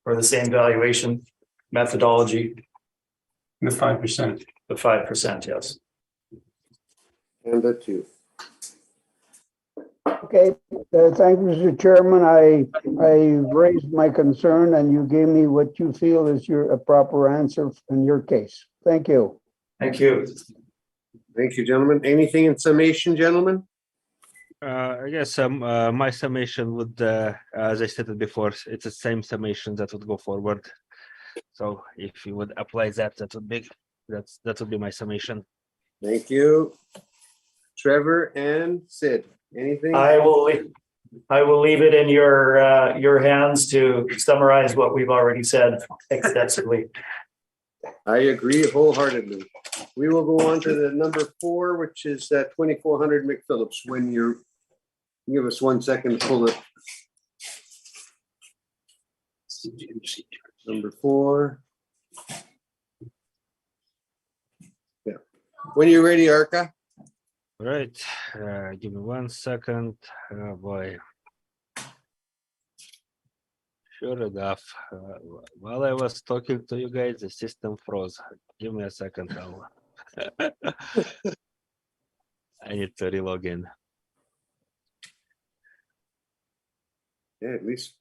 or the same valuation methodology. The 5%. The 5%, yes. And the two. Okay, thank you, Mr. Chairman. I raised my concern and you gave me what you feel is a proper answer in your case. Thank you. Thank you. Thank you, gentlemen. Anything in summation, gentlemen? I guess my summation would, as I stated before, it's the same summation that would go forward. So if you would apply that, that would be my summation. Thank you. Trevor and Sid, anything? I will leave it in your hands to summarize what we've already said extensively. I agree wholeheartedly. We will go on to the number 4, which is 2400 McPhillips. When you're, give us 1 second to pull it. Number 4. Yeah. When you're ready, Arca. All right, give me 1 second. Oh boy. Sure enough, while I was talking to you guys, the system froze. Give me a second. I need to relog in. Yeah, at least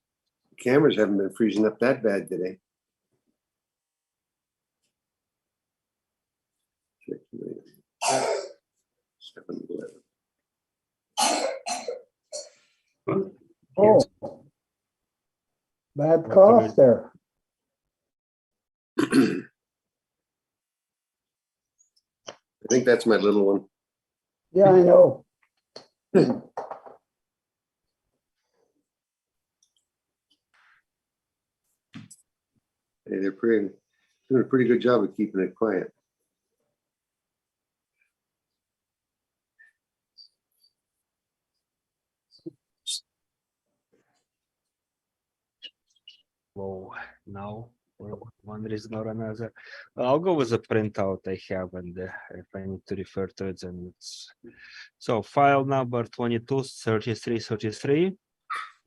cameras haven't been freezing up that bad today. Oh, bad cough there. I think that's my little one. Yeah, I know. Hey, they're doing a pretty good job of keeping it quiet. Whoa, now for one reason or another. I'll go with the printout I have, and if I need to refer to it, then it's so file number 223333.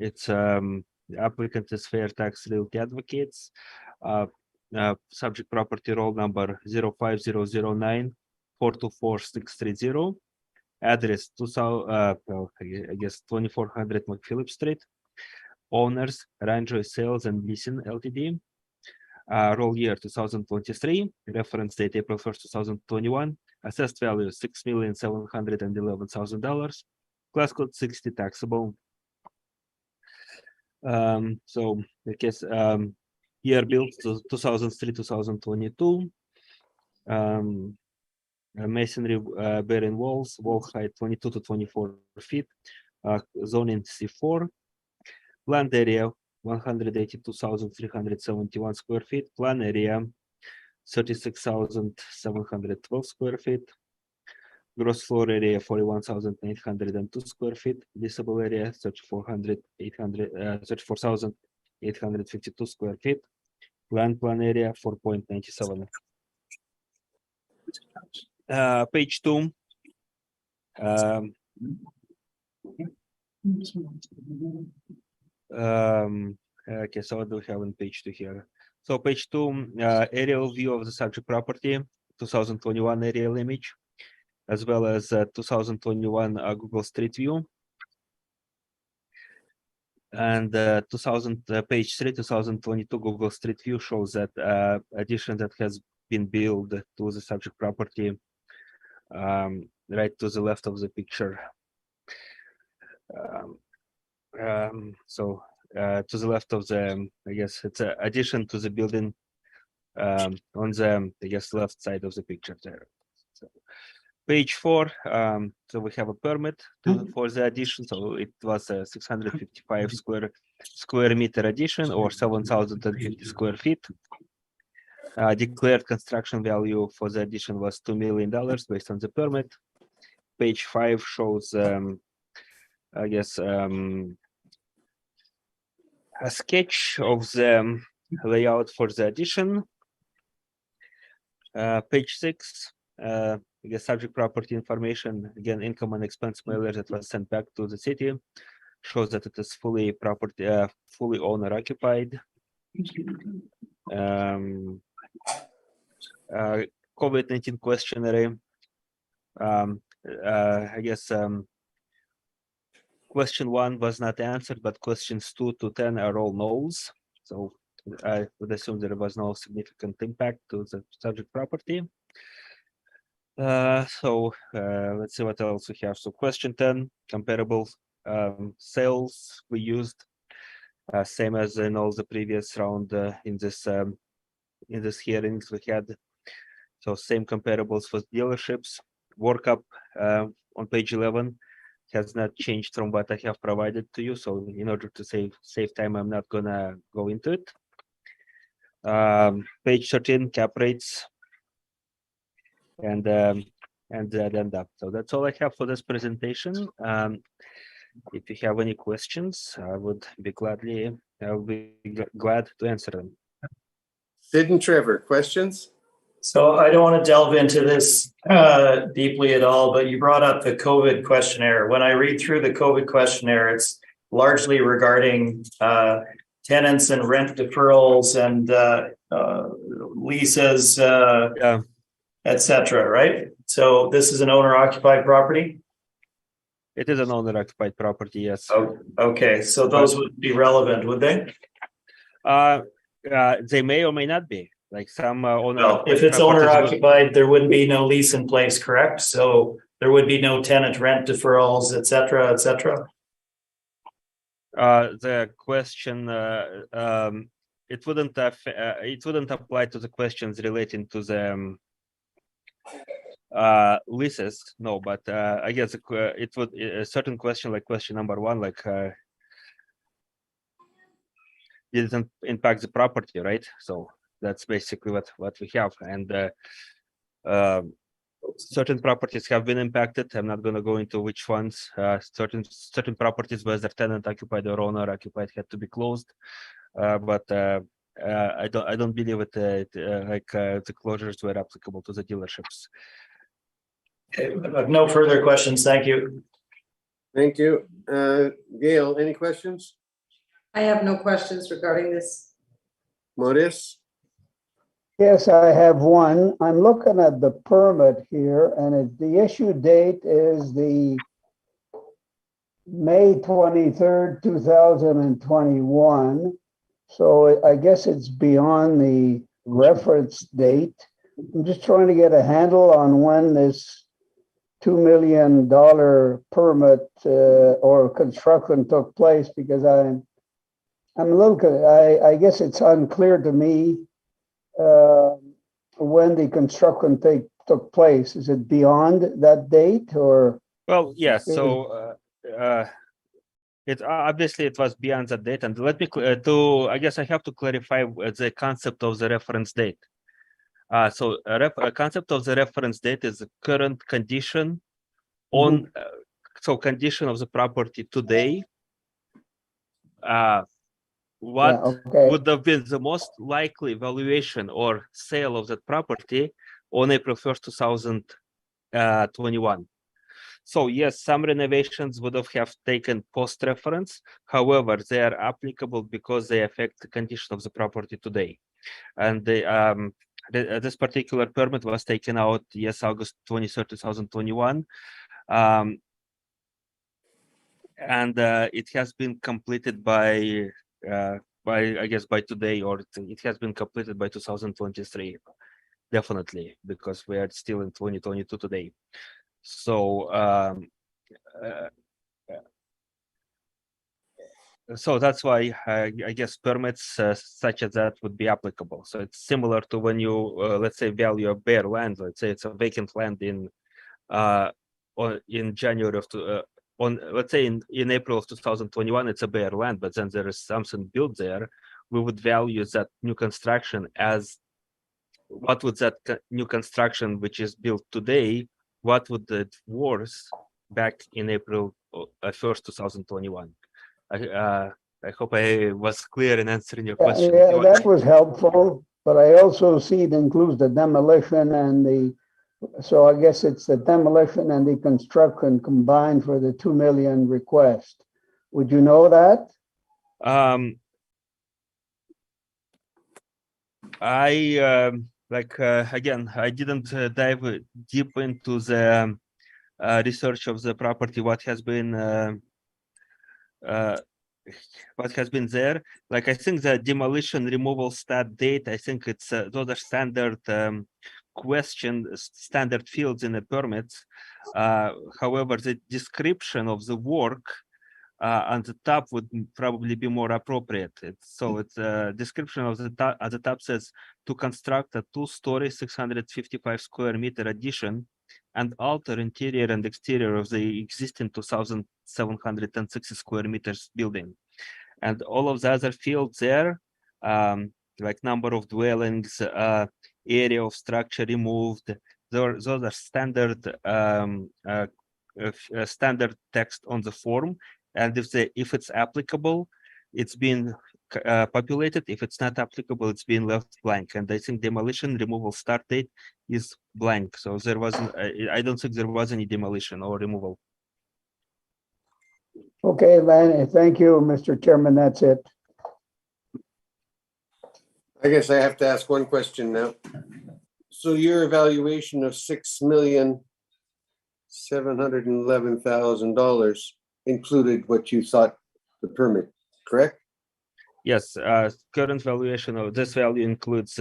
It's the applicant is Fairtax Realty Advocates. Subject property roll number 05009 424630. Address 2400 McPhillips Street. Owners Ranjo Sales and Leasing Ltd. Roll year 2023. Reference date April 1st, 2021. Assessed value $6,711,000. Class code 60 taxable. So I guess year built 2003-2022. Masonry bearing walls, wall height 22 to 24 feet. Zoning C4. Planned area 182,371 square feet. Plan area 36,712 square feet. Gross floor area 41,802 square feet. Leasable area 34,800 852 square feet. Land plan area 4.97. Page 2. Okay, so what do we have on page 2 here? So page 2, aerial view of the subject property, 2021 aerial image, as well as 2021 Google Street View. And page 3, 2022 Google Street View shows that addition that has been built to the subject property right to the left of the picture. To the left of the, I guess it's an addition to the building on the, I guess, left side of the picture there. So, page 4, so we have a permit for the addition. So it was a 655 square meter addition, or 7,050 square feet. Declared construction value for the addition was $2 million based on the permit. Page 5 shows, I guess, a sketch of the layout for the addition. Page 6, I guess subject property information, again, income and expense mailer that was sent back to the city, shows that it is fully owner occupied. COVID-19 questionnaire, I guess question 1 was not answered, but questions 2 to 10 are all no's. So I would assume there was no significant impact to the subject property. Let's see what else we have. So question 10, comparable sales we used, same as in all the previous round in this hearings we had. So same comparables for dealerships. Workup on page 11 has not changed from what I have provided to you. So in order to save time, I'm not gonna go into it. Page 13, cap rates and the addenda. So that's all I have for this presentation. If you have any questions, I would be glad to answer them. Sid and Trevor, questions? So I don't want to delve into this deeply at all, but you brought up the COVID questionnaire. When I read through the COVID questionnaire, it's largely regarding tenants and rent deferrals and leases, etc. Right? So this is an owner-occupied property? It is an owner-occupied property, yes. Oh, okay. So those would be relevant, would they? They may or may not be. Like some owner. Well, if it's owner occupied, there wouldn't be no lease in place, correct? So there would be no tenant rent deferrals, et cetera, et cetera. The question it wouldn't apply to the questions relating to the leases, no. But I guess it would a certain question, like question number 1, like didn't impact the property, right? So that's basically what we have, and certain properties have been impacted. I'm not going to go into which ones. Certain properties, whether tenant occupied or owner occupied, had to be closed. But I don't believe the closures were applicable to the dealerships. Okay, no further questions. Thank you. Thank you. Gail, any questions? I have no questions regarding this. Maurice? Yes, I have one. I'm looking at the permit here, and the issue date is the May 23rd, 2021. So I guess it's beyond the reference date. I'm just trying to get a handle on when this $2 million permit or construction took place, because I'm a little, I guess it's unclear to me when the construction took place. Is it beyond that date, or? Well, yes. So it obviously it was beyond that date, and let me I guess I have to clarify the concept of the reference date. So a concept of the reference date is the current condition on so condition of the property today. what okay. would have been the most likely valuation or sale of that property on April 1st, 2021. So yes, some renovations would have taken post-reference. However, they are applicable because they affect the condition of the property today. And this particular permit was taken out, yes, August 23rd, 2021. And it has been completed by I guess by today, or it has been completed by 2023, definitely, because we are still in 2022 today. So so that's why I guess permits such as that would be applicable. So it's similar to when you let's say value a bare land. Let's say it's a vacant land in January of let's say in April of 2021, it's a bare land, but then there is something built there. We would value that new construction as what would that new construction which is built today, what would it worth back in April 1st, 2021. I hope I was clear in answering your question. Yeah, that was helpful, but I also see it includes the demolition and so I guess it's the demolition and the construction combined for the 2 million request. Would you know that? Again, I didn't dive deep into the research of the property, what has been there. Like, I think the demolition removal start date, I think it's those are standard standard fields in the permits. However, the description of the work on the top would probably be more appropriate. It's a description of the top. At the top says to construct a 2-story 655 square meter addition and alter interior and exterior of the existing 2,760 square meters building. And all of the other fields there, like number of dwellings, area of structure removed, those are standard standard text on the form. And if it's applicable, it's been populated. If it's not applicable, it's being left blank. And I think demolition removal start date is blank. So there wasn't. I don't think there was any demolition or removal. Okay, Lan, thank you, Mr. Chairman. That's it. I guess I have to ask one question now. So your evaluation of $6,711,000 included what you thought the permit, correct? Yes, current valuation of this value includes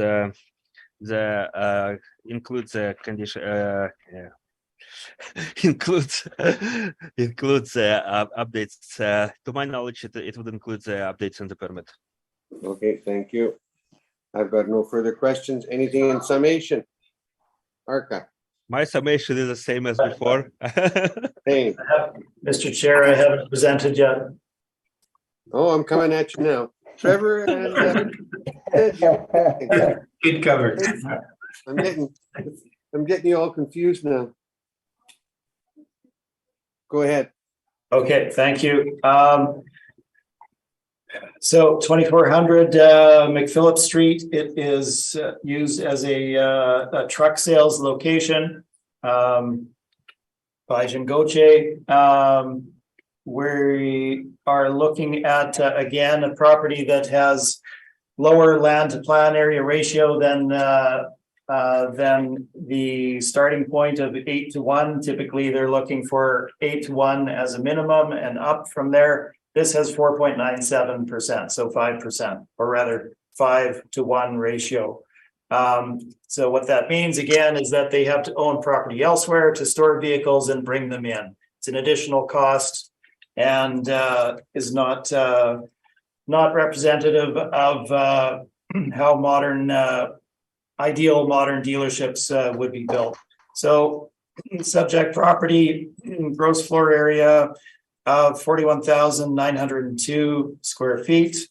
includes condition includes updates. To my knowledge, it would include the updates in the permit. Okay, thank you. I've got no further questions. Anything in summation? Arca. My summation is the same as before. Hey. Mr. Chair, I haven't presented yet. Oh, I'm coming at you now. Trevor and Good cover. I'm getting you all confused now. Go ahead. Okay, thank you. So 2400 McPhillip Street, it is used as a truck sales location by Jingoche. We are looking at, again, a property that has lower land to plan area ratio than the starting point of 8:1. Typically, they're looking for 8:1 as a minimum, and up from there. This has 4.97%, so 5%, or rather 5:1 ratio. So what that means again is that they have to own property elsewhere to store vehicles and bring them in. It's an additional cost and is not representative of how ideal modern dealerships would be built. So subject property, gross floor area of 41,902 square feet.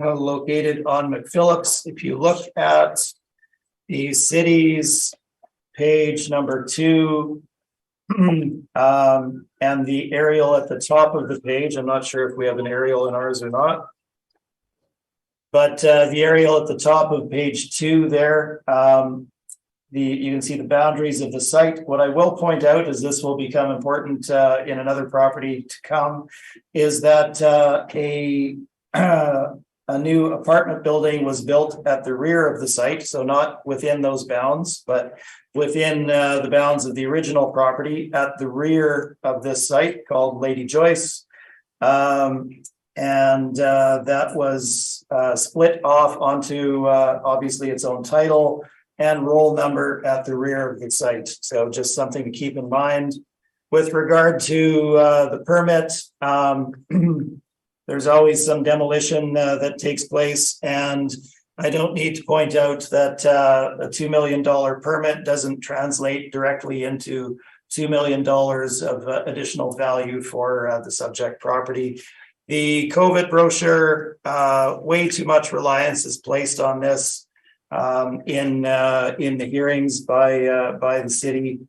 Located on McPhillips. If you look at the city's page number 2, And the aerial at the top of the page, I'm not sure if we have an aerial in ours or not. But the aerial at the top of page 2 there, you can see the boundaries of the site. What I will point out is this will become important in another property to come, is that a new apartment building was built at the rear of the site, so not within those bounds, but within the bounds of the original property at the rear of this site called Lady Joyce. And that was split off onto obviously its own title and roll number at the rear of the site. So just something to keep in mind. With regard to the permit, there's always some demolition that takes place, and I don't need to point out that a $2 million permit doesn't translate directly into $2 million of additional value for the subject property. The COVID brochure, way too much reliance is placed on this in the hearings by the city.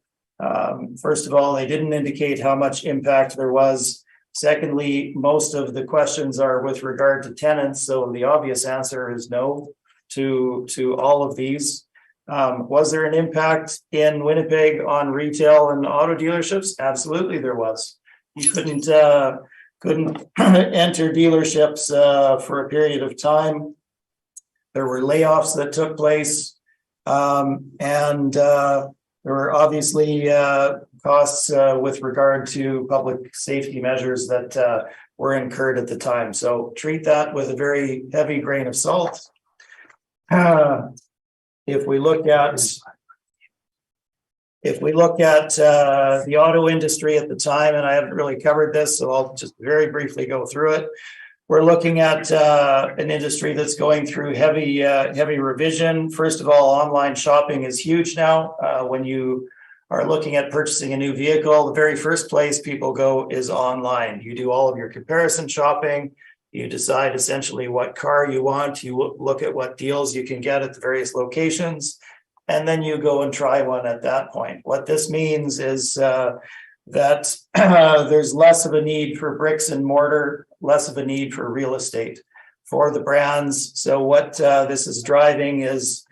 First of all, they didn't indicate how much impact there was. Secondly, most of the questions are with regard to tenants, so the obvious answer is no to all of these. Was there an impact in Winnipeg on retail and auto dealerships? Absolutely, there was. You couldn't enter dealerships for a period of time. There were layoffs that took place, and there were obviously costs with regard to public safety measures that were incurred at the time. So treat that with a very heavy grain of salt. If we look at the auto industry at the time, and I haven't really covered this, so I'll just very briefly go through it. We're looking at an industry that's going through heavy revision. First of all, online shopping is huge now. When you are looking at purchasing a new vehicle, the very first place people go is online. You do all of your comparison shopping. You decide essentially what car you want. You look at what deals you can get at the various locations, and then you go and try one at that point. What this means is that there's less of a need for bricks and mortar, less of a need for real estate for the brands. So what this is driving is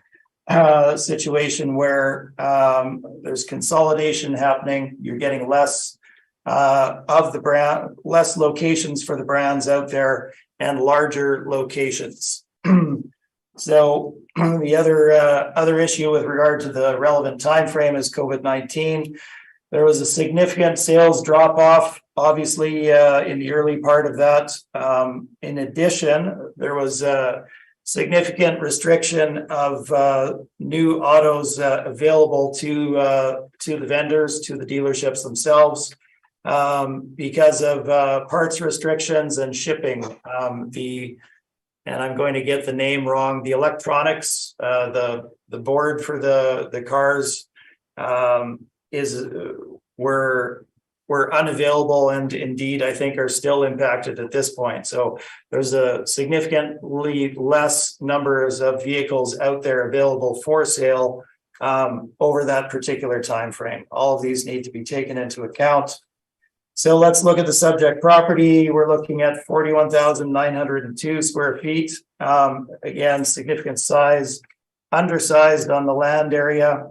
a situation where there's consolidation happening. You're getting less of the brand, less locations for the brands out there, and larger locations. So the other issue with regard to the relevant time frame is COVID-19. There was a significant sales drop off, obviously, in the early part of that. In addition, there was a significant restriction of new autos available to the vendors, to the dealerships themselves, because of parts restrictions and shipping. And I'm going to get the name wrong, the electronics, the board for the cars were unavailable, and indeed I think are still impacted at this point. So there's a significantly less numbers of vehicles out there available for sale over that particular time frame. All of these need to be taken into account. So let's look at the subject property. We're looking at 41,902 square feet. Again, significant size, undersized on the land area.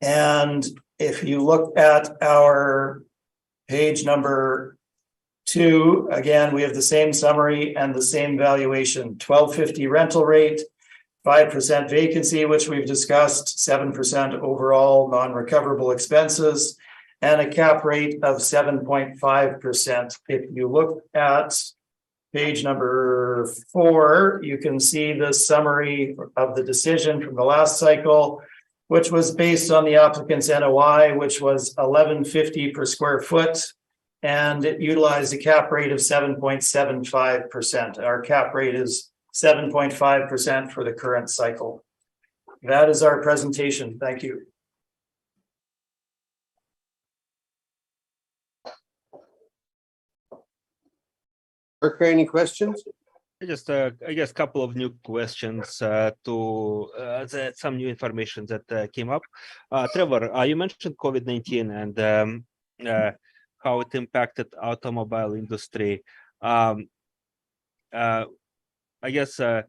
And if you look at our page number 2, again, we have the same summary and the same valuation. $1,250 rental rate, 5% vacancy, which we've discussed, 7% overall non-recoverable expenses, and a cap rate of 7.5%. If you look at page number 4, you can see the summary of the decision from the last cycle, which was based on the applicant's NOI, which was $1,150 per square foot, and it utilized a cap rate of 7.75%. Our cap rate is 7.5% for the current cycle. That is our presentation. Thank you. Kirk, any questions? Just, I guess, a couple of new questions some new information that came up. Trevor, you mentioned COVID-19 and how it impacted automobile industry. I guess you're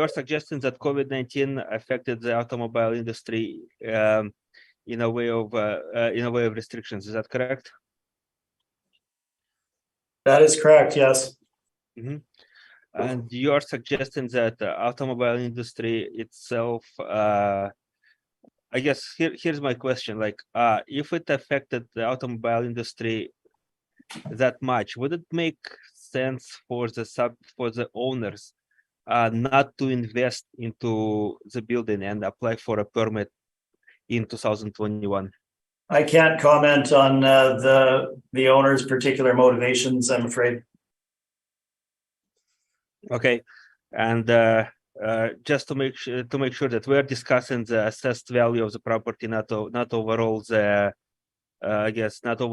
suggesting that COVID-19 affected the automobile industry in a way of restrictions. Is that correct? That is correct, yes. Mm-hmm. And you're suggesting that the automobile industry itself, I guess here's my question, like, if it affected the automobile industry that much, would it make sense for the owners not to invest into the building and apply for a permit in 2021? I can't comment on the owner's particular motivations, I'm afraid. Okay, and just to make sure that we're discussing the assessed value of the property, not overall the I guess not the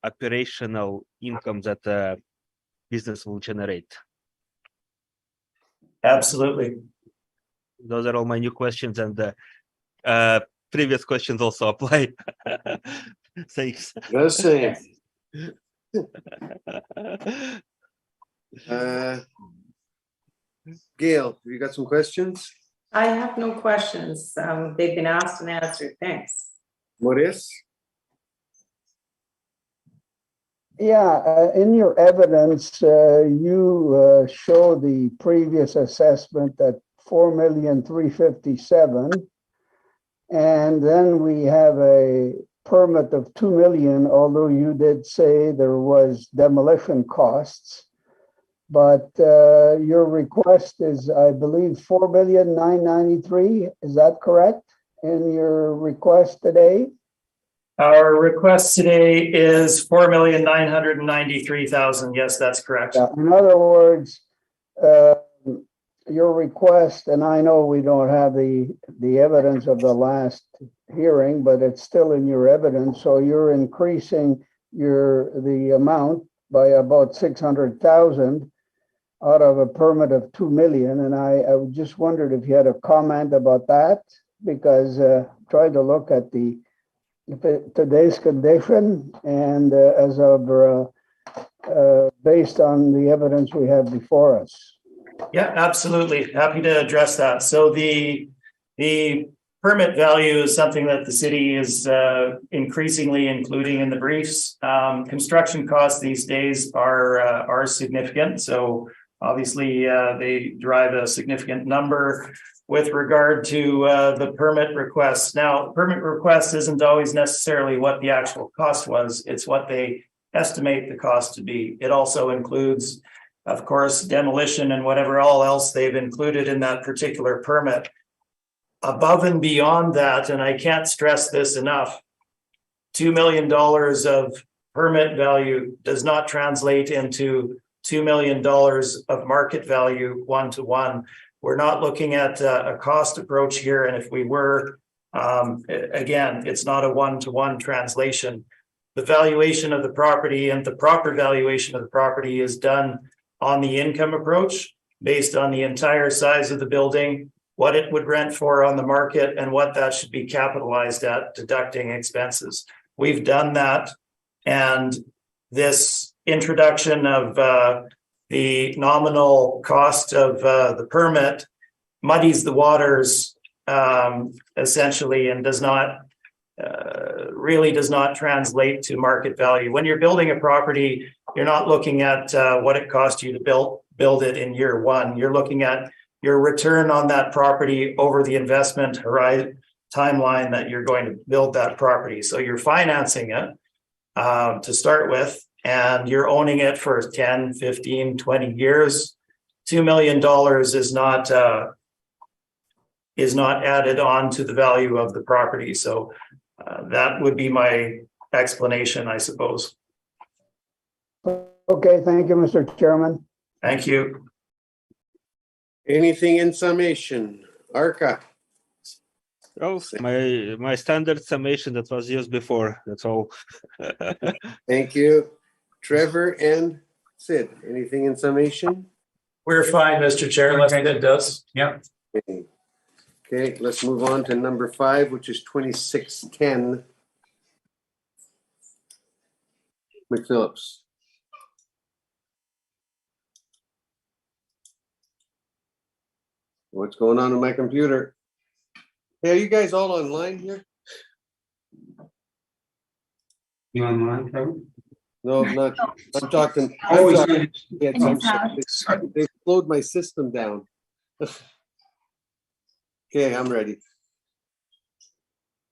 operational income that the business will generate. Absolutely. Those are all my new questions, and the previous questions also apply. Thanks. The same. Gail, you got some questions? I have no questions. They've been asked and answered. Thanks. Maurice? Yeah, in your evidence, you show the previous assessment at 4,357,000, and then we have a permit of 2 million, although you did say there was demolition costs. But your request is, I believe, 4,993,000. Is that correct in your request today? Our request today is 4,993,000. Yes, that's correct. Yeah, in other words, your request, and I know we don't have the evidence of the last hearing, but it's still in your evidence. So you're increasing the amount by about 600,000 out of a permit of 2 million. And I just wondered if you had a comment about that, because trying to look at today's condition and as of based on the evidence we have before us. Yeah, absolutely. Happy to address that. So the permit value is something that the city is increasingly including in the briefs. Construction costs these days are significant. So obviously they drive a significant number with regard to the permit requests. Now, permit request isn't always necessarily what the actual cost was. It's what they estimate the cost to be. It also includes, of course, demolition and whatever all else they've included in that particular permit. Above and beyond that, and I can't stress this enough, $2 million of permit value does not translate into $2 million of market value one-to-one. We're not looking at a cost approach here. And if we were, again, it's not a one-to-one translation. The valuation of the property and the proper valuation of the property is done on the income approach based on the entire size of the building, what it would rent for on the market, and what that should be capitalized at, deducting expenses. We've done that. And this introduction of the nominal cost of the permit muddies the waters essentially, and does not translate to market value. When you're building a property, you're not looking at what it cost you to build it in year one. You're looking at your return on that property over the investment horizon timeline that you're going to build that property. So you're financing it to start with, and you're owning it for 10, 15, 20 years. $2 million is not added on to the value of the property. So that would be my explanation, I suppose. Okay, thank you, Mr. Chairman. Thank you. Anything in summation? Arca? Oh, my standard summation that was used before. That's all. Thank you. Trevor and Sid, anything in summation? We're fine, Mr. Chair, unless it does. Yep. Okay, let's move on to number 5, which is 2610 McPhillips. What's going on in my computer? Hey, are you guys all online here? You online, Trevor? No, not. I'm talking. Oh, I'm he's talking. in- Yeah, In his house. they slowed my system down. Okay, I'm ready.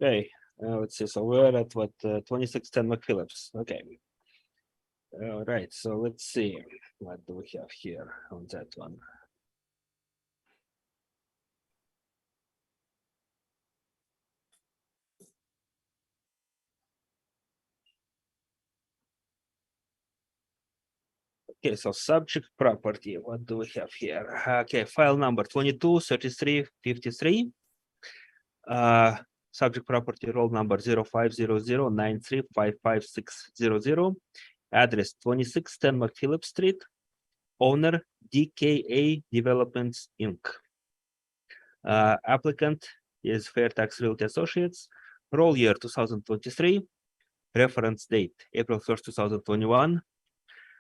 Okay, let's see. So we're at what 2610 McPhillips. Okay. All right. So let's see. What do we have here on that one? Okay, so subject property, what do we have here? Okay, file number 223353. Subject property roll number 050093555600. Address 2610 McPhillips Street. Owner DKA Developments Inc. Applicant is Fairtax Realty Associates. Roll year 2023. Reference date April 1st, 2021.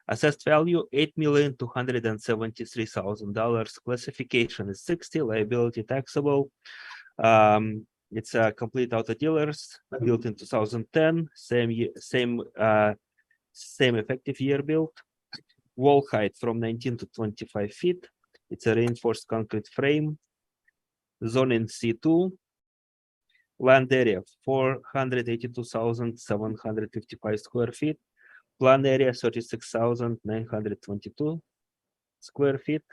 Assessed value $8,273,000. Classification is 60. Liability taxable. It's a complete auto dealers built in 2010. Same effective year built. Wall height from 19 to 25 feet. It's a reinforced concrete frame. Zoning C2. Land area 482,755 square feet. Plan area 36,922 square feet.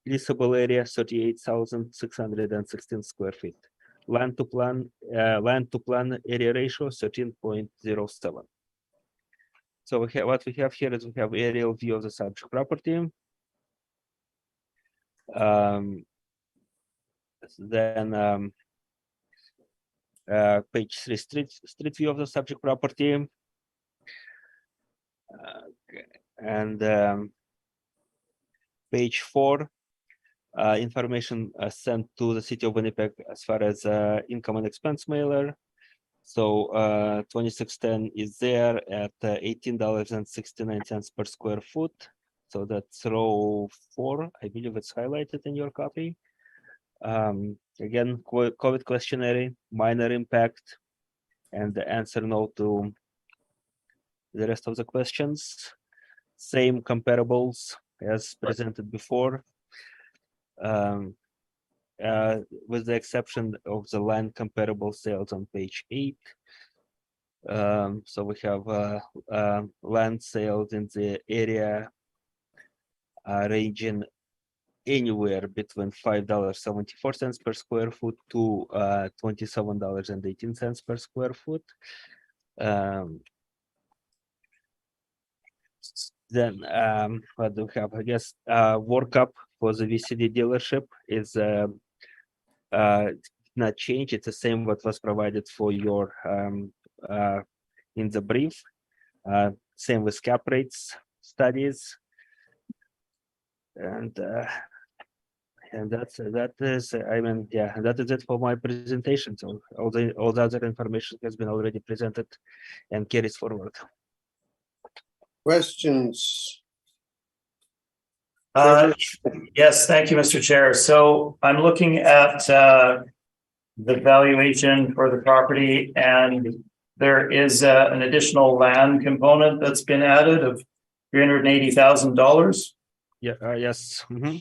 Leasable area 38,616 square feet. Land to plan area ratio 13.07. So what we have here is we have aerial view of the subject property. Then page 3 street view of the subject property. And page 4 information sent to the city of Winnipeg as far as income and expense mailer. So 2610 is there at $18.69 per square foot. So that's row 4. I believe it's highlighted in your copy. Again, COVID questionnaire, minor impact, and the answer no to the rest of the questions. Same comparables as presented before. With the exception of the land comparable sales on page 8. So we have land sales in the area ranging anywhere between $5.74 per square foot to $27.18 per square foot. Then what do we have? I guess workup for the VCD dealership is not change. It's the same what was provided for your in the brief. Same with cap rates studies, and that is I mean that is it for my presentation. So all the other information has been already presented and carries forward. Questions? Yes, thank you, Mr. Chair. So I'm looking at the valuation for the property, and there is an additional land component that's been added of $380,000. Yeah. Yes. Mm-hmm.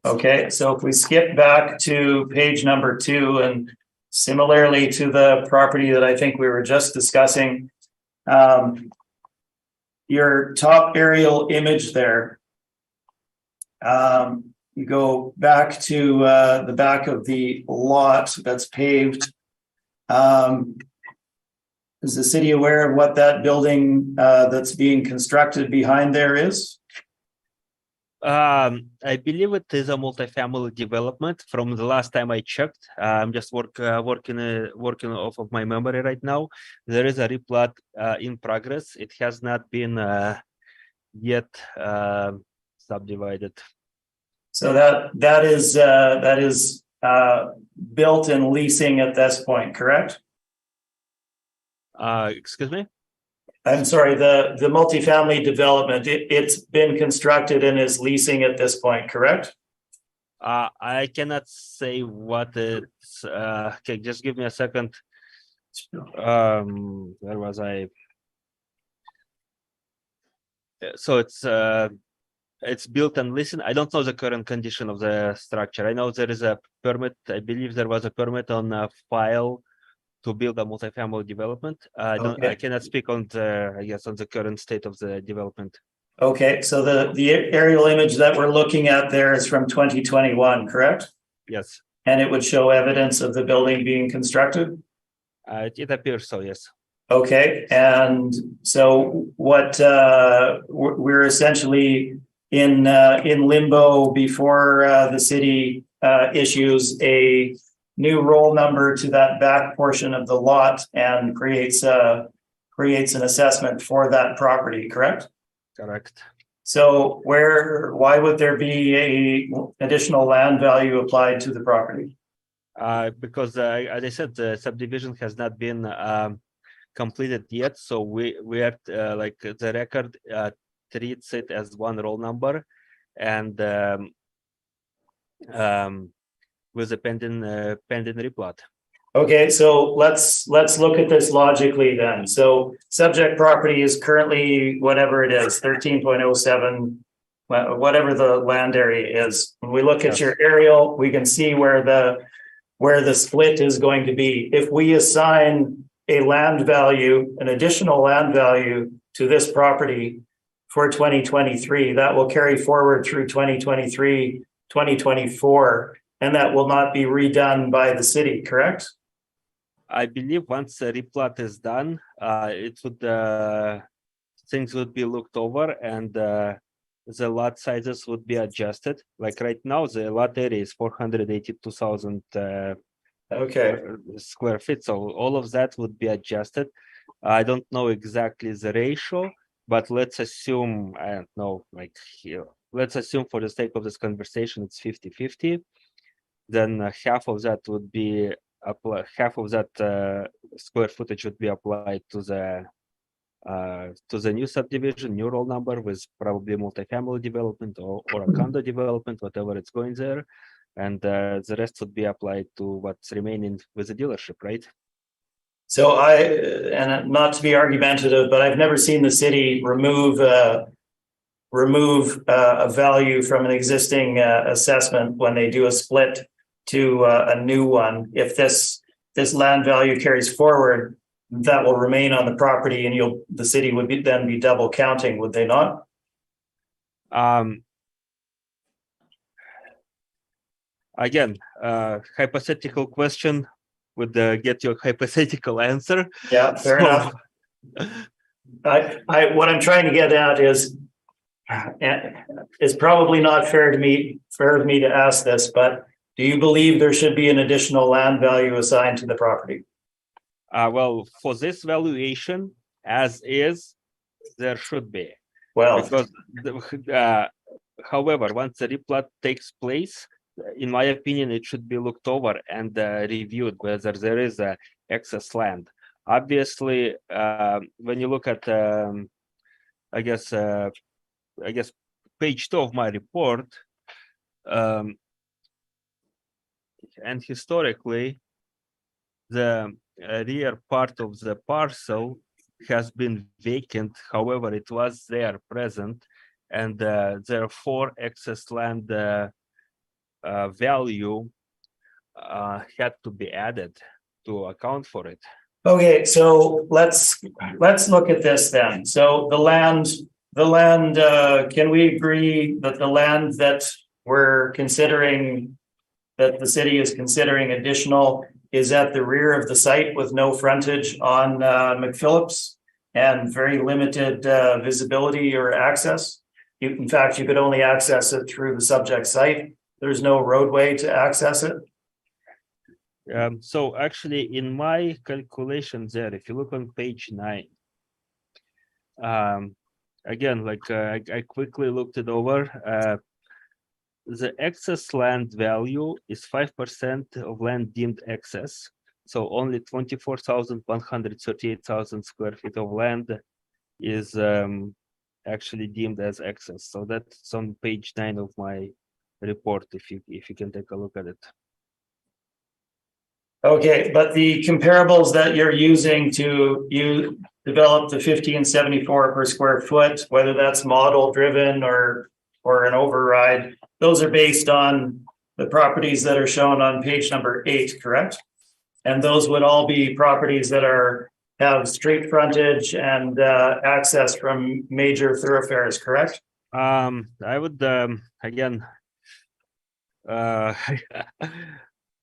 Okay, so if we skip back to page number 2, and similarly to the property that I think we were just discussing, your top aerial image there, you go back to the back of the lot that's paved. Is the city aware of what that building that's being constructed behind there is? I believe it is a multifamily development. From the last time I checked, I'm just working off of my memory right now. There is a replat in progress. It has not been yet subdivided. So that is built and leasing at this point, correct? Excuse me? I'm sorry, the multifamily development, it's been constructed and is leasing at this point, correct? I cannot say what it's. Okay, just give me a second. Where was I? So it's built and leasing. I don't know the current condition of the structure. I know there is a permit. I believe there was a permit on file to build a multifamily development. I Okay. cannot speak on the, I guess, on the current state of the development. Okay, so the aerial image that we're looking at there is from 2021, correct? Yes, And it would show evidence of the building being constructed? it appears so. Yes. Okay, and so what we're essentially in limbo before the city issues a new roll number to that back portion of the lot and creates an assessment for that property, correct? Correct. So why would there be a additional land value applied to the property? Because as I said, the subdivision has not been completed yet, so we are like the record treats it as one roll number, and with a pending replat. Okay, so let's look at this logically then. So subject property is currently whatever it is, 13.07, whatever the land area is. When we look at Yes. your aerial, we can see where the split is going to be. If we assign a land value, an additional land value to this property for 2023, that will carry forward through 2023, 2024, and that will not be redone by the city, correct? I believe once the replat is done, it would things would be looked over, and the lot sizes would be adjusted. Like right now, the lot area is 482,000 Okay. square feet, so all of that would be adjusted. I don't know exactly the ratio, but let's assume, I don't know, like here, let's assume for the sake of this conversation, it's 50-50. Then half of that would be half of that square footage would be applied to the new subdivision, new roll number with probably multifamily development or a condo development, whatever it's going there, and the rest would be applied to what's remaining with the dealership, right? So and not to be argumentative, but I've never seen the city remove a value from an existing assessment when they do a split to a new one. If this land value carries forward, that will remain on the property, and the city would then be double counting, would they not? Again, hypothetical question would get your hypothetical answer. Yeah, fair enough. What I'm trying to get at is, it's probably not fair of me to ask this, but do you believe there should be an additional land value assigned to the property? Well, for this valuation, as is, there should be. Well, Because, however, once the replat takes place, in my opinion, it should be looked over and reviewed whether there is excess land. Obviously, when you look at, I guess page 2 of my report, and historically, the rear part of the parcel has been vacant. However, it was there present, and therefore excess land value had to be added to account for it. okay, so let's look at this then. So the land, can we agree that the land that we're considering, that the city is considering additional, is at the rear of the site with no frontage on McPhillips and very limited visibility or access? in fact, you could only access it through the subject site. There's no roadway to access it. So actually, in my calculation there, if you look on page 9, again, like I quickly looked it over. The excess land value is 5% of land deemed excess. So only 24,138,000 square feet of land is actually deemed as excess. So that's on page 9 of my report. If you can take a look at it. Okay, but the comparables that you're using to develop the 1574 per square foot, whether that's model driven or an override, those are based on the properties that are shown on page number 8, correct? And those would all be properties that have street frontage and access from major thoroughfares, correct? I would again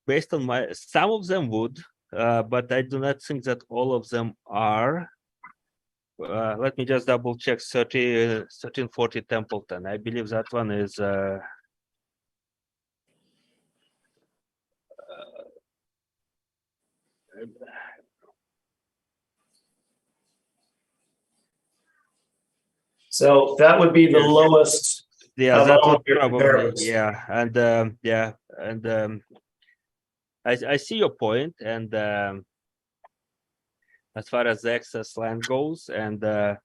based on some of them would, but I do not think that all of them are. Let me just double check 1340 Templeton. I believe that one is So that would be the Yes. lowest. yeah, Of that all would of your probably, comparables. yeah, and yeah, and I see your point, and as far as the excess land goes, and I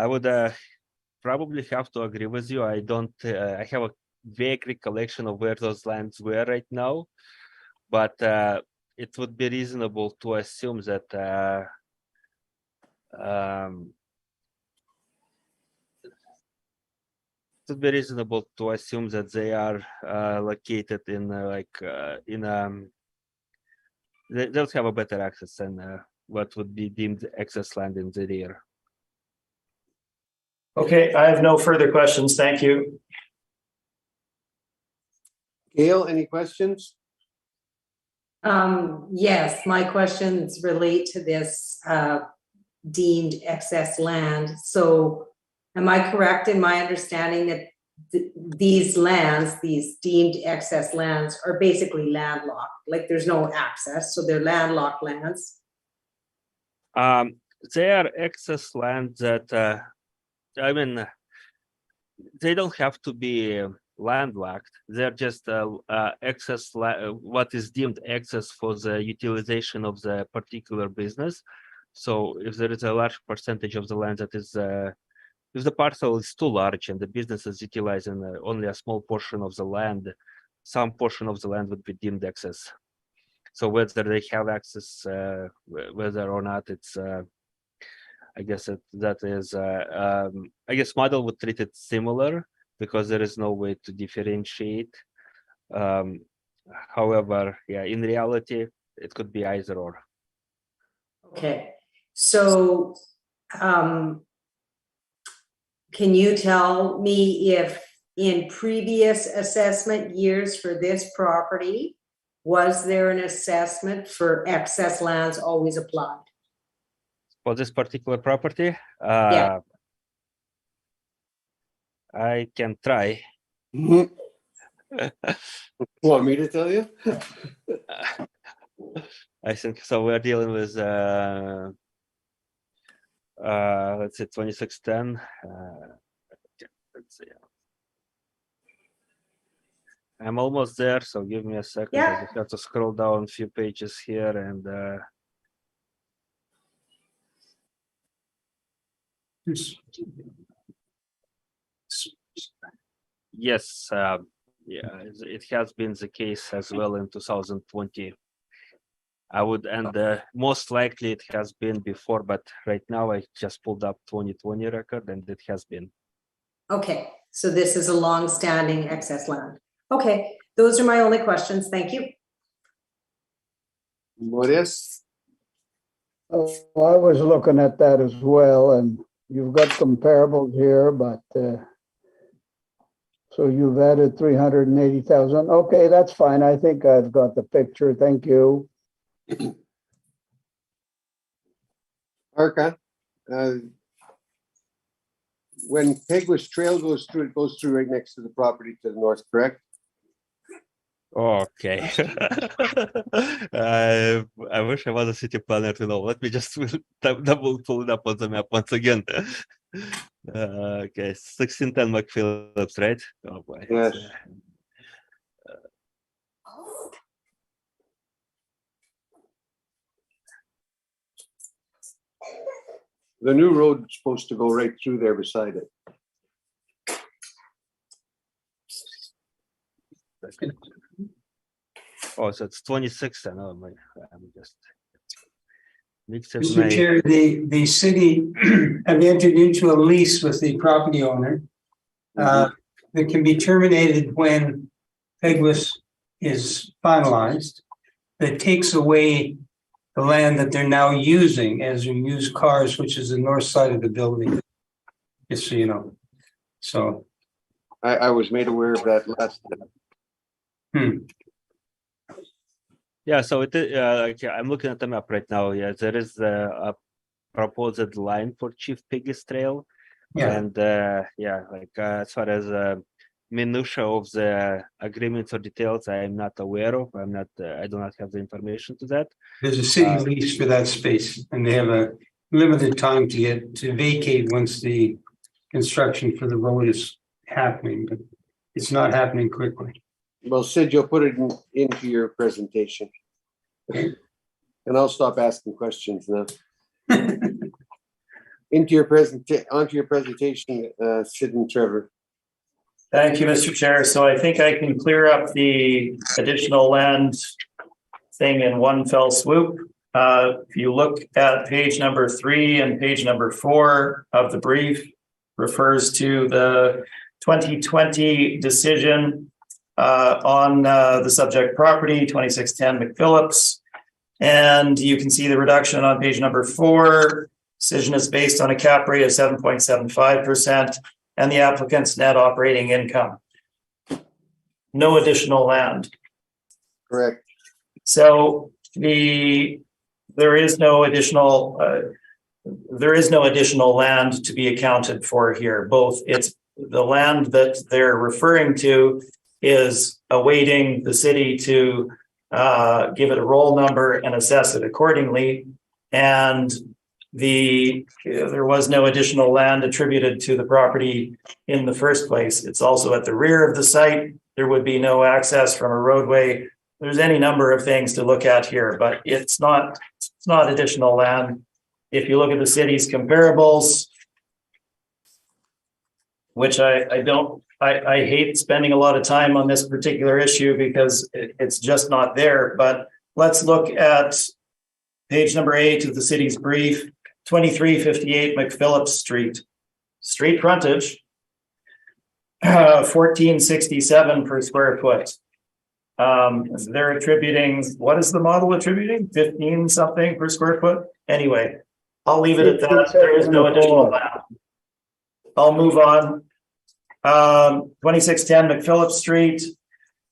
would probably have to agree with you. I don't. I have a vague recollection of where those lands were right now, but it would be reasonable to assume that it would be reasonable to assume that they are located in they'll have a better access than what would be deemed excess land in the rear. Okay, I have no further questions. Thank you. Gail, any questions? Yes, my questions relate to this deemed excess land. So am I correct in my understanding that these lands, these deemed excess lands, are basically landlocked? Like there's no access, so they're landlocked lands? They are excess land that I mean, they don't have to be landlocked. They're just excess what is deemed excess for the utilization of the particular business. So if there is a large percentage of the land that is if the parcel is too large and the business is utilizing only a small portion of the land, some portion of the land would be deemed excess. So whether they have access, whether or not it's I guess that is I guess model would treat it similar because there is no way to differentiate. However, yeah, in reality, it could be either or. Okay, so can you tell me if in previous assessment years for this property, was there an assessment for excess lands always applied? For this particular property, Yeah. I can try. Want me to tell you? I think so. We're dealing with let's say 2610. Let's see. I'm almost there, so give me a second. Yeah. I just have to scroll down a few pages here and yes, yeah, it has been the case as well in 2020. I would, and most likely it has been before, but right now I just pulled up 2020 record and it has been. Okay, so this is a long-standing excess land. Okay, those are my only questions. Thank you. Maurice? Oh, I was looking at that as well, and you've got comparables here, but so you've added 380,000. Okay, that's fine. I think I've got the picture. Thank you. Arca? when Pegwis Trail goes through, it goes through right next to the property to the north, correct? Okay. I wish I was a city planner to know. Let me just double pull it up on the map once again. Okay, 1610 McPhillips, right? Oh boy. Yes. The new road is supposed to go right through there beside it. Oh, so it's 26 then. Oh my, I'm just mixing Mr. my. Chair, the city have entered into a lease with the property owner. That can be terminated when Pegwis is finalized. That takes away the land that they're now using as you use cars, which is the north side of the building. Just so you know. So. I was made aware of that last time. Yeah, so it is, okay, I'm looking at the map right now. Yeah, there is a proposed line for Chief Piggy's Trail. Yeah. And yeah, like as far as minutia of the agreements or details, I'm not aware of. I do not have the information to that. There's a city lease for that space, and they have a limited time to vacate once the construction for the road is happening, but it's not happening quickly. Well, Sid, you'll put it into your presentation. And I'll stop asking questions now. Onto your presentation, Sid and Trevor. Thank you, Mr. Chair. So I think I can clear up the additional land thing in one fell swoop. If you look at page number 3 and page number 4 of the brief, refers to the 2020 decision on the subject property, 2610 McPhillips. And you can see the reduction on page number 4. Decision is based on a cap rate of 7.75% and the applicant's net operating income. No additional land. Correct. So there is no additional land to be accounted for here. Both it's the land that they're referring to is awaiting the city to give it a roll number and assess it accordingly. And there was no additional land attributed to the property in the first place. It's also at the rear of the site. There would be no access from a roadway. There's any number of things to look at here, but it's not additional land. If you look at the city's comparables, which I hate spending a lot of time on this particular issue because it's just not there. But let's look at page number 8 of the city's brief, 2358 McPhillips Street. Street frontage, 1467 per square foot. They're attributing, what is the model attributing? 15 something per square foot? Anyway, I'll leave it at that. There is no additional land. I'll move on. 2610 McPhillips Street.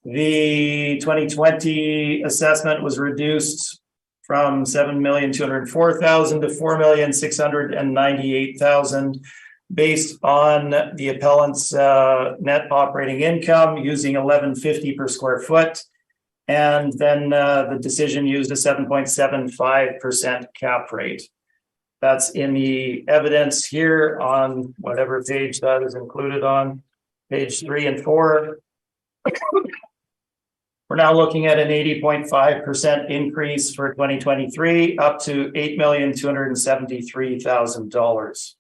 The 2020 assessment was reduced from 7,204,000 to 4,698,000 based on the appellant's net operating income using 1150 per square foot. And then the decision used a 7.75% cap rate. That's in the evidence here on whatever page that is included on, page 3 and 4. We're now looking at an 80.5% increase for 2023, up to $8,273,000.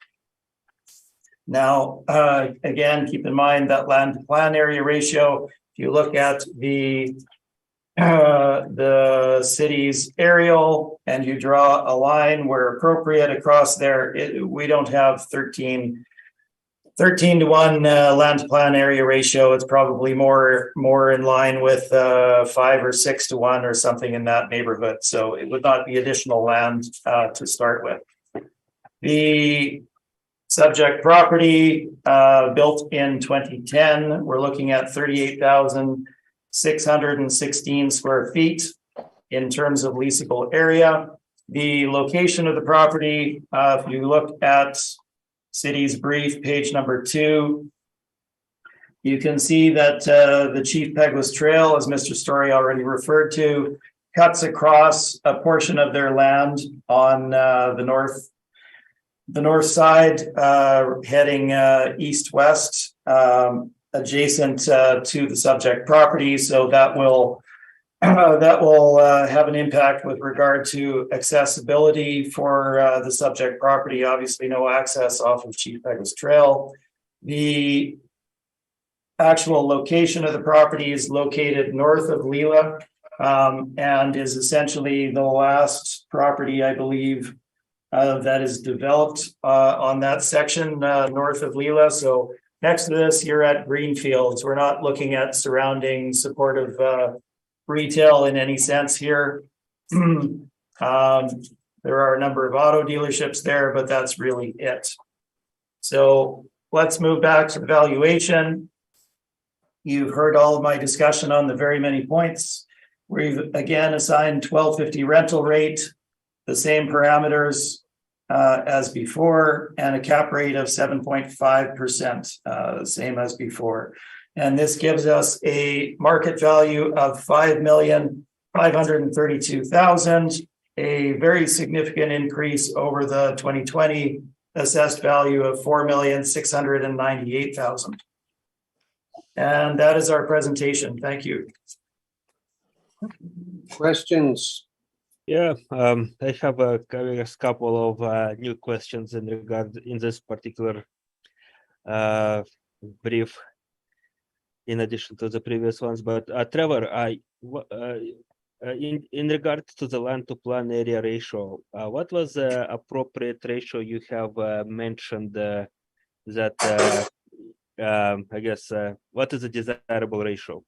Now, again, keep in mind that land to plan area ratio. If you look at the city's aerial and you draw a line where appropriate across there, we don't have 13 to 1 land to plan area ratio. It's probably more in line with 5 or 6 to 1 or something in that neighborhood. So it would not be additional land to start with. The subject property built in 2010, we're looking at 38,616 square feet in terms of leasable area. The location of the property, if you look at city's brief, page number 2. You can see that the Chief Peguis Trail, as Mr. Story already referred to, cuts across a portion of their land on the north side, heading east-west, adjacent to the subject property. So that will have an impact with regard to accessibility for the subject property. Obviously, no access off of Chief Peguis Trail. The actual location of the property is located north of Leela, and is essentially the last property, I believe, that is developed on that section north of Leela. So next to this, you're at Greenfields. We're not looking at surrounding supportive retail in any sense here. There are a number of auto dealerships there, but that's really it. So let's move back to the valuation. You've heard all of my discussion on the very many points. We've again assigned 12.50 rental rate, the same parameters as before, and a cap rate of 7.5%, same as before. And this gives us a market value of $5,532,000, a very significant increase over the 2020 assessed value of $4,698,000. And that is our presentation. Thank you. Questions? Yeah, I have a couple of new questions in this particular brief, in addition to the previous ones. But Trevor, in regard to the land to plan area ratio, what was the appropriate ratio you have mentioned that I guess what is the desirable ratio?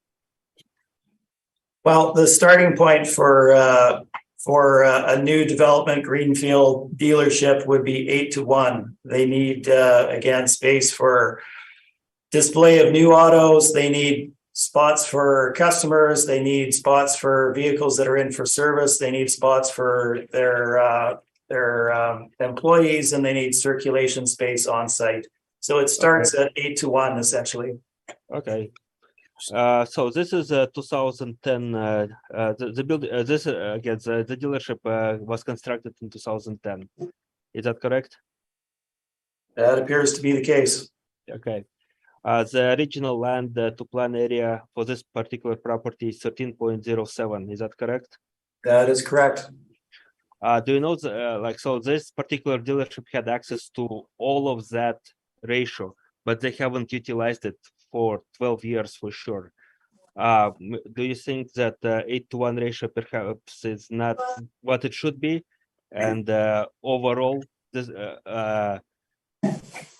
Well, the starting point for a new development greenfield dealership would be 8-to-1. They need again space for display of new autos. They need spots for customers. They need spots for vehicles that are in for service. They need spots for their employees, and they need circulation space on site. So it starts at 8-to-1 essentially. Okay. So this is 2010. The dealership was constructed in 2010. Is that correct? That appears to be the case. Okay. The original land to plan area for this particular property is 13.07. Is that correct? That is correct. Do you know so this particular dealership had access to all of that ratio, but they haven't utilized it for 12 years for sure. Do you think that 8-to-1 ratio perhaps is not what it should be? And overall, this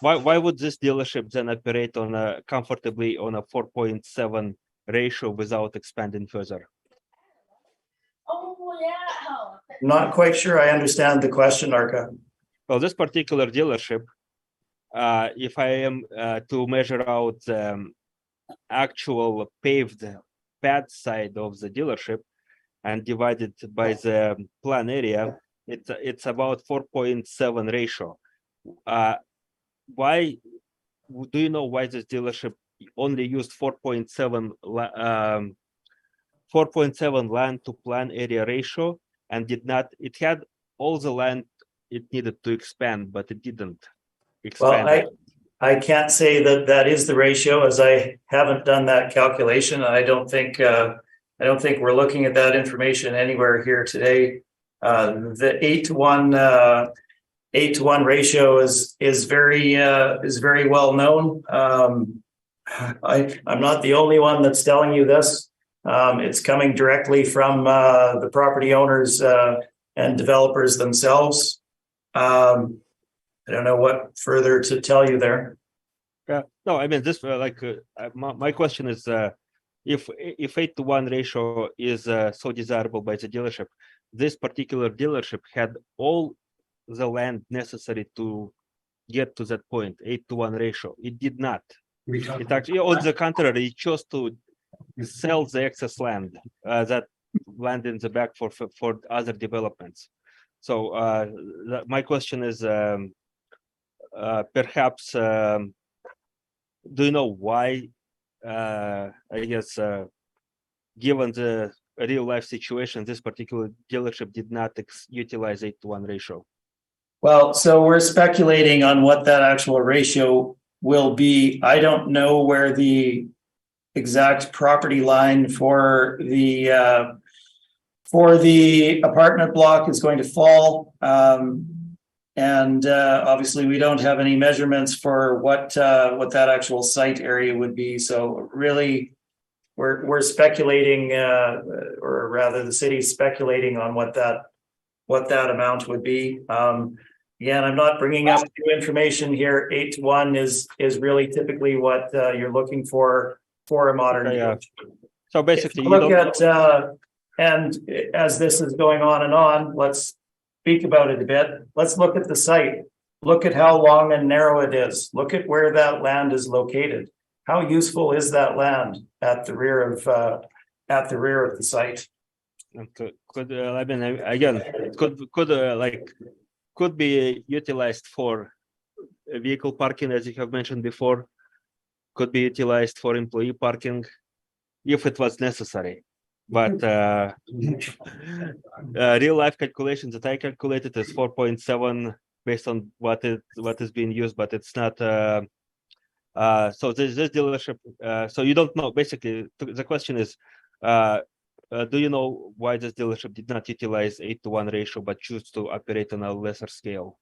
why would this dealership then operate on comfortably on a 4.7 ratio without expanding further? Not quite sure I understand the question, Arca. Well, this particular dealership, if I am to measure out actual paved path side of the dealership and divide it by the plan area, it's about 4.7 ratio. Why do you know why this dealership only used 4.7 land to plan area ratio and did not? It had all the land it needed to expand, but it didn't expand. Well, I can't say that that is the ratio, as I haven't done that calculation. I don't think we're looking at that information anywhere here today. The 8-to-1 ratio is very well known. I'm not the only one that's telling you this. It's coming directly from the property owners and developers themselves. I don't know what further to tell you there. Yeah, no, I mean this. My question is, if 8-to-1 ratio is so desirable by the dealership, this particular dealership had all the land necessary to get to that point, 8-to-1 ratio. It did not. It actually, on the contrary, it chose to sell the excess land, that land in the back for other developments. So my question is, perhaps, do you know why, I guess, given the real life situation, this particular dealership did not utilize 8:1 ratio? Well, so we're speculating on what that actual ratio will be. I don't know where the exact property line for the apartment block is going to fall. And obviously, we don't have any measurements for what that actual site area would be. So really, we're speculating, or rather, the city's speculating on what that amount would be. Again, I'm not bringing up new information here. 8:1 is really typically what you're looking for a modern. Okay, deal. So basically, you Look don't. at and as this is going on and on, let's speak about it a bit. Let's look at the site. Look at how long and narrow it is. Look at where that land is located. How useful is that land at the rear of the site? Could I mean, again, could be utilized for vehicle parking, as you have mentioned before. Could be utilized for employee parking if it was necessary. But real life calculations that I calculated is 4.7 based on what is being used, but it's not. So this dealership. So you don't know. Basically, the question is, do you know why this dealership did not utilize 8:1 ratio but choose to operate on a lesser scale?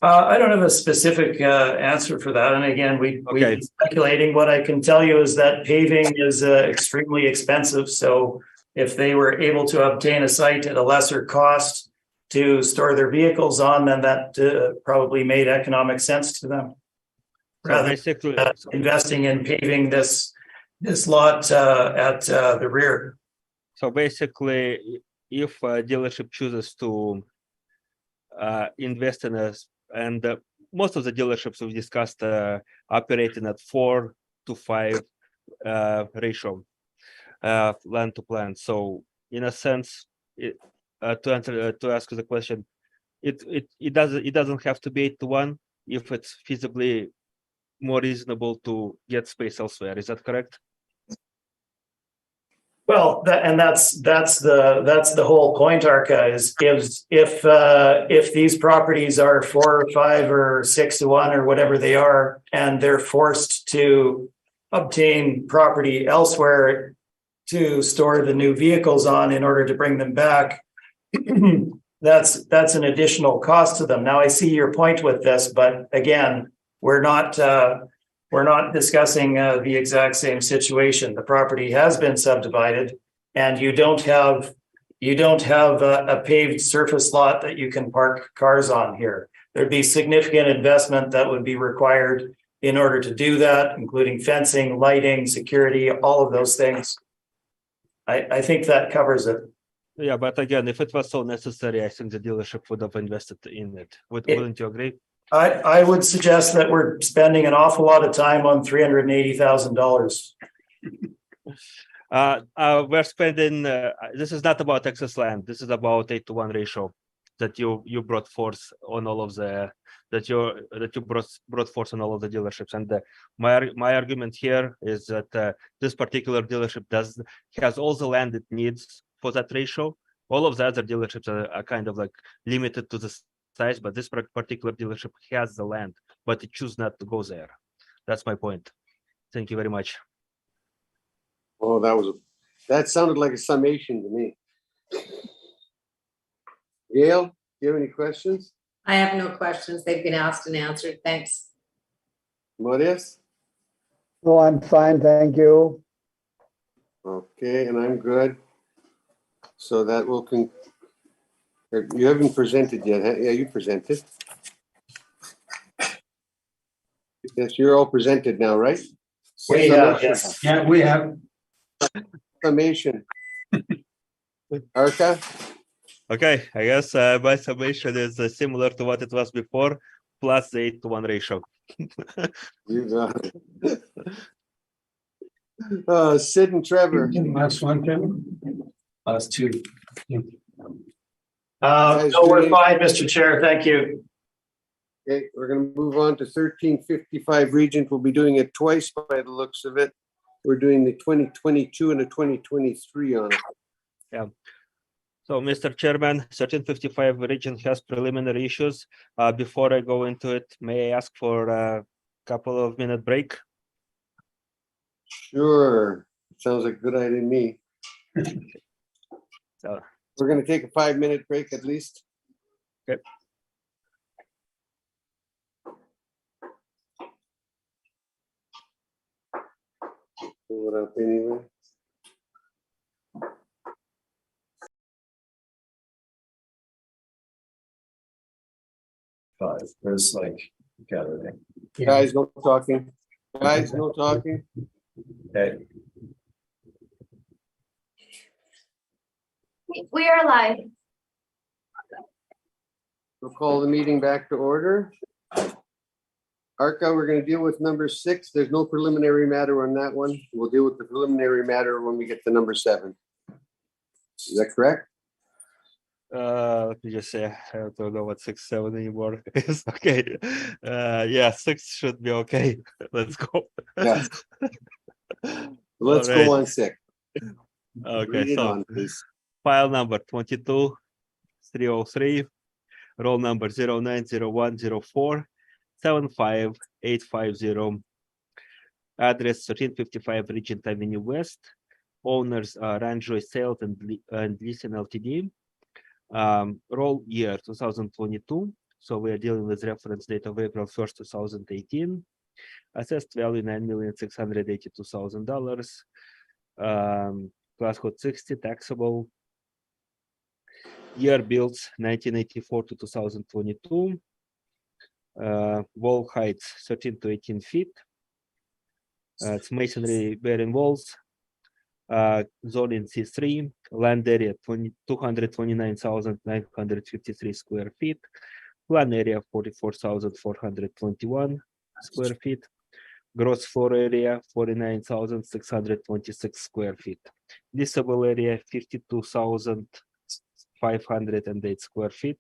I don't have a specific answer for that. And again, we're speculating. What I can tell you is that paving is extremely expensive. So if they were able to obtain a site at a lesser cost to store their vehicles on, then that probably made economic sense to them. Rather than investing in paving this lot at the rear. So basically, if a dealership chooses to invest in a, and most of the dealerships we've discussed operating at 4 to 5 ratio, land to plant. So in a sense, to ask the question, it doesn't have to be 8:1 if it's feasibly more reasonable to get space elsewhere. Is that correct? Well, that's the whole point, Arca, is if these properties are 4 or 5 or 6:1 or whatever they are, and they're forced to obtain property elsewhere to store the new vehicles on in order to bring them back, that's an additional cost to them. Now I see your point with this, but again, we're not discussing the exact same situation. The property has been subdivided, and you don't have a paved surface lot that you can park cars on here. There'd be significant investment that would be required in order to do that, including fencing, lighting, security, all of those things. I think that covers it. Yeah, but again, if it was so necessary, I think the dealership would have invested in it. Wouldn't you agree? I would suggest that we're spending an awful lot of time on $380,000. We're spending. This is not about excess land. This is about 8:1 ratio that you brought forth on all of the that you brought forth on all of the dealerships. And my argument here is that this particular dealership has all the land it needs for that ratio. All of the other dealerships are kind of like limited to the size, but this particular dealership has the land, but it chooses not to go there. That's my point. Thank you very much. Oh, that sounded like a summation to me. Gail, do you have any questions? I have no questions. They've been asked and answered. Thanks. Marius? No, I'm fine, thank you. Okay, and I'm good. So that will you haven't presented yet, huh? Yeah, you presented. Yes, you're all presented now, right? Yes. Yeah, we have. Summation. Arca? Okay, I guess my summation is similar to what it was before, plus the 8:1 ratio. You got it. Sid and Trevor. Last one, Kevin. Last two. No, we're fine, Mr. Chair. Thank you. Okay, we're gonna move on to 1355 Regent. We'll be doing it twice by the looks of it. We're doing the 2022 and the 2023 on it. So, Mr. Chairman, 1355 region has preliminary issues. Before I go into it, may I ask for a couple of minute break? Sure, sounds like a good idea to me. So, We're gonna take a 5-minute break at least. Okay. Pull it up anyway. Five, there's like, gathering. Guys, no talking. Guys, no talking. Okay, We are live. We'll call the meeting back to order. Arca, we're gonna deal with number 6. There's no preliminary matter on that one. We'll deal with the preliminary matter when we get to number 7. Is that correct? let me just say, I don't know what 6, 7 anymore is. Okay. Yeah, 6 should be okay. Let's go. Yes. Let's Alright. go on 6. Okay, Read it so on, please. file number 22-303, roll number 090104-75850, address 1355 Regent Avenue West, owners are Ranjoy Sales and Leasing Ltd. Roll year 2022, so we are dealing with reference date of April 1st, 2018. Assessed value $9,682,000. Class code 60, taxable. Year built 1984 to 2022. Wall height 13 to 18 feet. It's masonry bearing walls. Zoning C3, land area 229,953 square feet. Plan area 44,421 square feet. Gross floor area 49,626 square feet. Leasable area 52,508 square feet.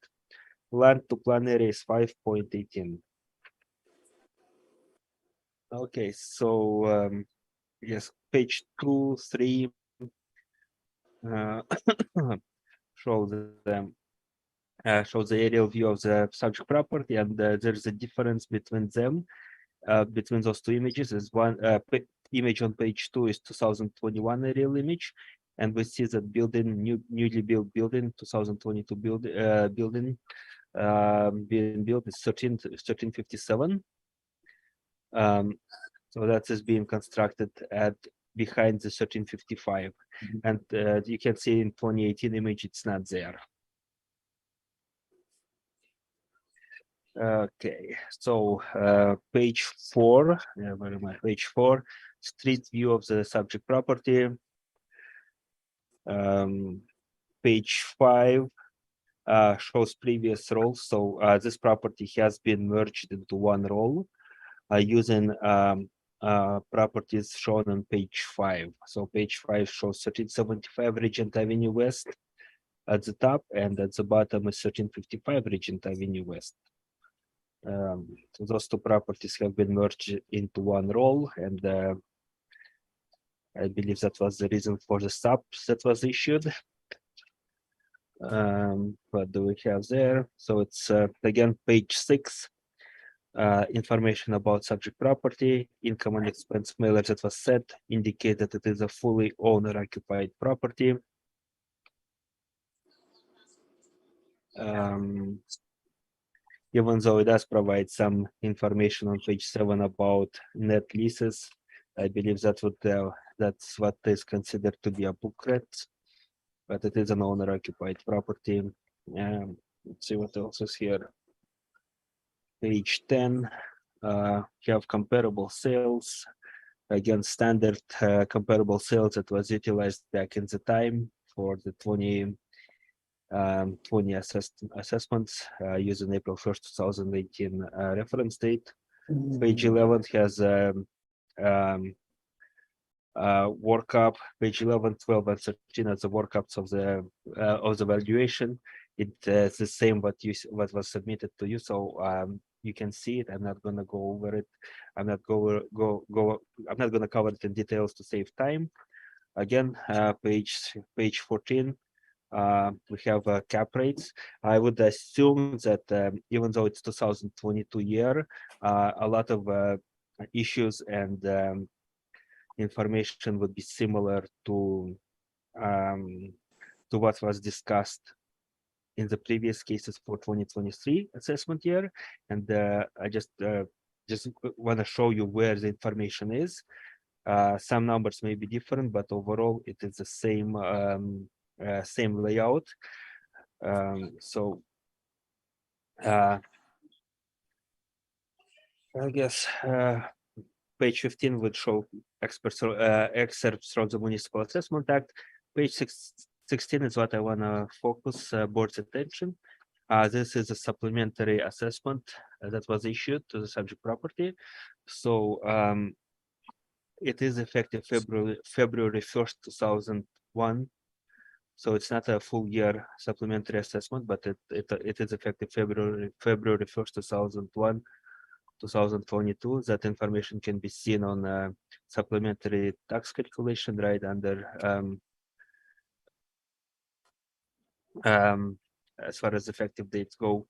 Land to plan area is 5.18. Okay, so yes, page 2, 3 shows the aerial view of the subject property, and there's a difference between them. Between those two images is one image on page 2 is 2021 aerial image, and we see that newly built building 2022 building being built is 1357. So that is being constructed at behind the 1355, and you can see in 2018 image it's not there. Okay, so page 4, where am I? Page 4, street view of the subject property. Page 5 shows previous rolls. So this property has been merged into one roll using properties shown on page 5. So page 5 shows 1375 Regent Avenue West at the top, and at the bottom is 1355 Regent Avenue West. So those two properties have been merged into one roll, and I believe that was the reason for the stop that was issued. What do we have there? So it's again page 6. Information about subject property, income and expense mailer that was set indicate that it is a fully owner occupied property. Even though it does provide some information on page 7 about net leases, I believe that that's what is considered to be a book rent, but it is an owner occupied property. Let's see what else is here. Page 10, you have comparable sales. Again, standard comparable sales that was utilized back in the time for the 20 assessments using April 1st, 2018 reference date. Page 11 has workup. Page 11, 12, and 13 as the workups of the valuation. It's the same what was submitted to you. So You can see it. I'm not gonna go over it. I'm not I'm not gonna cover it in details to save time. Again, page 14. We have cap rates. I would assume that even though it's 2022 year, a lot of issues and information would be similar to what was discussed in the previous cases for 2023 assessment year. And I just want to show you where the information is. Some numbers may be different, but overall it is the same same layout. So I guess page 15 would show excerpts from the Municipal Assessment Act. Page 16 is what I want to focus board's attention. This is a supplementary assessment that was issued to the subject property. So it is effective February 1st, 2001. So it's not a full year supplementary assessment, but it is effective February 1st, 2001, 2022. That information can be seen on supplementary tax calculation right under as far as effective dates go,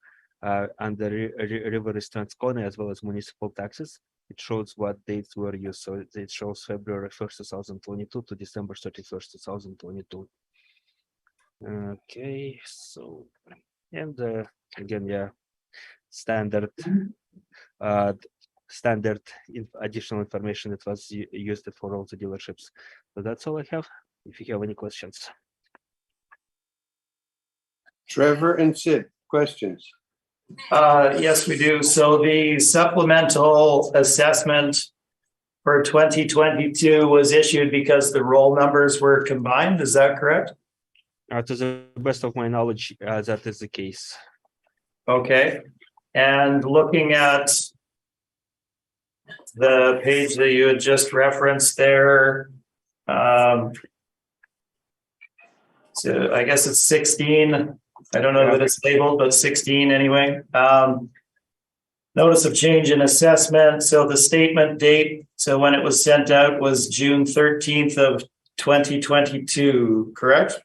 under River Transcona as well as municipal taxes. It shows what dates were used. So it shows February 1st, 2022 to December 31st, 2022. Okay, so, and again, yeah, standard additional information that was used for all the dealerships. So that's all I have. If you have any questions. Trevor and Sid, questions? Yes, we do. So the supplemental assessment for 2022 was issued because the roll numbers were combined. Is that correct? To the best of my knowledge, that is the case. Okay. And looking at the page that you had just referenced there, so I guess it's 16. I don't know that it's labeled, but 16 anyway. Notice of change in assessment. So the statement date, so when it was sent out was June 13th of 2022, correct?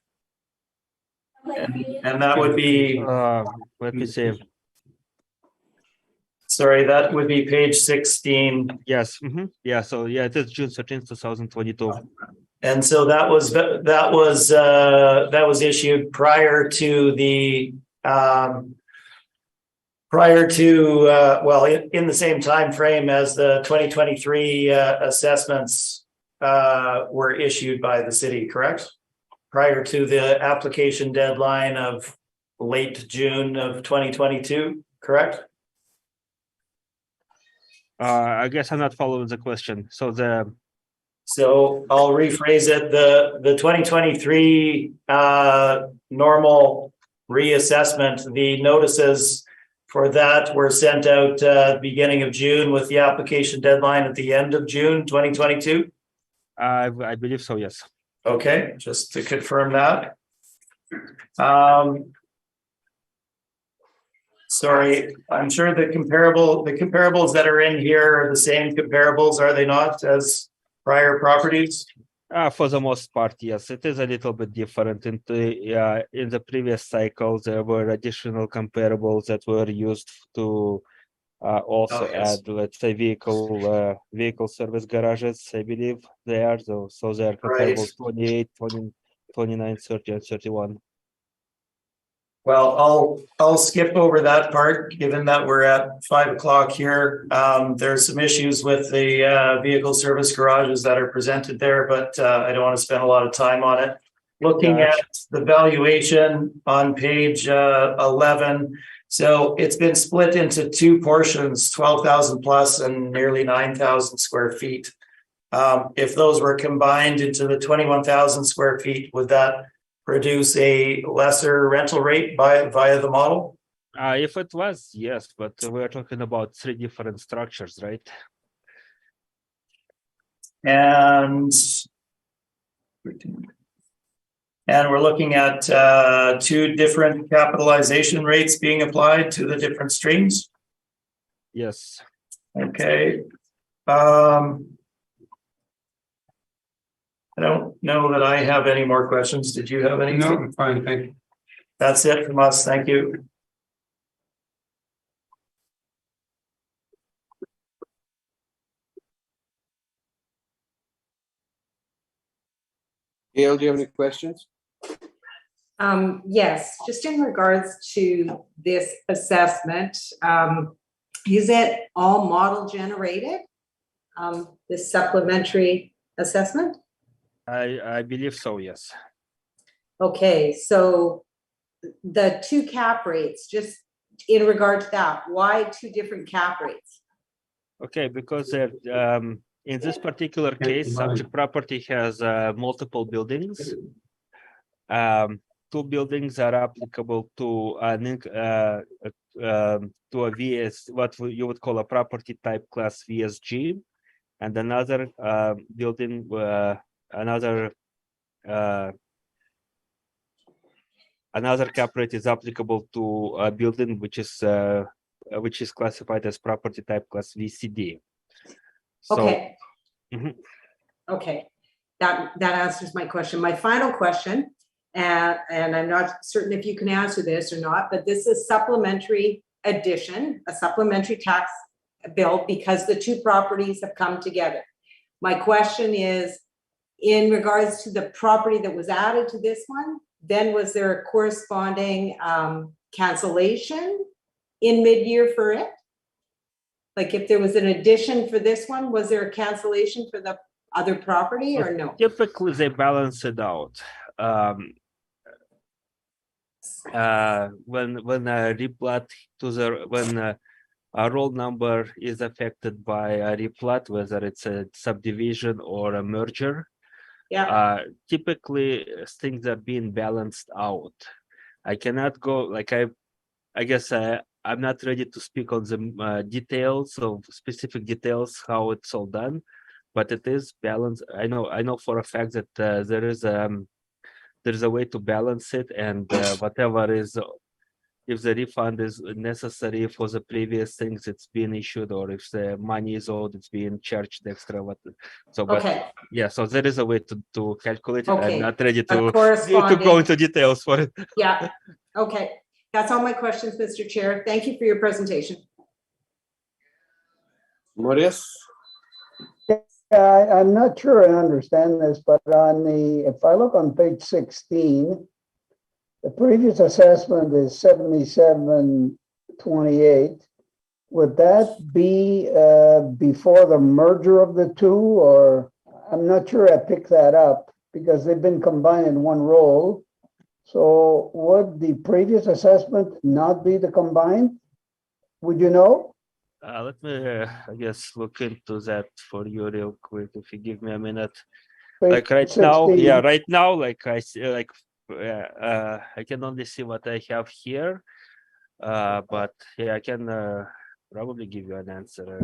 And that would be, Let me see. sorry, that would be page 16. Yes. Yeah. So yeah, it is June 13th, 2022. And so that was issued prior to the well, in the same time frame as the 2023 assessments were issued by the city, correct? Prior to the application deadline of late June of 2022, correct? I guess I'm not following the question. So I'll rephrase it. The 2023 normal reassessment, the notices for that were sent out beginning of June with the application deadline at the end of June 2022. I believe so. Yes. Okay, just to confirm that. Sorry, I'm sure the comparables that are in here are the same comparables, are they not, as prior properties? For the most part, yes. It is a little bit different. In the previous cycle, there were additional comparables that were used to also add, let's say, vehicle service garages, I believe they are. So they are comparables 28, 20, 29, 30, and 31. Well, I'll skip over that part, given that we're at 5 o'clock here. There's some issues with the vehicle service garages that are presented there, but I don't want to spend a lot of time on it. Looking at the valuation on page 11, so it's been split into two portions, 12,000 plus and nearly 9,000 square feet. If those were combined into the 21,000 square feet, would that produce a lesser rental rate via the model? If it was, yes, but we're talking about three different structures, right? And we're looking at two different capitalization rates being applied to the different streams. Yes. Okay. I don't know that I have any more questions. Did you have any? No, I'm fine, thank you. That's it from us. Thank you. Gail, do you have any questions? Yes, just in regards to this assessment, is it all model generated? This supplementary assessment? I believe so, yes. Okay, so the two cap rates, just in regard to that, why two different cap rates? Okay, because in this particular Yeah, case, mine. subject property has multiple buildings. Two buildings are applicable to to a VS, what you would call a property type class VSG, and another building, another cap rate is applicable to a building which is classified as property type class VCD. So, Okay. Mhm. Okay, that answers my question. My final question, and I'm not certain if you can answer this or not, but this is supplementary addition, a supplementary tax bill because the two properties have come together. My question is, in regards to the property that was added to this one, then was there a corresponding cancellation in mid-year for it? Like if there was an addition for this one, was there a cancellation for the other property or no? Typically, they balance it out. When a replat to the a roll number is affected by a replat, whether it's a subdivision or a merger, typically things are being balanced out. I cannot go like I guess I'm not ready to speak on the details of specific details how it's all done, but it is balanced. I know for a fact that there's a way to balance it, and whatever is, if the refund is necessary for the previous things it's being issued, or if the money is owed, it's being charged extra. Okay. Yeah, so there is a way to calculate it. I'm Okay. not ready A to corresponding- go into details for it. Yeah, okay. That's all my questions, Mr. Chair. Thank you for your presentation. Maurice? I'm not sure I understand this, but if I look on page 16, the previous assessment is 7728. Would that be before the merger of the two, or I'm not sure I picked that up because they've been combined in one roll. So would the previous assessment not be the combined? Would you know? Let me, I guess, look into that for you real quick, if you give me a minute. Like right now, yeah, right now, like I see, like I can only see what I have here, but yeah, I can probably give you an answer.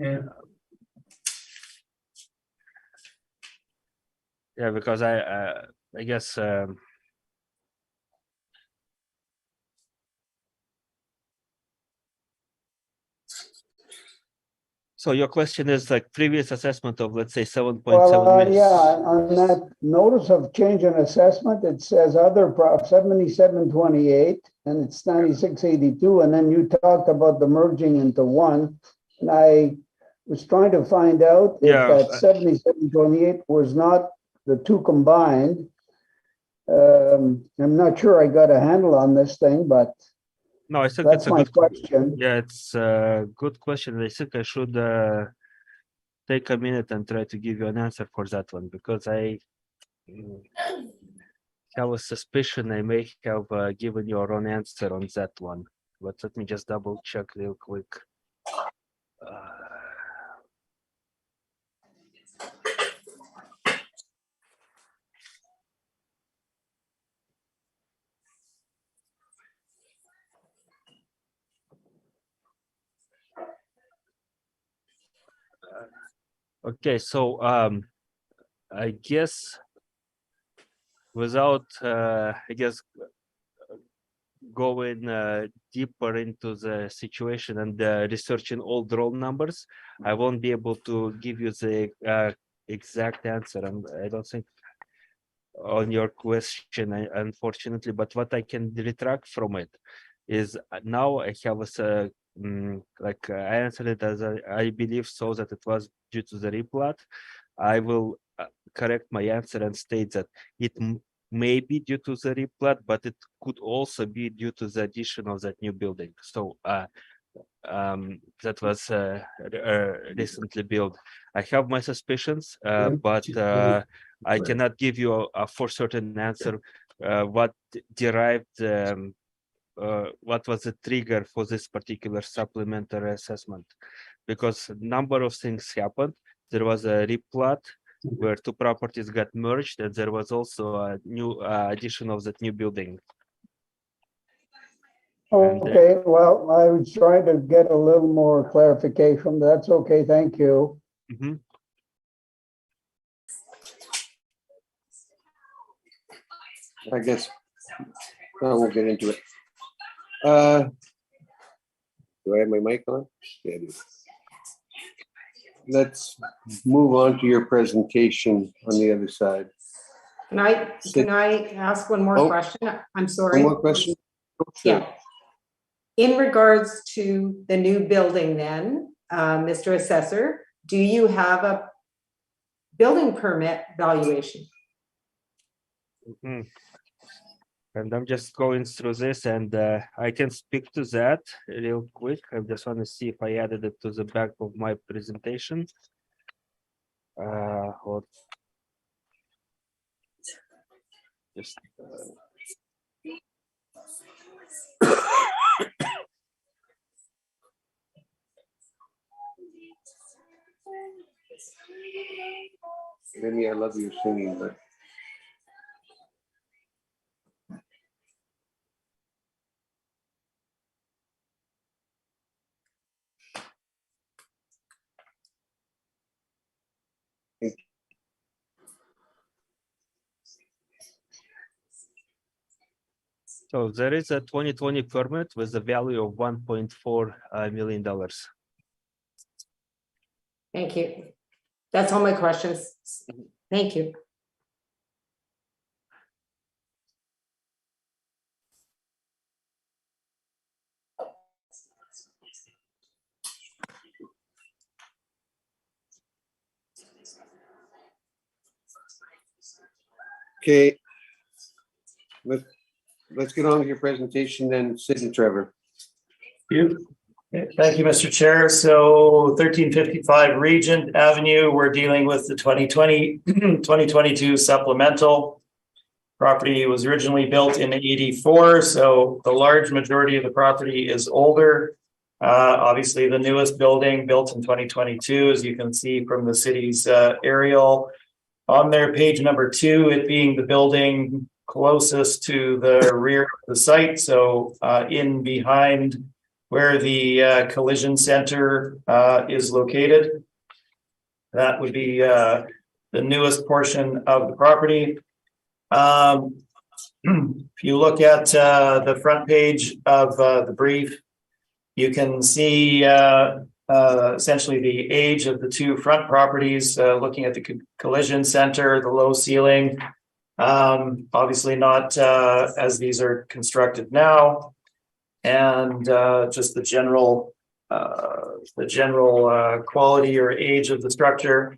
Yeah. Yeah, because I guess. So your question is like previous assessment of, let's say, 7.7 million. Yeah, on that notice of change in assessment, it says other 7728 and it's 9682, and then you talked about the merging into one, and I was trying to find out if that 7728 was not the two combined. I'm not sure I got a handle on this thing, but no, I think that's it's a my good question. Yeah, it's a good question. I think I should take a minute and try to give you an answer for that one, because I have a suspicion I may have given you a wrong answer on that one. But let me just double check real quick. Okay, so I guess without I guess going deeper into the situation and researching all the roll numbers, I won't be able to give you the exact answer. And I don't think on your question, unfortunately, but what I can retract from it is now I have a I answered it as I believe so that it was due to the replat. I will correct my answer and state that it may be due to the replat, but it could also be due to the addition of that new building. So that was recently built. I have my suspicions, but I cannot give you a for certain answer what derived what was the trigger for this particular supplementary assessment, because a number of things happened. There was a replat where two properties got merged, and there was also a new addition of that new building. Okay, well, I was trying to get a little more clarification. That's okay, thank you. Mhm. I guess I won't get into it. Do I have my mic on? Yeah, I do. Let's move on to your presentation on the other side. Can I ask one more Oh. question? I'm One sorry. more question? Yeah. In regards to the new building then, Mr. Assessor, do you have a building permit valuation? Mhm. And I'm just going through this, and I can speak to that real quick. I just want to see if I added it to the back of my presentation. Or just Maybe I love your singing, but so there is a 2020 permit with a value of $1.4 million. Thank you. That's all my questions. Thank you. okay. Let's get on with your presentation then, Sid and Trevor. Thank you, Mr. Chair. So 1355 Regent Avenue, we're dealing with the 2022 supplemental. Property was originally built in 84, so the large majority of the property is older. Obviously, the newest building built in 2022, as you can see from the city's aerial. On their page number 2, it being the building closest to the rear of the site, so in behind where the collision center is located. That would be the newest portion of the property. If you look at the front page of the brief, you can see essentially the age of the two front properties, looking at the collision center, the low ceiling. Obviously not as these are constructed now, and just the general quality or age of the structure.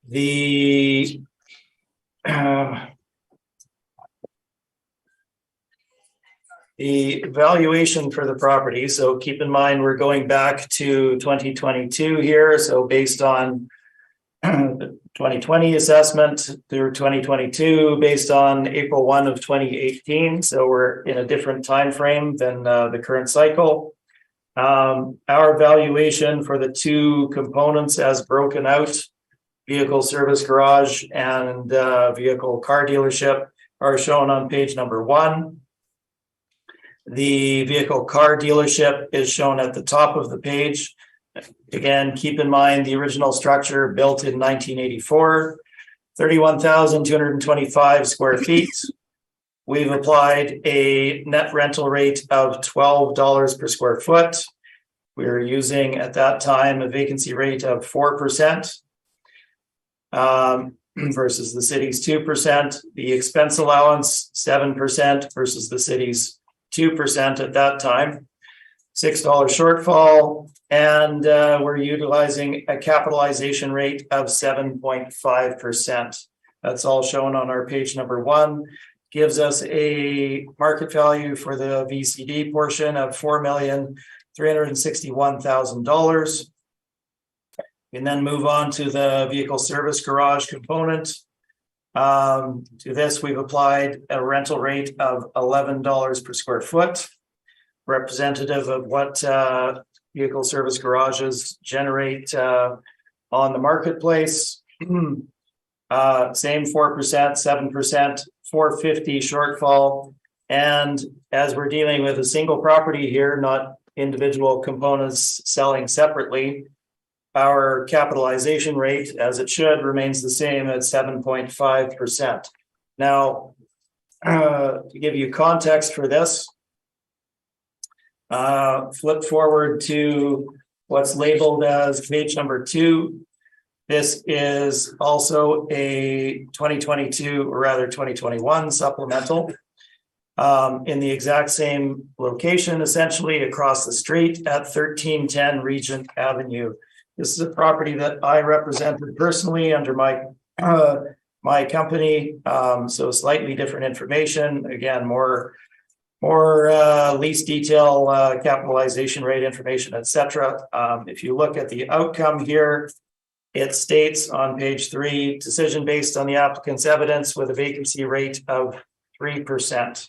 The valuation for the property, so keep in mind we're going back to 2022 here, so based on the 2020 assessment through 2022 based on April 1 of 2018, so we're in a different time frame than the current cycle. Our valuation for the two components as broken out, vehicle service garage and vehicle car dealership, are shown on page number 1. The vehicle car dealership is shown at the top of the page. Again, keep in mind the original structure built in 1984, 31,225 square feet we've applied a net rental rate of $12 per square foot. We were using at that time a vacancy rate of 4%. Versus the city's 2%, the expense allowance 7% versus the city's 2% at that time, $6 shortfall, and we're utilizing a capitalization rate of 7.5%. That's all shown on our page number 1. Gives us a market value for the VCD portion of $4,361,000. And then move on to the vehicle service garage component. To this, we've applied a rental rate of $11 per square foot, representative of what vehicle service garages generate on the marketplace. Same 4%, 7%, $450 shortfall. And as we're dealing with a single property here, not individual components selling separately, our capitalization rate, as it should, remains the same at 7.5%. Now, to give you context for this, flip forward to what's labeled as page number 2. This is also a 2022, or rather 2021 supplemental in the exact same location, essentially across the street at 1310 Regent Avenue. This is a property that I represented personally under my my company, so slightly different information. Again, more lease detail, capitalization rate information, etc. If you look at the outcome here, it states on page 3, decision based on the applicant's evidence with a vacancy rate of 3%.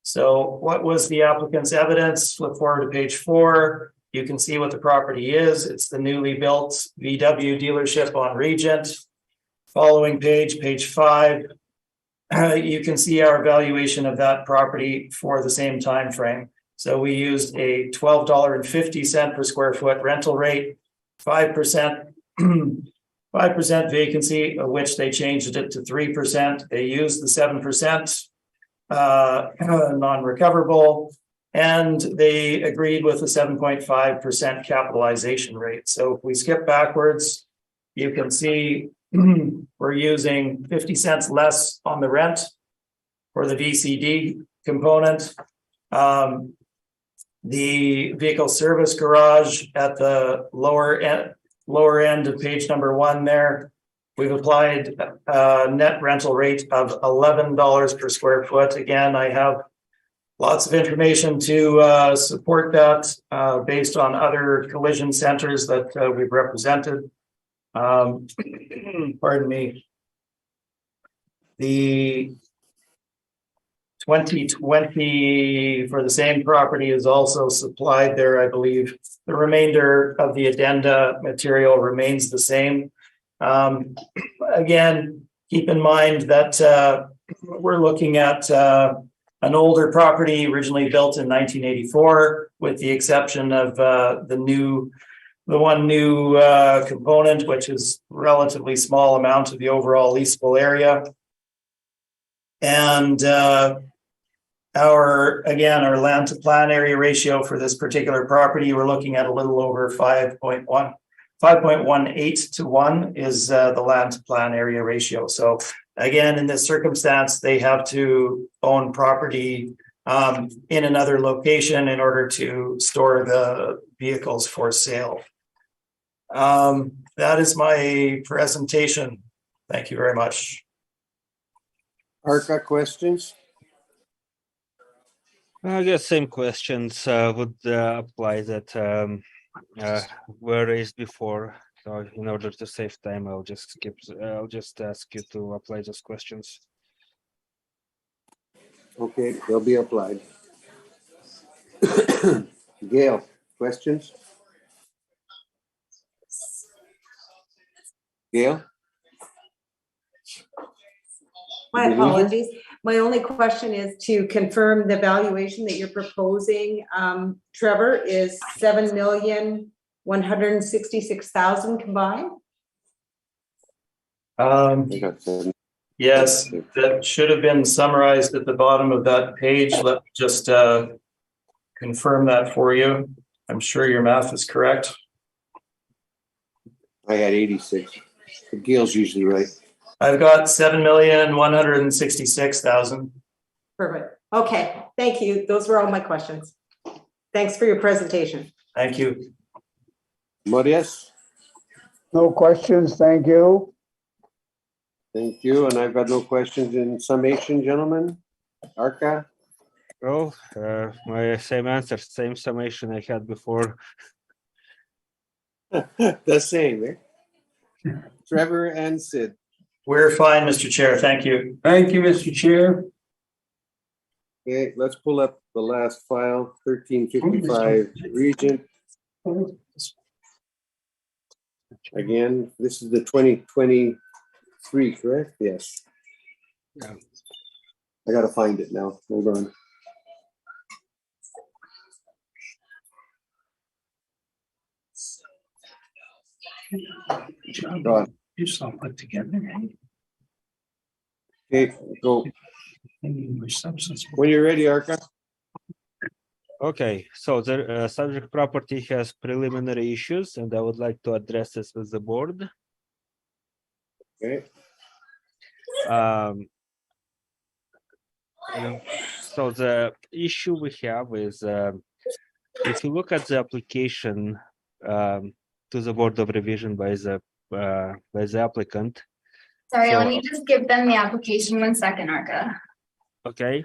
So what was the applicant's evidence? Flip forward to page 4. You can see what the property is. It's the newly built VW dealership on Regent. Following page, page 5, you can see our valuation of that property for the same time frame. So we used a $12.50 per square foot rental rate, 5% 5% vacancy, of which they changed it to 3%. They used the 7% non-recoverable, and they agreed with the 7.5% capitalization rate. So if we skip backwards, you can see we're using 50 cents less on the rent for the VCD component. The vehicle service garage at the lower end of page number 1 there, we've applied a net rental rate of $11 per square foot. Again, I have lots of information to support that based on other collision centers that we've represented. Pardon me. The 2020 for the same property is also supplied there, I believe. The remainder of the addenda material remains the same. Again, keep in mind that we're looking at an older property originally built in 1984, with the exception of the one new component, which is relatively small amount of the overall leasable area. And our land to plan area ratio for this particular property, we're looking at a little over 5.18 to 1 is the land to plan area ratio. So again, in this circumstance, they have to own property in another location in order to store the vehicles for sale. That is my presentation. Thank you very much. Arca, questions? I guess same questions would apply that were raised before. So in order to save time, I'll just ask you to apply those questions. Okay, they'll be applied. Gail, questions? Gail? My apologies. My only question is to confirm the valuation that you're proposing, Trevor, is $7,166,000 combined? I got 7. Yes, that should have been summarized at the bottom of that page. Let me just confirm that for you. I'm sure your math is correct. I had 86. Gail's usually right. I've got 7,166,000. Perfect. Okay, thank you. Those were all my questions. Thanks for your presentation. Thank you. Marias? No questions, thank you. Thank you. And I've got no questions in summation, gentlemen. Arca? Well, my same answer, same summation I had before. The same, eh? Trevor and Sid. We're fine, Mr. Chair. Thank you. Thank you, Mr. Chair. Okay, let's pull up the last file, 1355 Regent. Again, this is the 2023, correct? Yes. Yeah. I gotta find it now. Hold on. Go on. Just all put together. Okay, go. Substance. When you're ready, Arca. Okay, so the subject property has preliminary issues, and I would like to address this with the board. Okay. So the issue we have is if you look at the application to the Board of Revision by the applicant. Sorry, So- let me just give them the application 1 second, Arca. Okay.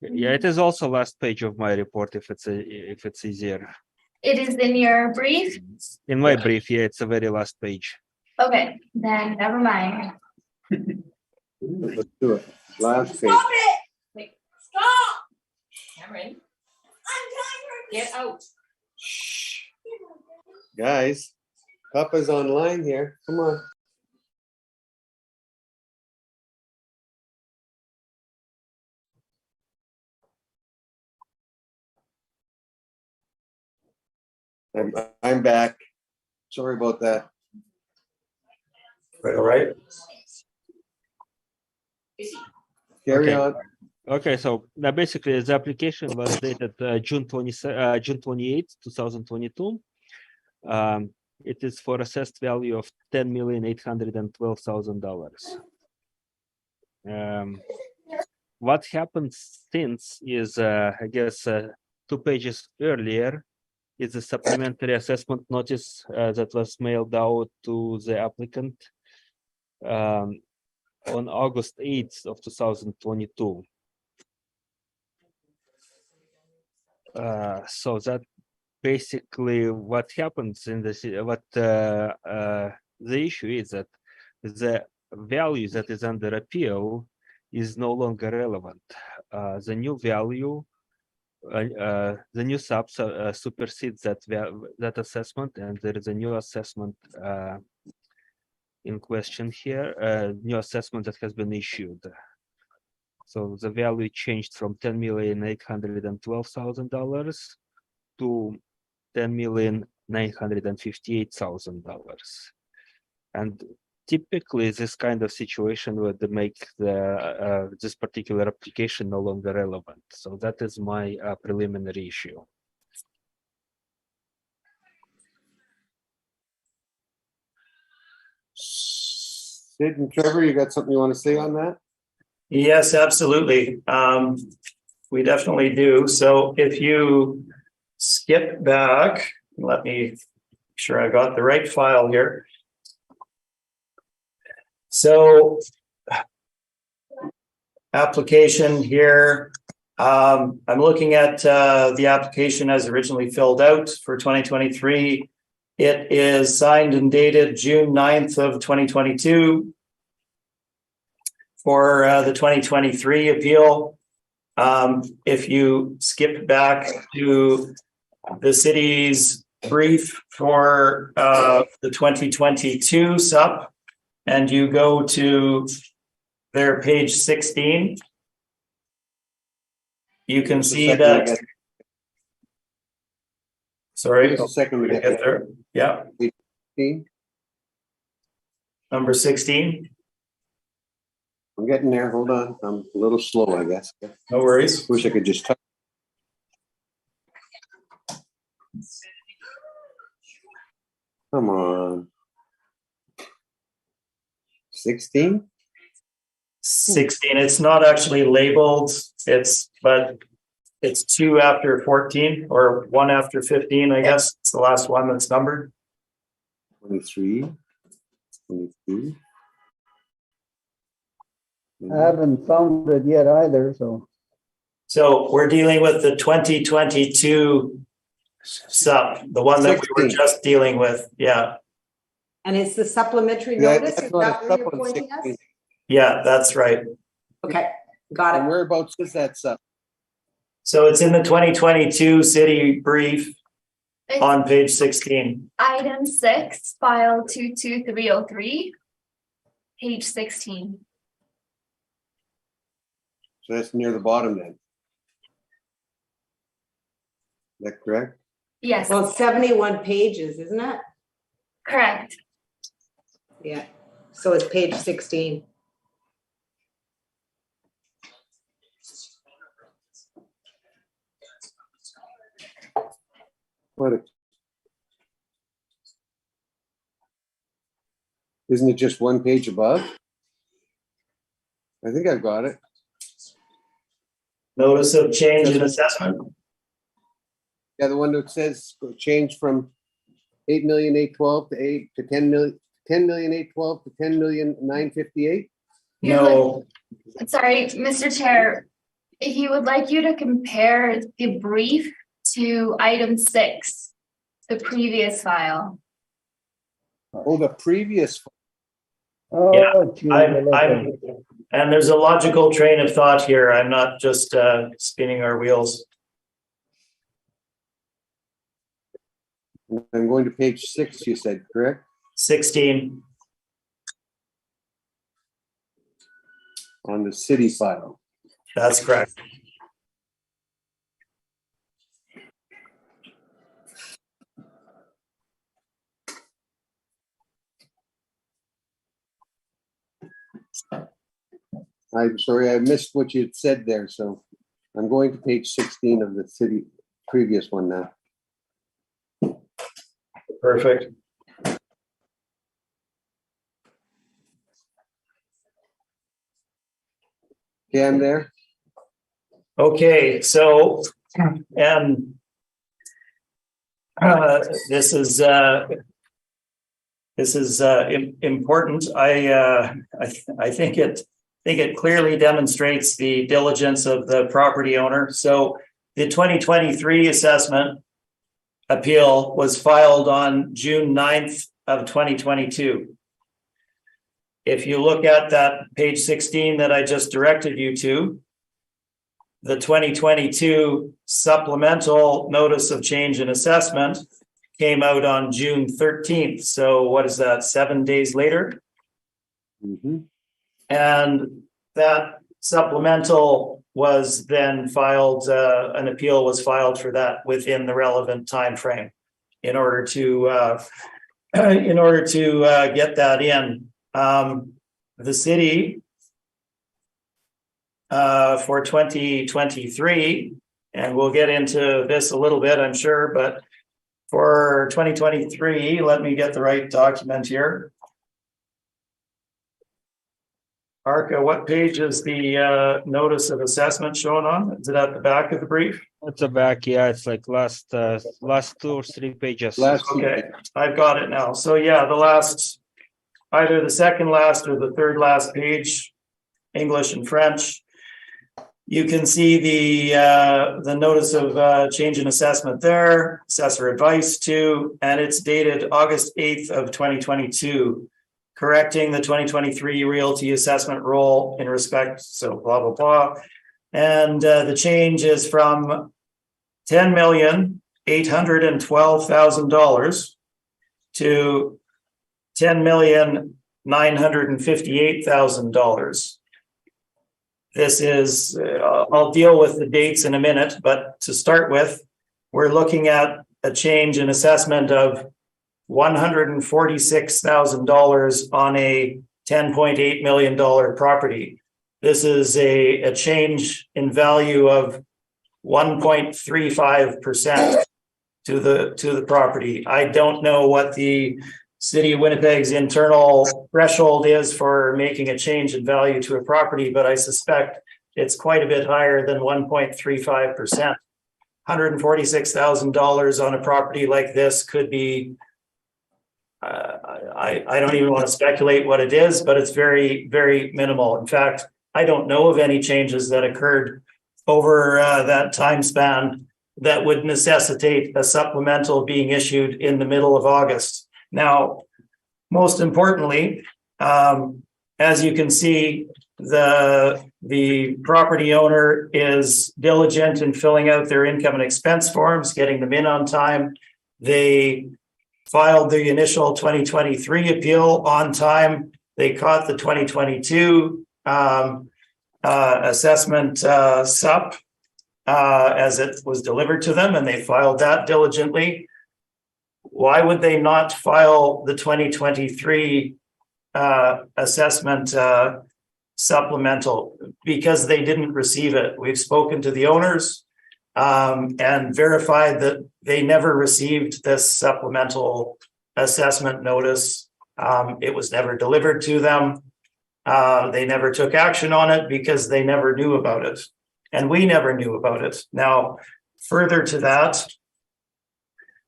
Yeah, it is also last page of my report if it's easier. It is in your brief? In my brief, yeah, it's the very last page. Okay, then never mind. Let's do it. Last page. Stop! Cameron. Get out. Guys, Papa's online here. Come on. I'm back. Sorry about that. Right, all right. Carry Okay. on. Okay, so now basically the application was dated June 28th, 2022. It is for assessed value of $10,812,000. What happened since is, I guess, 2 pages earlier is a supplementary assessment notice that was mailed out to the applicant on August 8th of 2022. So that basically what happens in this, the issue is that the value that is under appeal is no longer relevant. The new value, the new sub supersedes that assessment, and there is a new assessment in question here, new assessment that has been issued. So the value changed from $10,812,000 to $10,958,000. And typically this kind of situation would make the this particular application no longer relevant. So that is my preliminary issue. Sid and Trevor, you got something you want to say on that? Yes, absolutely. We definitely do. So if you skip back, let me make sure I got the right file here. So application here, I'm looking at the application as originally filled out for 2023. It is signed and dated June 9th of 2022. For the 2023 appeal. If you skip back to the city's brief for the 2022 sup, and you go to their page 16, you can see that. Sorry, Just a second we get get there. Yeah, 18. number 16. I'm getting there. Hold on. I'm a little slow, I guess. No worries. Wish I could just touch. Come on. 16? 16, it's not actually labeled, but it's 2 after 14 or 1 after 15, I guess. It's the last one that's numbered. 23. 22. I haven't found it yet either, so. So we're dealing with the 2022 sup, the one that we were 16. just dealing with. Yeah, And it's the supplementary Yeah, notice, that's is what that it's where you're up on pointing 16. us? yeah, that's right. Okay, got And it. whereabouts is that sub? So it's in the 2022 city brief It's on page 16. item 6, file 22303, page 16. So that's near the bottom then. Is that correct? Yes, Well, it's 71 pages, isn't it? correct. Yeah, so it's page 16. What? Isn't it just one page above? I think I've got it. Notice of change in assessment. Yeah, the one that says change from 8,812,000 to 10,812,000 to 10,958,000. No, Sorry, Mr. Chair, he would like you to compare the brief to item 6, the previous file. Oh, the previous. Oh, gee, I'm, and there's a logical train of thought here. I'm not just spinning our wheels. I'm going to page 6, you said, correct? 16. On the city file. That's correct. I'm sorry, I missed what you had said there, so I'm going to page 16 of the city previous one now. Perfect. Okay, I'm there. Okay, so this is important. I think it clearly demonstrates the diligence of the property owner. So the 2023 assessment appeal was filed on June 9th of 2022. If you look at that page 16 that I just directed you to, the 2022 supplemental notice of change in assessment came out on June 13th. So what is that, 7 days later? Mm-hmm. And that supplemental was then filed, an appeal was filed for that within the relevant time frame in order to get that in. The city for 2023, and we'll get into this a little bit, I'm sure, but for 2023, let me get the right document here. Arca, what page is the notice of assessment shown on? Is it at the back of the brief? At the back, yeah, it's like last 2 or 3 pages. Okay, I've got it now. So yeah, the last, either the second last or the third last page, English and French. You can see the notice of change in assessment there, assessor advice to, and it's dated August 8th of 2022, correcting the 2023 realty assessment roll in respect, so blah, blah, blah. And the change is from $10,812,000 to $10,958,000. This is, I'll deal with the dates in a minute, but to start with, we're looking at a change in assessment of $146,000 on a $10.8 million property. this is a change in value of 1.35% to the property. I don't know what the City of Winnipeg's internal threshold is for making a change in value to a property, but I suspect it's quite a bit higher than 1.35%. $146,000 on a property like this could be, I don't even want to speculate what it is, but it's very, very minimal. In fact, I don't know of any changes that occurred over that time span that would necessitate a supplemental being issued in the middle of August. Now, most importantly, as you can see, the property owner is diligent in filling out their income and expense forms, getting them in on time. They filed the initial 2023 appeal on time. They caught the 2022 assessment sup as it was delivered to them, and they filed that diligently. Why would they not file the 2023 assessment supplemental? Because they didn't receive it. We've spoken to the owners and verified that they never received this supplemental assessment notice. It was never delivered to them. They never took action on it because they never knew about it. And we never knew about it. Now, further to that,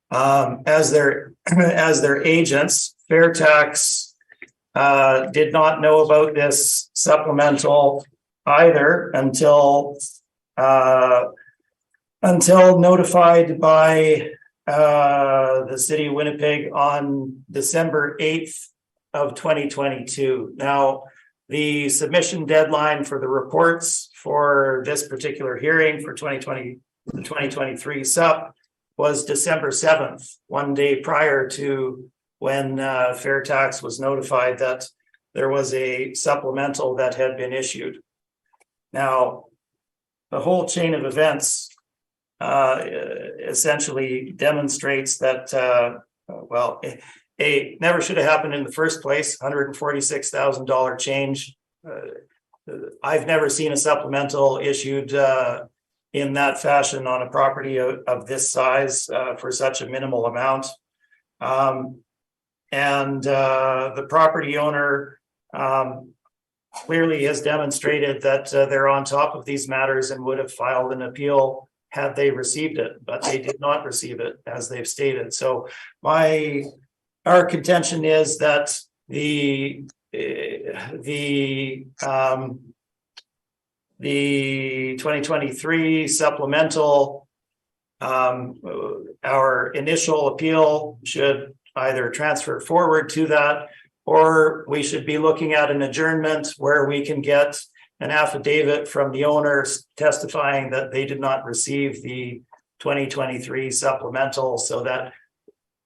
as their agents, Fairtax did not know about this supplemental either until notified by the City of Winnipeg on December 8th of 2022. Now, the submission deadline for the reports for this particular hearing for 2023 SUP was December 7th, one day prior to when Fairtax was notified that there was a supplemental that had been issued. Now, the whole chain of events essentially demonstrates that, well, it never should have happened in the first place. $146,000 change. I've never seen a supplemental issued in that fashion on a property of this size for such a minimal amount. And the property owner clearly has demonstrated that they're on top of these matters and would have filed an appeal had they received it, but they did not receive it, as they've stated. So our contention is that the 2023 supplemental, our initial appeal should either transfer forward to that, or we should be looking at an adjournment where we can get an affidavit from the owners testifying that they did not receive the 2023 supplemental, so that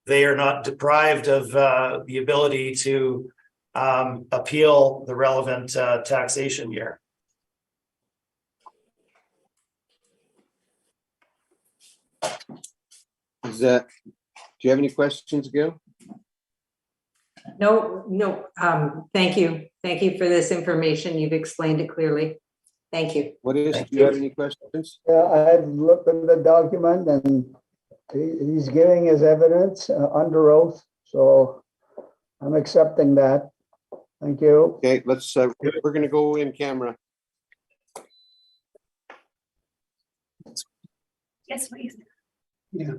they are not deprived of the ability to appeal the relevant taxation year. Do you have any questions, Gail? No. Thank you. Thank you for this information. You've explained it clearly. Thank you. Do you have any questions? Yeah, I've looked at the document and he's giving his evidence under oath, so I'm accepting that. Thank you. Okay, let's, we're gonna go in camera. Yes, please. Yeah.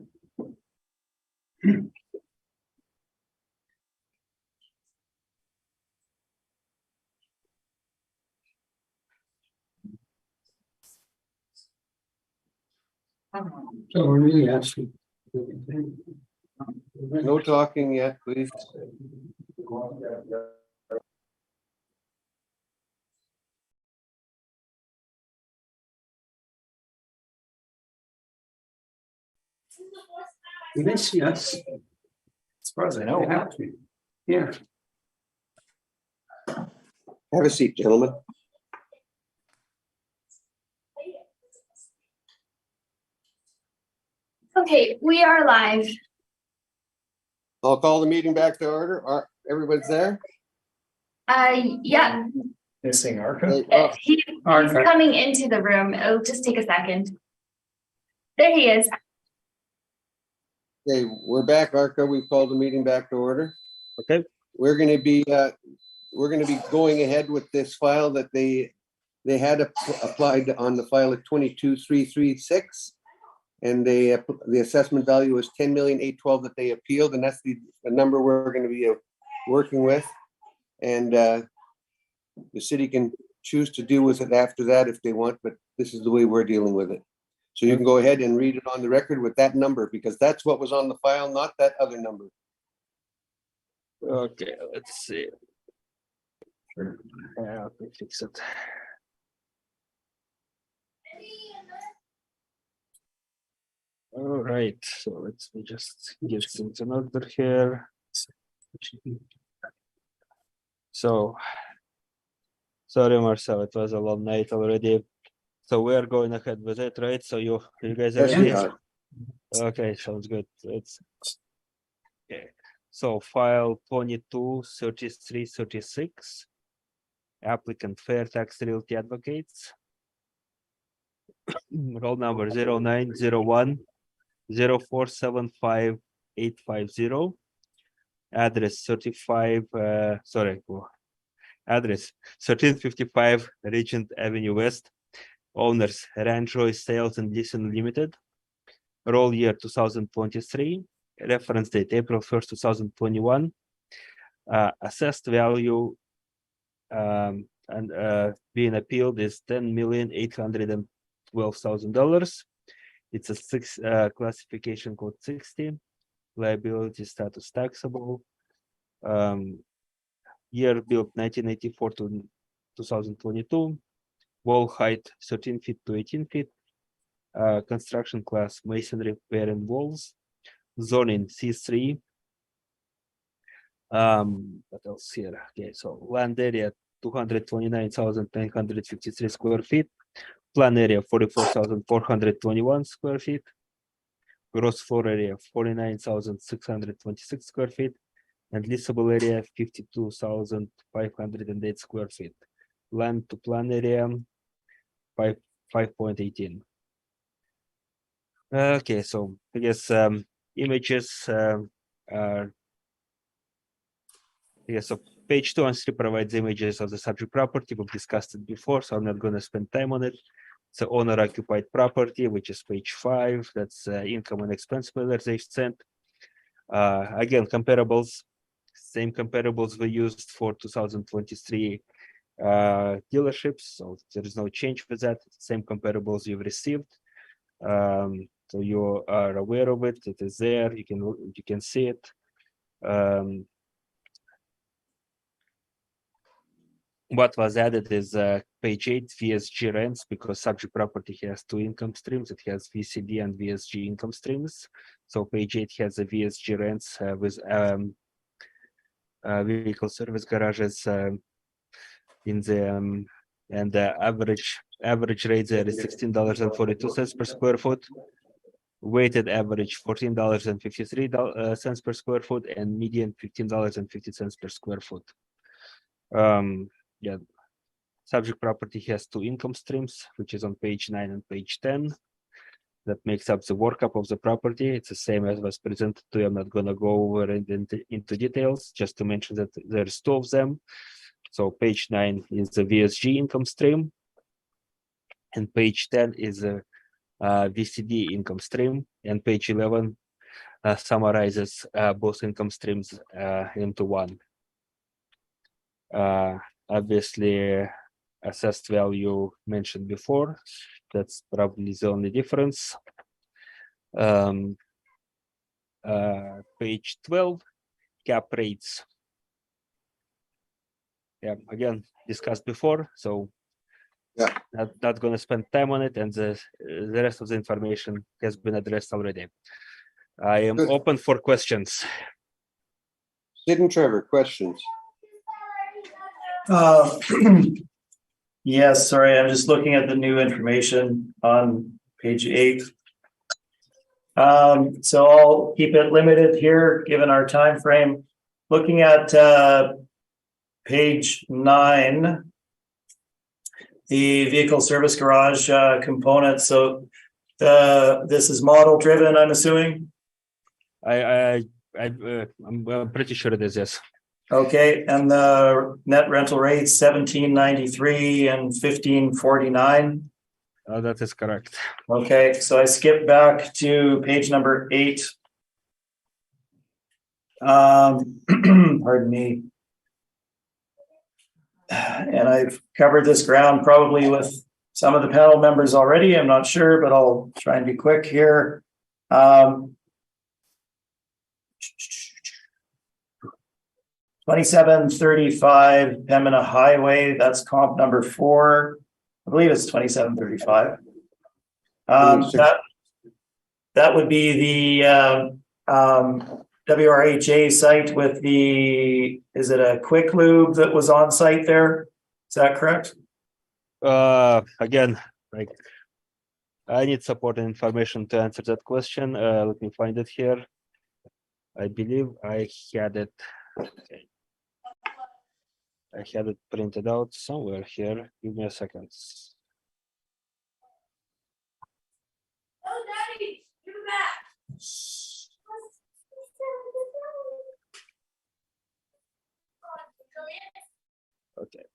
So we're really asking. No talking yet, please. Yes, yes. As far as I They know. have to. Yeah. Have a seat, gentlemen. Okay, we are live. I'll call the meeting back to order. Everyone's there? Yeah, Missing Arca. He's Arca. coming into the room. It'll just take a second. There he is. Okay, we're back, Arca. We've called the meeting back to order. Okay. We're gonna be going ahead with this file that they had applied on the file of 22,336. And the assessment value was 10,812,000 that they appealed, and that's the number we're gonna be working with. And the city can choose to deal with it after that if they want, but this is the way we're dealing with it. So you can go ahead and read it on the record with that number, because that's what was on the file, not that other number. Okay, let's see. Let me fix it. All right, so let's just get things in order here. So, sorry, Marcel, it was a long night already. So we are going ahead with it, right? So you guys are Yes, we ready? are. Okay, sounds good. Let's. Okay, so file 22-33-36. Applicant Fairtax Realty Advocates. Roll number 0901-0475-850. Address 35, address 1355 Regent Avenue West. Owners Ranch Royce Sales and Leasing Limited. Roll year 2023. Reference date April 1st, 2021. Assessed value being appealed is $10,812,000. It's a classification code 60. Liability status taxable. Year built 1984 to 2022. Wall height 13 feet to 18 feet. Construction class masonry pairing walls. Zoning C3. What else here? Okay, so land area 229,953 square feet. Plan area 44,421 square feet. Gross floor area 49,626 square feet. And leasable area 52,508 square feet. Land to plan area 5.18. Okay, so I guess images are. Yes, so page 2 and 3 provides images of the subject property. We've discussed it before, so I'm not going to spend time on it. It's an owner-occupied property, which is page 5. That's income and expense realization. Again, comparables, same comparables we used for 2023 dealerships, so there is no change with that. Same comparables you've received. So you are aware of it. It is there. You can see it. What was added is page 8 VSG rents, because subject property has two income streams. It has VCD and VSG income streams. So page 8 has the VSG rents with vehicle service garages in the and the average rate there is $16.42 per square foot. Weighted average $14.53 per square foot, and median $15.50 per square foot. Yeah, subject property has two income streams, which is on page 9 and page 10. That makes up the workup of the property. It's the same as was presented to you. I'm not going to go over into details, just to mention that there's two of them. So page 9 is the VSG income stream, and page 10 is a VCD income stream, and page 11 summarizes both income streams into one. Obviously, assessed value mentioned before. That's probably the only difference. Page 12, cap rates. Yeah, again, discussed before, so Yeah. not going to spend time on it, and the rest of the information has been addressed already. I am Good. open for questions. Sid and Trevor, questions? Yes, sorry, I'm just looking at the new information on page 8. So I'll keep it limited here, given our time frame. Looking at page 9, the vehicle service garage component. So this is model driven, I'm assuming. I'm pretty sure it is, yes. Okay, and the net rental rates 1793 and 1549. That is correct. Okay, so I skip back to page number 8. Pardon me. And I've covered this ground probably with some of the panel members already. I'm not sure, but I'll try and be quick here. 2735 Pembina Highway, that's comp number 4. I believe it's 2735. That would be the WRHA site with the, is it a quick lube that was on site there? Is that correct? Again, like I need support and information to answer that question. Let me find it here. I believe I had it. Okay. I had it printed out somewhere here. Give me a second. Oh, Daddy, give it back. Okay.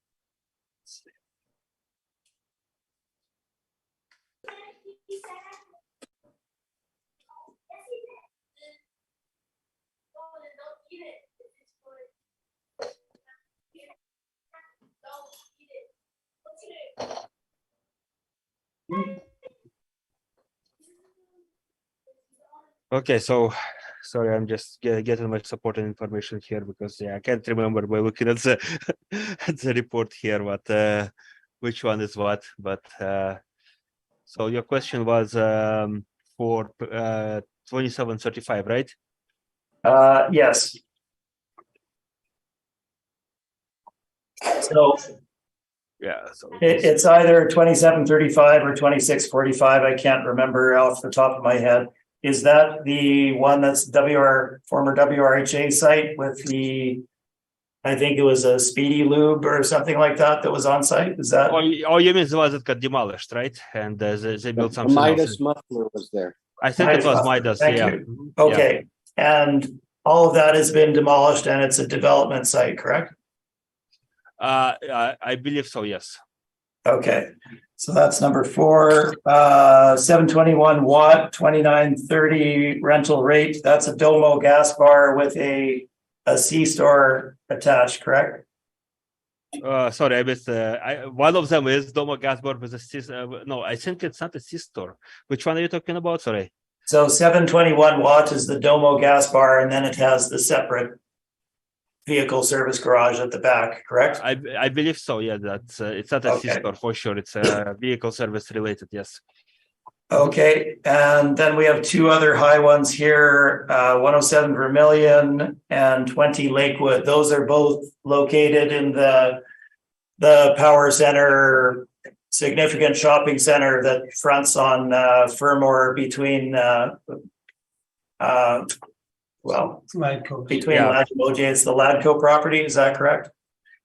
Okay, so sorry, I'm just getting my supporting information here because I can't remember by looking at the at the report here what which one is what. But so your question was for 2735, right? Yes. So Yeah. So it's either 2735 or 2645. I can't remember off the top of my head. Is that the one that's former WRHA site with the, I think it was a Speedy Lube or something like that was on site? Is that? Oh, you mean the one that got demolished, right? And they built something Midas else. muffler was there. I think it was Midas. Thank Yeah. you. Okay. And all of that has been demolished and it's a development site, correct? I believe so, yes. Okay, so that's number 4. 721 watt, 2930 rental rate. That's a Domo gas bar with a C-store attached, correct? Sorry, I missed. One of them is Domo gas bar with a C. No, I think it's not a C-store. Which one are you talking about? Sorry. So 721 watt is the Domo gas bar, and then it has the separate vehicle service garage at the back, correct? I believe so. Yeah, that's it's not a C-store for sure. It's a vehicle service related. Yes. Okay, and then we have 2 other high ones here, 107 Vermilion and 20 Lakewood. Those are both located in the power center, significant shopping center that fronts on Fermor between between Ladco, it's the Ladco property, is that correct?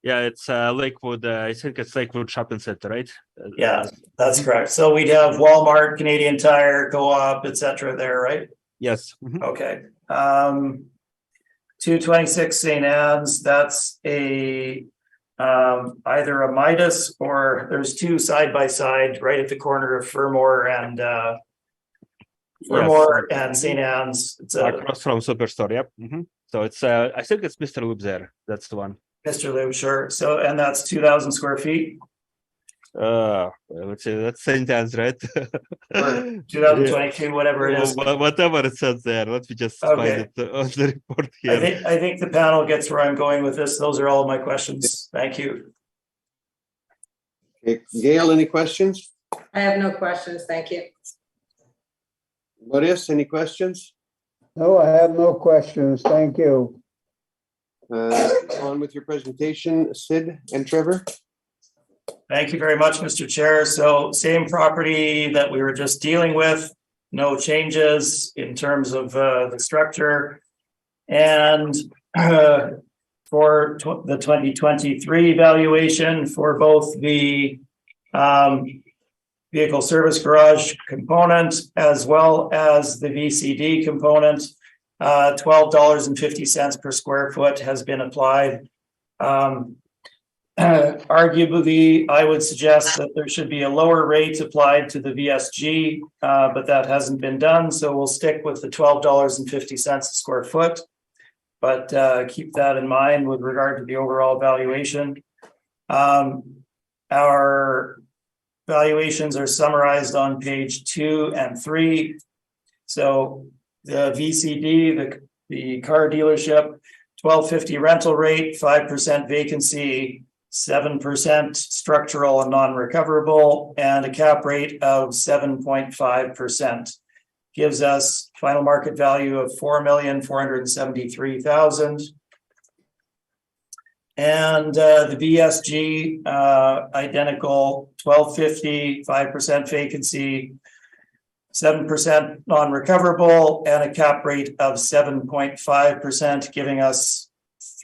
Yeah, it's Lakewood. I think it's Lakewood Shopping Center, right? Yeah, that's correct. So we'd have Walmart, Canadian Tire, Co-op, etc. there, right? Yes. Okay. 226 St. Anne's, that's a either a Midas or there's 2 side by side right at the corner of Fermor and St. Anne's. It's across from Superstore. Yep. So it's I think it's Mr. Lube there. That's the one. Mr. Lube, sure. So and that's 2,000 square feet. Let's say that's St. Anne's, right? 2022, whatever it is. Whatever it says there. Let me just find it on the report here. I think the panel gets where I'm going with this. Those are all my questions. Thank you. Okay, Gail, any questions? I have no questions, thank you. Boris, any questions? No, I have no questions. Thank you. On with your presentation, Sid and Trevor. Thank you very much, Mr. Chair. So same property that we were just dealing with, no changes in terms of the structure. And for the 2023 valuation for both the Vehicle service garage component, as well as the VCD component. $12.50 per square foot has been applied. Arguably, I would suggest that there should be a lower rate applied to the VSG, but that hasn't been done, so we'll stick with the $12.50 a square foot. But keep that in mind with regard to the overall valuation. Our valuations are summarized on page 2 and 3. So the VCD, the car dealership, $12.50 rental rate, 5% vacancy, 7% structural and non-recoverable, and a cap rate of 7.5%. Gives us final market value of $4,473,000. And the VSG, identical, $12.50, 5% vacancy, 7% non-recoverable, and a cap rate of 7.5%, giving us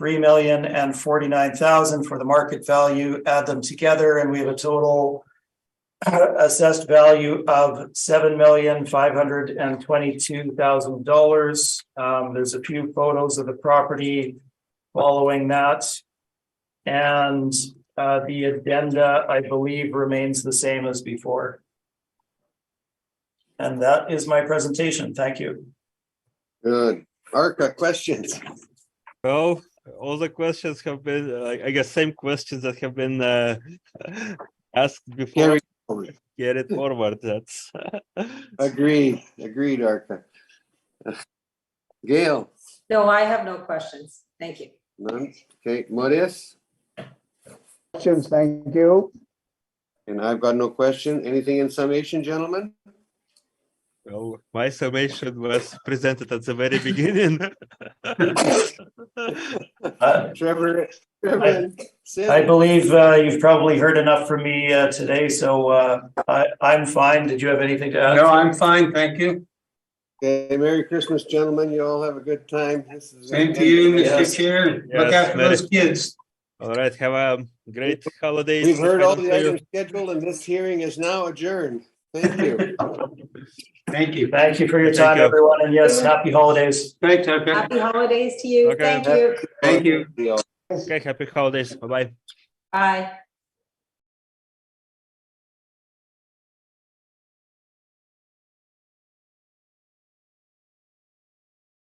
$3,049,000 for the market value. Add them together, and we have a total assessed value of $7,522,000. There's a few photos of the property following that. And the addenda, I believe, remains the same as before. And that is my presentation. Thank you. Good. Arca, questions? Well, all the questions have been, I guess, same questions that have been asked before. Get it forward. That's Agreed, Arca. Gail? No, I have no questions. Thank you. None? Okay, Maurice? Questions, thank you. And I've got no question. Anything in summation, gentlemen? well, my summation was presented at the very beginning. Trevor and Sid? I believe you've probably heard enough from me today, so I'm fine. Did you have anything to add? No, I'm fine, thank you. Okay, Merry Christmas, gentlemen. You all have a good time. Same to you, Mr. Yes. Chair. Look Yes, after Merry- those kids. All right, have a great holidays. We've heard if I all don't the see you. items scheduled and this hearing is now adjourned. Thank you. Thank you. Thank you for your Thank time, you. everyone, and yes, happy holidays. Thanks, Tucker. Happy holidays to you. Okay. Thank you. Thank you. Okay, happy holidays. Bye-bye. Bye.